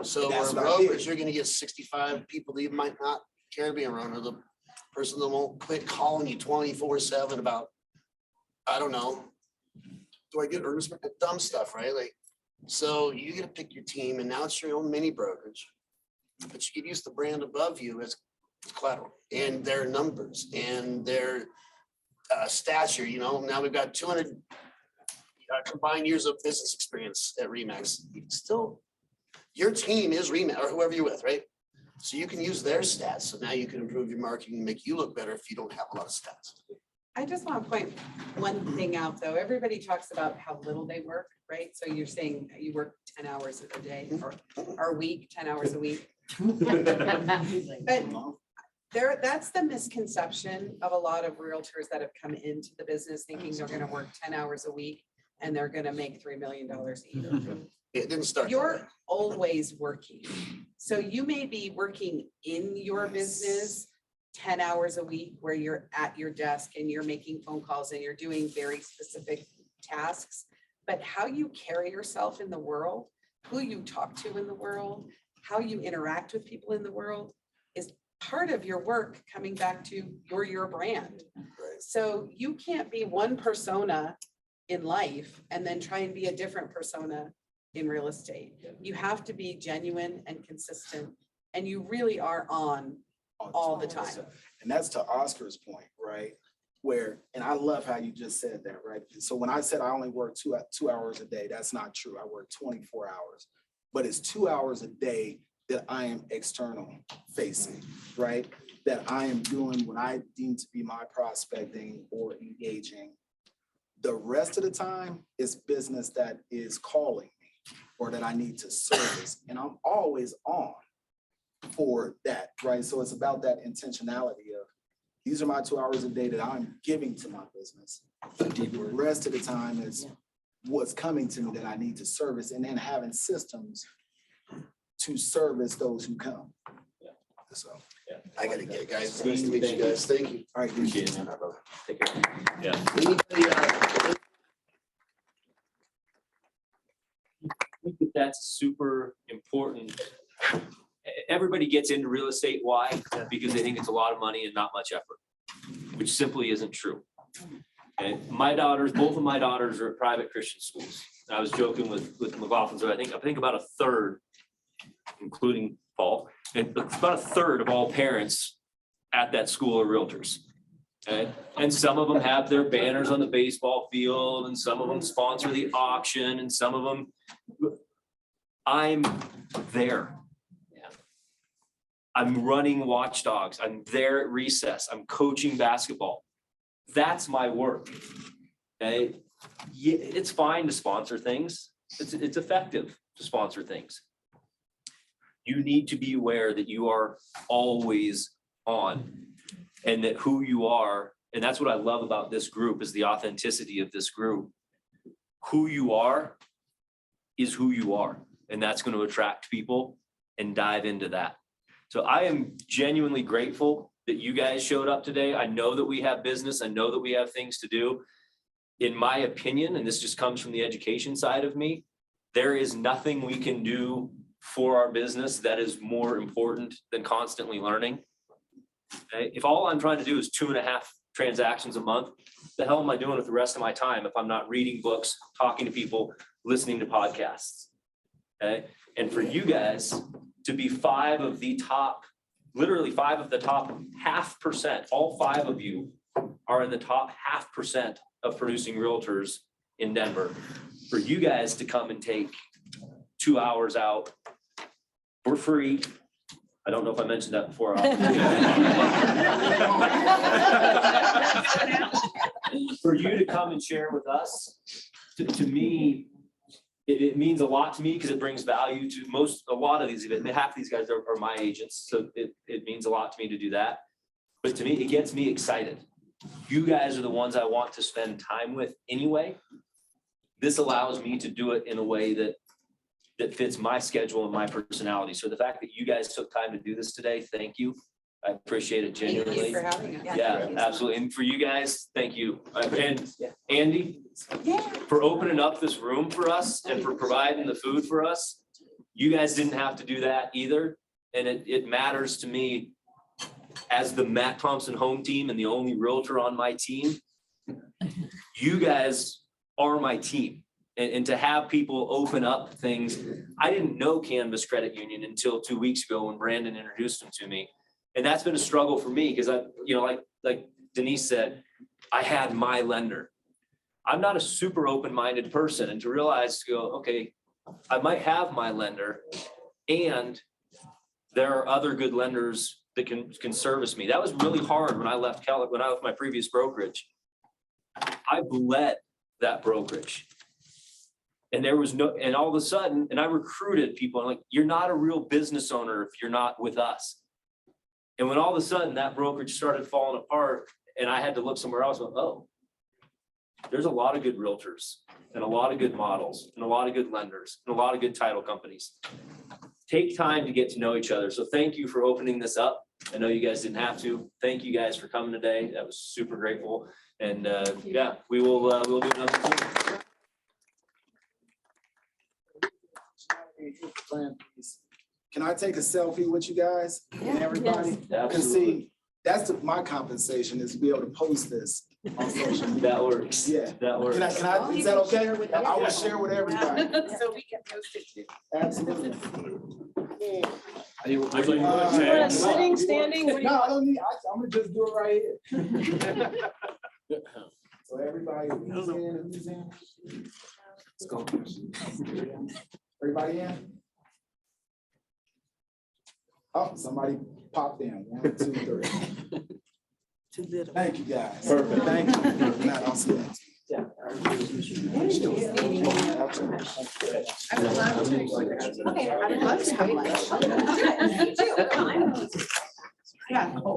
So That's where what I did. brokers, you're gonna get 65 people that you might not care to be around, or the person that won't quit calling you 24/7 about, I don't know, do I get earnest, dumb stuff, right? Like, so you get to pick your team, and now it's your own mini brokerage. But you can use the brand above you as collateral and their numbers and their stature. Now we've got 200 combined years of business experience at REMAX. Still, your team is REMAX or whoever you're with, right? So you can use their stats. So now you can improve your marketing and make you look better if you don't have a lot of stats. I just want to point one thing out, though. Everybody talks about how little they work, right? So you're saying you work 10 hours a day or a week, 10 hours a week. But that's the misconception of a lot of realtors that have come into the business thinking they're going to work 10 hours a week and they're going to make $3 million a year. It didn't start. that way. You're always working. So you may be working in your business 10 hours a week where you're at your desk and you're making phone calls and you're doing very specific tasks. But how you carry yourself in the world, who you talk to in the world, how you interact with people in the world is part of your work coming back to your brand. Right. So you can't be one persona in life and then try and be a different persona in real estate. You have to be genuine and consistent, and you really are on all the time. And that's to Oscar's point, right? And I love how you just said that, right? So when I said I only work two hours a day, that's not true. I work 24 hours, but it's 2 hours a day that I am external facing, right? That I am doing what I deem to be my prospecting or engaging. The rest of the time is business that is calling me or that I need to service. And I'm always on for that, right? So it's about that intentionality of these are my 2 hours a day that I'm giving to my business. The rest of the time is what's coming to me that I need to service, and then having systems to service those who come. So I gotta get it, guys. Nice to meet you guys. Thank you. all right, Appreciate it, man. Take care. Yeah. Anybody, I think that that's super important. everybody gets into real estate. Why? Because they think it's a lot of money and not much effort, which simply isn't true. Okay, both of my daughters are at private Christian schools. And I was joking with McLaughlin, so I think about a third, including Paul, and about a third of all parents at that school are realtors. Okay, and some of them have their banners on the baseball field, and some of them sponsor the auction, and some of them. I'm there. I'm running watchdogs. I'm there at recess. I'm coaching basketball. That's my work. Okay, yeah, it's fine to sponsor things. It's effective to sponsor things. You need to be aware that you are always on, and that who you are, and that's what I love about this group is the authenticity of this group. Who you are is who you are, and that's going to attract people and dive into that. So I am genuinely grateful that you guys showed up today. I know that we have business. I know that we have things to do. In my opinion, and this just comes from the education side of me, there is nothing we can do for our business that is more important than constantly learning. Okay? If all I'm trying to do is 2.5 transactions a month, the hell am I doing with the rest of my time if I'm not reading books, talking to people, listening to podcasts? Okay? And for you guys to be 5 of the top, literally 5 of the top 0.5%, all 5 of you are in the top 0.5% of producing realtors in Denver. For you guys to come and take 2 hours out for free. I don't know if I mentioned that before. For you to come and share with us, to me, it means a lot to me because it brings value to a lot of these events. Half of these guys are my agents, so it means a lot to me to do that. But to me, it gets me excited. You guys are the ones I want to spend time with anyway. This allows me to do it in a way that fits my schedule and my personality. So the fact that you guys took time to do this today, thank you. I appreciate it genuinely. Thank you for having us. Yeah, absolutely. And for you guys, thank you. And Andy, Yeah. for opening up this room for us and for providing the food for us. You guys didn't have to do that either. And it matters to me as the Matt Thompson home team and the only realtor on my team. You guys are my team. And to have people open up things, I didn't know Canvas Credit Union until 2 weeks ago when Brandon introduced them to me. And that's been a struggle for me because like Denise said, I had my lender. I'm not a super open-minded person, and to realize to go, okay, I might have my lender and there are other good lenders that can service me. That was really hard when I left when I left my previous brokerage. I bled that brokerage. And there was and all of a sudden, and I recruited people, I'm like, you're not a real business owner if you're not with us. And when all of a sudden that brokerage started falling apart and I had to look somewhere else, I went, oh, there's a lot of good realtors and a lot of good models and a lot of good lenders and a lot of good title companies. Take time to get to know each other. So thank you for opening this up. I know you guys didn't have to. Thank you guys for coming today. That was super grateful. And yeah, we'll do another one. Can I take a selfie with you guys and everybody? And see, that's my compensation is to be able to post this on social media. That works. Yeah. That works. Can I, is that okay? I will share with everybody. So we can post it too. Absolutely. Sitting, standing? What do you No, I want? don't need, I'm gonna just do it right here. So everybody, who's in, who's in? Let's go. Everybody in? Oh, somebody popped in. 1, 2, 3. Too little. Thank you, guys. Perfect. Thank you. Matt, I'll see you. I would love to. Okay, I would love to have lunch. Me too. Yeah. Because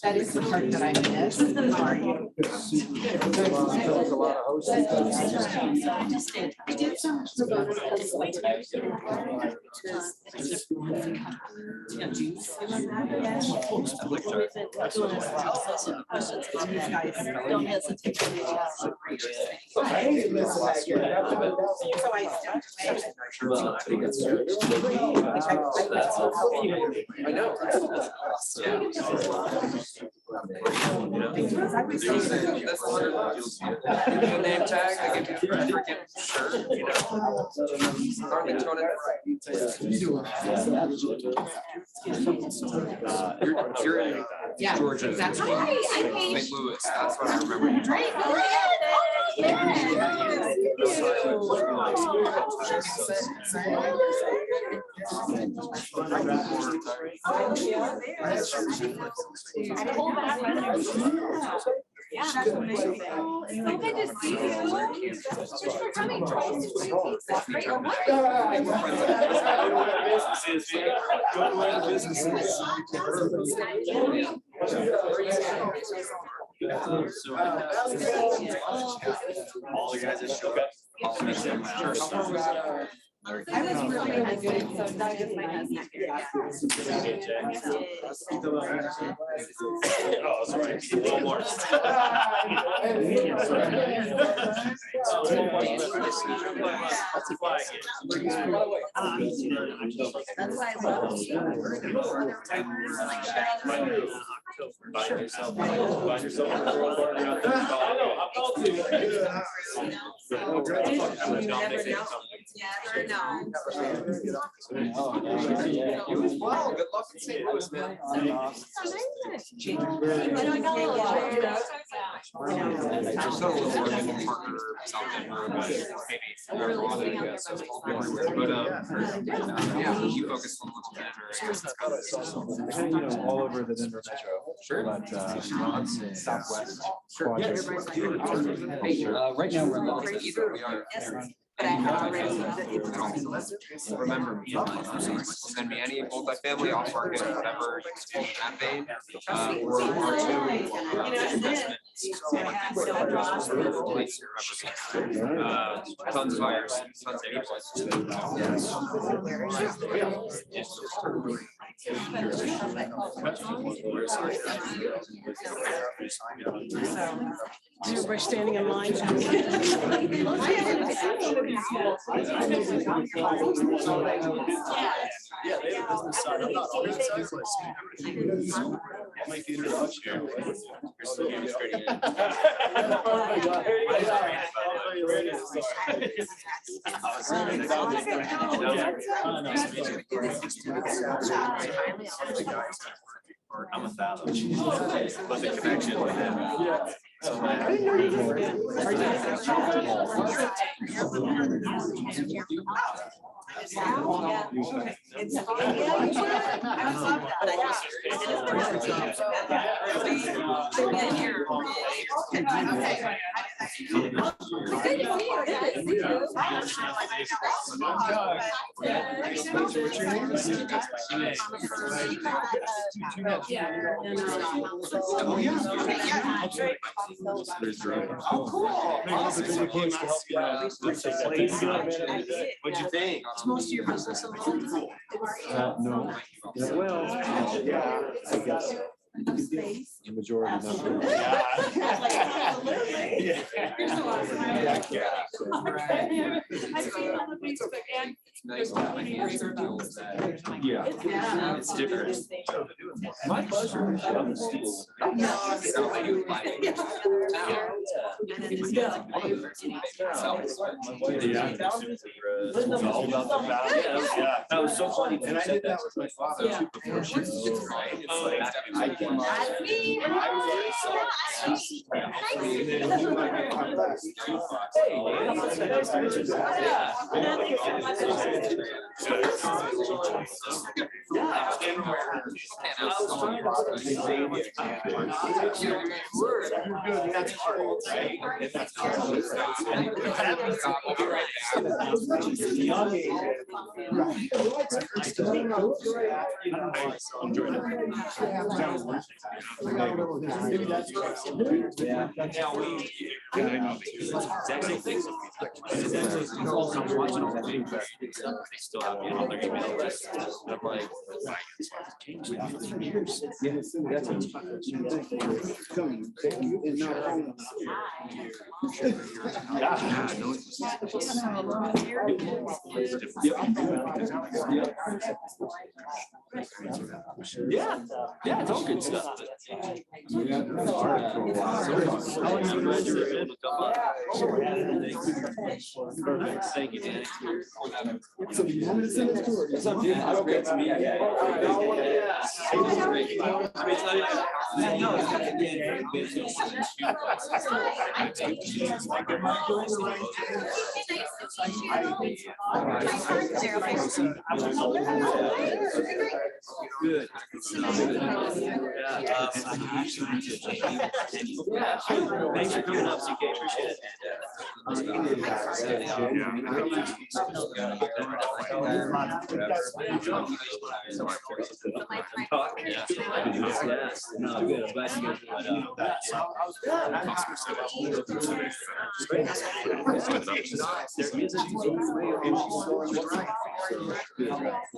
that is the part that I miss. I did some. Don't hesitate to reach out. So I. Well, I think it's. I know. Name tag, I give you a freaking shirt, you know. Arlington and you're in Yeah, Georgia. that's St. right. Louis, that's what I remember you talking Great, about. go Yeah. So good to see you. Thanks for coming. That's great. Go to where the business is. All the guys that show up. I was really good, so Doug is my husband. Oh, sorry. One more. That's a flag. That's why I love you. Find yourself in the world. I felt it. Never know. You as well. Good luck in St. Louis, man. Just got a little work in Parker, South Denver, but maybe everyone that gets everywhere. But yeah, you focus on what's better. All over the Denver metro. Sure. But Southwest. Sure. Hey, Right now we're in Las Vegas. We are. But I have already. Remember me. Send me any multifamily off market, whatever you can do in that vein. Or tons of buyers, tons of Everybody standing in line. Yeah, they have a business side. I'm not on the side, so I'll make the introduction. You're still demonstrating it. I'm a Fathom, but the connection with him. It's fun. Yeah, you should. I love Oh, cool. What'd you think? Is most of your business involved? No. Well, yeah, I guess. The majority, not the. It's nice to have my hands on deals that. Yeah. It's different. My pleasure. That was so funny. And I did that with my father too before she was right. It's like, I came out. That's hard, right? That's hard. Young age. Maybe that's. Now we. Exactly things. Still have me on their email list. And I'm like, yeah, yeah, it's all good stuff. I'm glad you were able to come up. Perfect. Thank you, Danny. It's up to you. I don't get to me. Good. Thanks for coming up, CK. Appreciate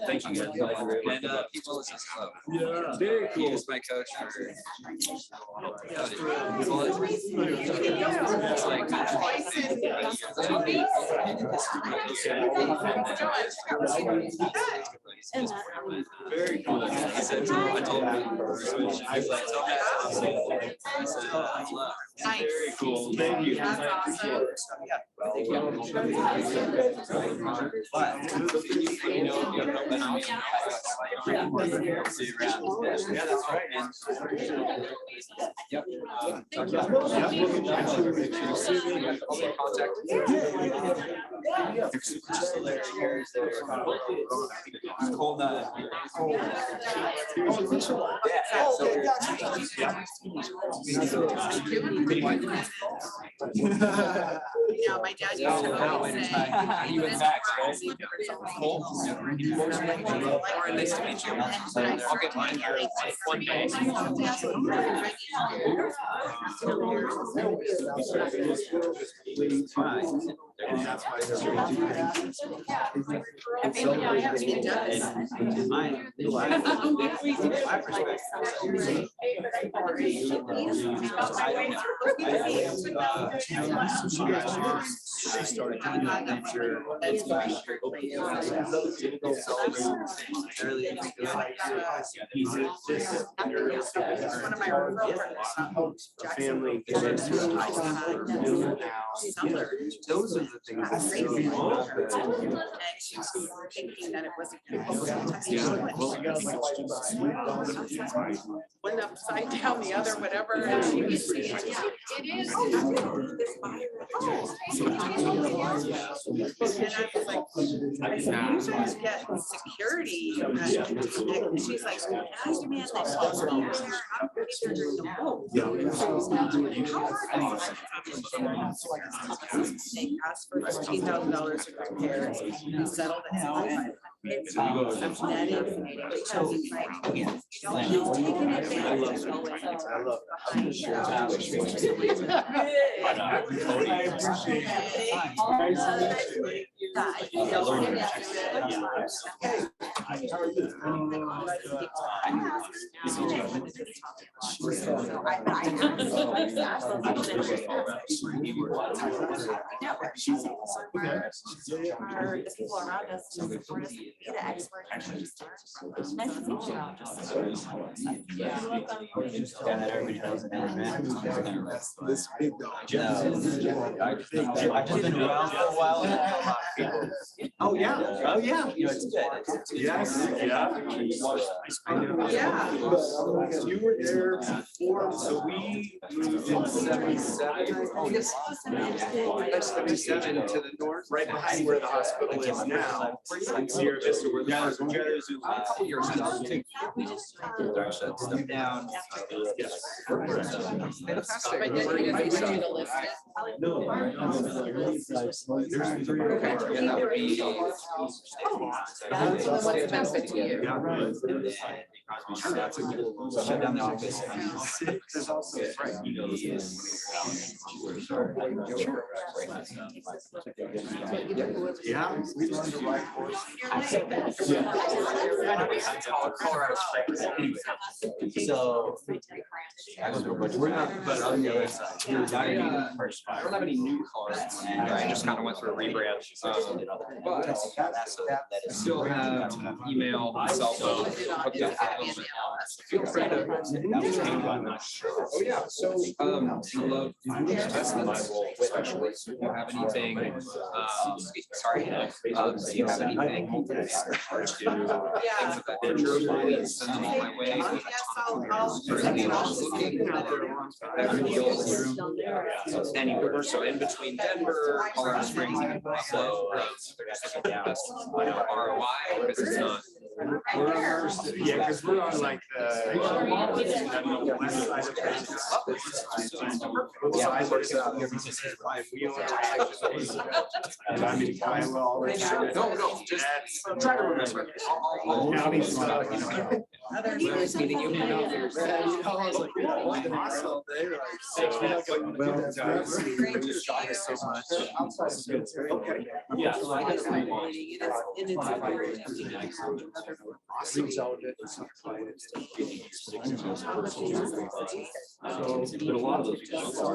Thank you, guys. And people is just love. Yeah, very cool. He was my coach for. It's like. Very cool. He said, I told him, I was like, tell me. I said, I love. Very cool. Thank you. Yeah, that's right. Yep. Cold. Yeah, my dad used to always say. You and Max, right? Cool. Lauren, nice to meet you. I'll get mine here one day. She started doing that nature. Family. Those are the things. Thinking that it wasn't. One upside down, the other, whatever. And she was saying, yeah, it is. And I was like, I said, you guys get security. And she's like, ask me, and they asked for $15,000 of repairs. We settled it out. It's netted. The people around us to support us, be the expert. Nice to meet you. Everybody knows it. This big dog. I've just been around for a while. And I know a lot of people. Oh, yeah. Oh, yeah. You know, it's good. Yes, yeah. Yeah. You were there before, so we moved in 77. Oh, yes. 77 to the north. right behind where the hospital is now. Sierra Vista, where the couple years ago. Stuff down. Shut down the office. There's also, Yeah. Colorado Springs. So. We're not, but on the other side. I don't have any new cars. And I just kind of went through a rebrand. But I still have email, cell phone hooked up for a little bit. Feel free to. Oh, yeah, so. I love investments, especially if you have anything, sorry, do you have anything? Things of that nature, please send them my way. Currently, I'm just looking at deals anywhere, so in between Denver, Colorado Springs, even so, ROI, because it's not. Yeah, because we're on like the west side of I'm in Kiowa all the time. No, just try to remember. County stuff, you know. Nice meeting you. Yeah. So I got but a lot of those people are.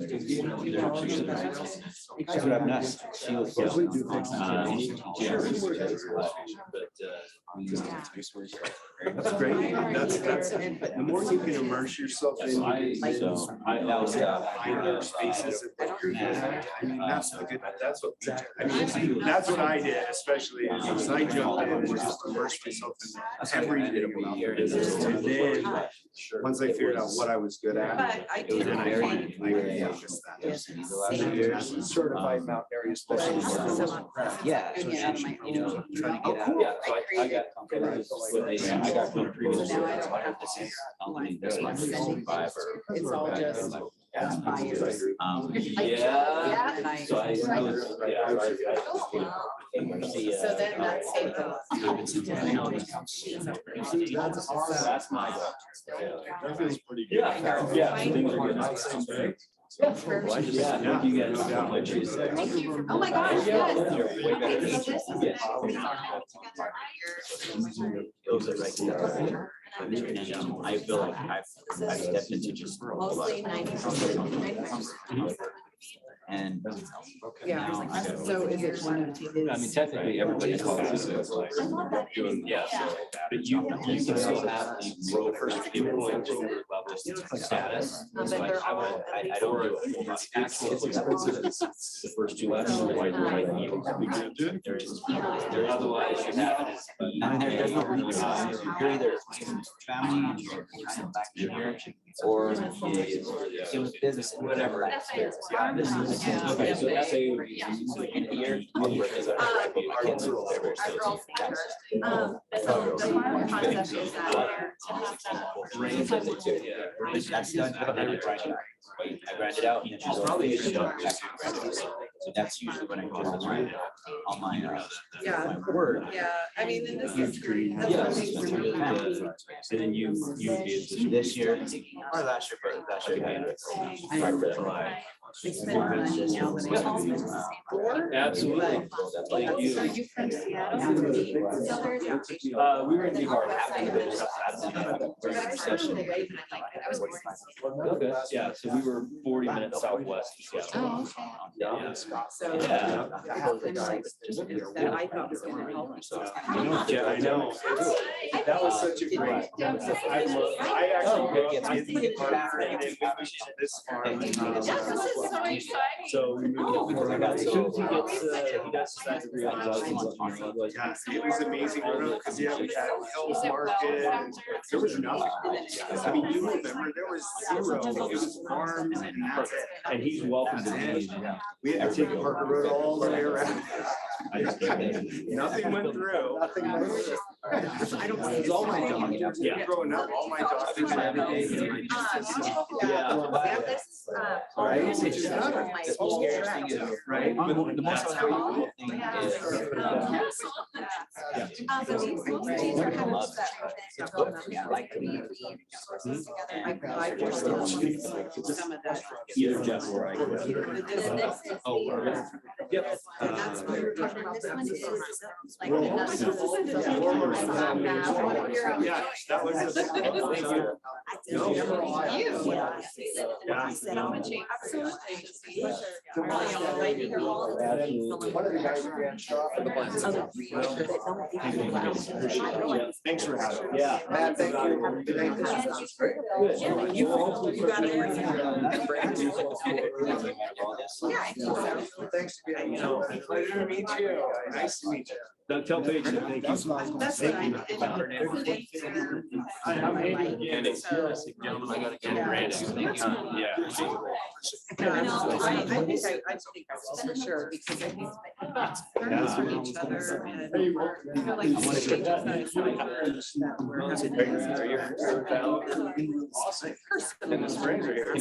Did you know Dave from Keller? That's what I've done. She was. That's great. That's, the more you can immerse yourself in. Spaces. I mean, that's the good, that's what, I mean, that's what I did, especially is I jumped in and just immersed myself in everything about the business. And then, once I figured out what I was good at, But I did. then I focused that. Certified Mount Area Specialist. Yeah. Trying to get out. Yeah, so I got. I got one previous. Now I don't have to see online. It's all just buyers. Yeah. And I. So I was, So then that's it. That's my. That feels pretty good. Yeah, yeah. Things are good. Yeah, thank you guys so much. Oh my gosh, yes. Way better. And I feel like I've stepped into just. Mostly 90%. And. Yeah, so is it one of his? I mean, technically, everybody calls it like doing, yeah, but you can still have the role first employee level status. But So they're all- I don't do it. It's expensive. The first two lessons are like, otherwise you have. And there's no reason, you're either family and you're back here, or it was business, whatever. Okay, so let's say. In a year. Our girls' center. So the final concept is that That's done. I grinded out. And she's probably. So that's usually when I go on my Yeah. my word. Yeah, I mean, in this history. that's Yeah. what makes me really happy. And then you would be able to. This year, or last year, but last year. They spend money now when they come in. Absolutely. Thank Are you. you from Seattle? We were in Ibarra. Okay, yeah, so we were 40 minutes southwest of Seattle. Oh, okay. Yeah. So. Yeah. That I thought was gonna help. Yeah, I know. That was such a great. I actually grew up in Hartford and then we moved to this farm. So we moved. As soon as he gets, he does decide to realize. Yeah, it was amazing because yeah, we had Hell's Market and there was nothing. I mean, you remember, there was zero. It was farms and that's it. And he's welcome to be. We had to take Parker Road all the way around. Nothing went through. It's all my doctors. Yeah. Growing up, all my doctors every day. Yeah. Right? Which is not a- The scariest thing is, Right? but the most uncomfortable thing is. Yeah, I like to. Either Jeff or I. Oh, yep. Yeah, that was. One of the guys who ran shop in the bunch. Thanks for having me. Yeah. Matt, thank you. Today, this was great. Thanks again. Pleasure to meet you. Nice to meet you. Doug, tell Paige that thank you. That's what I did. I'm Andy. Andy. Gentlemen, I gotta get Brandon. Yeah. I think I will for sure, because I think it's learning from each other and I feel like the changes that we're having. Awesome. In the springs are here.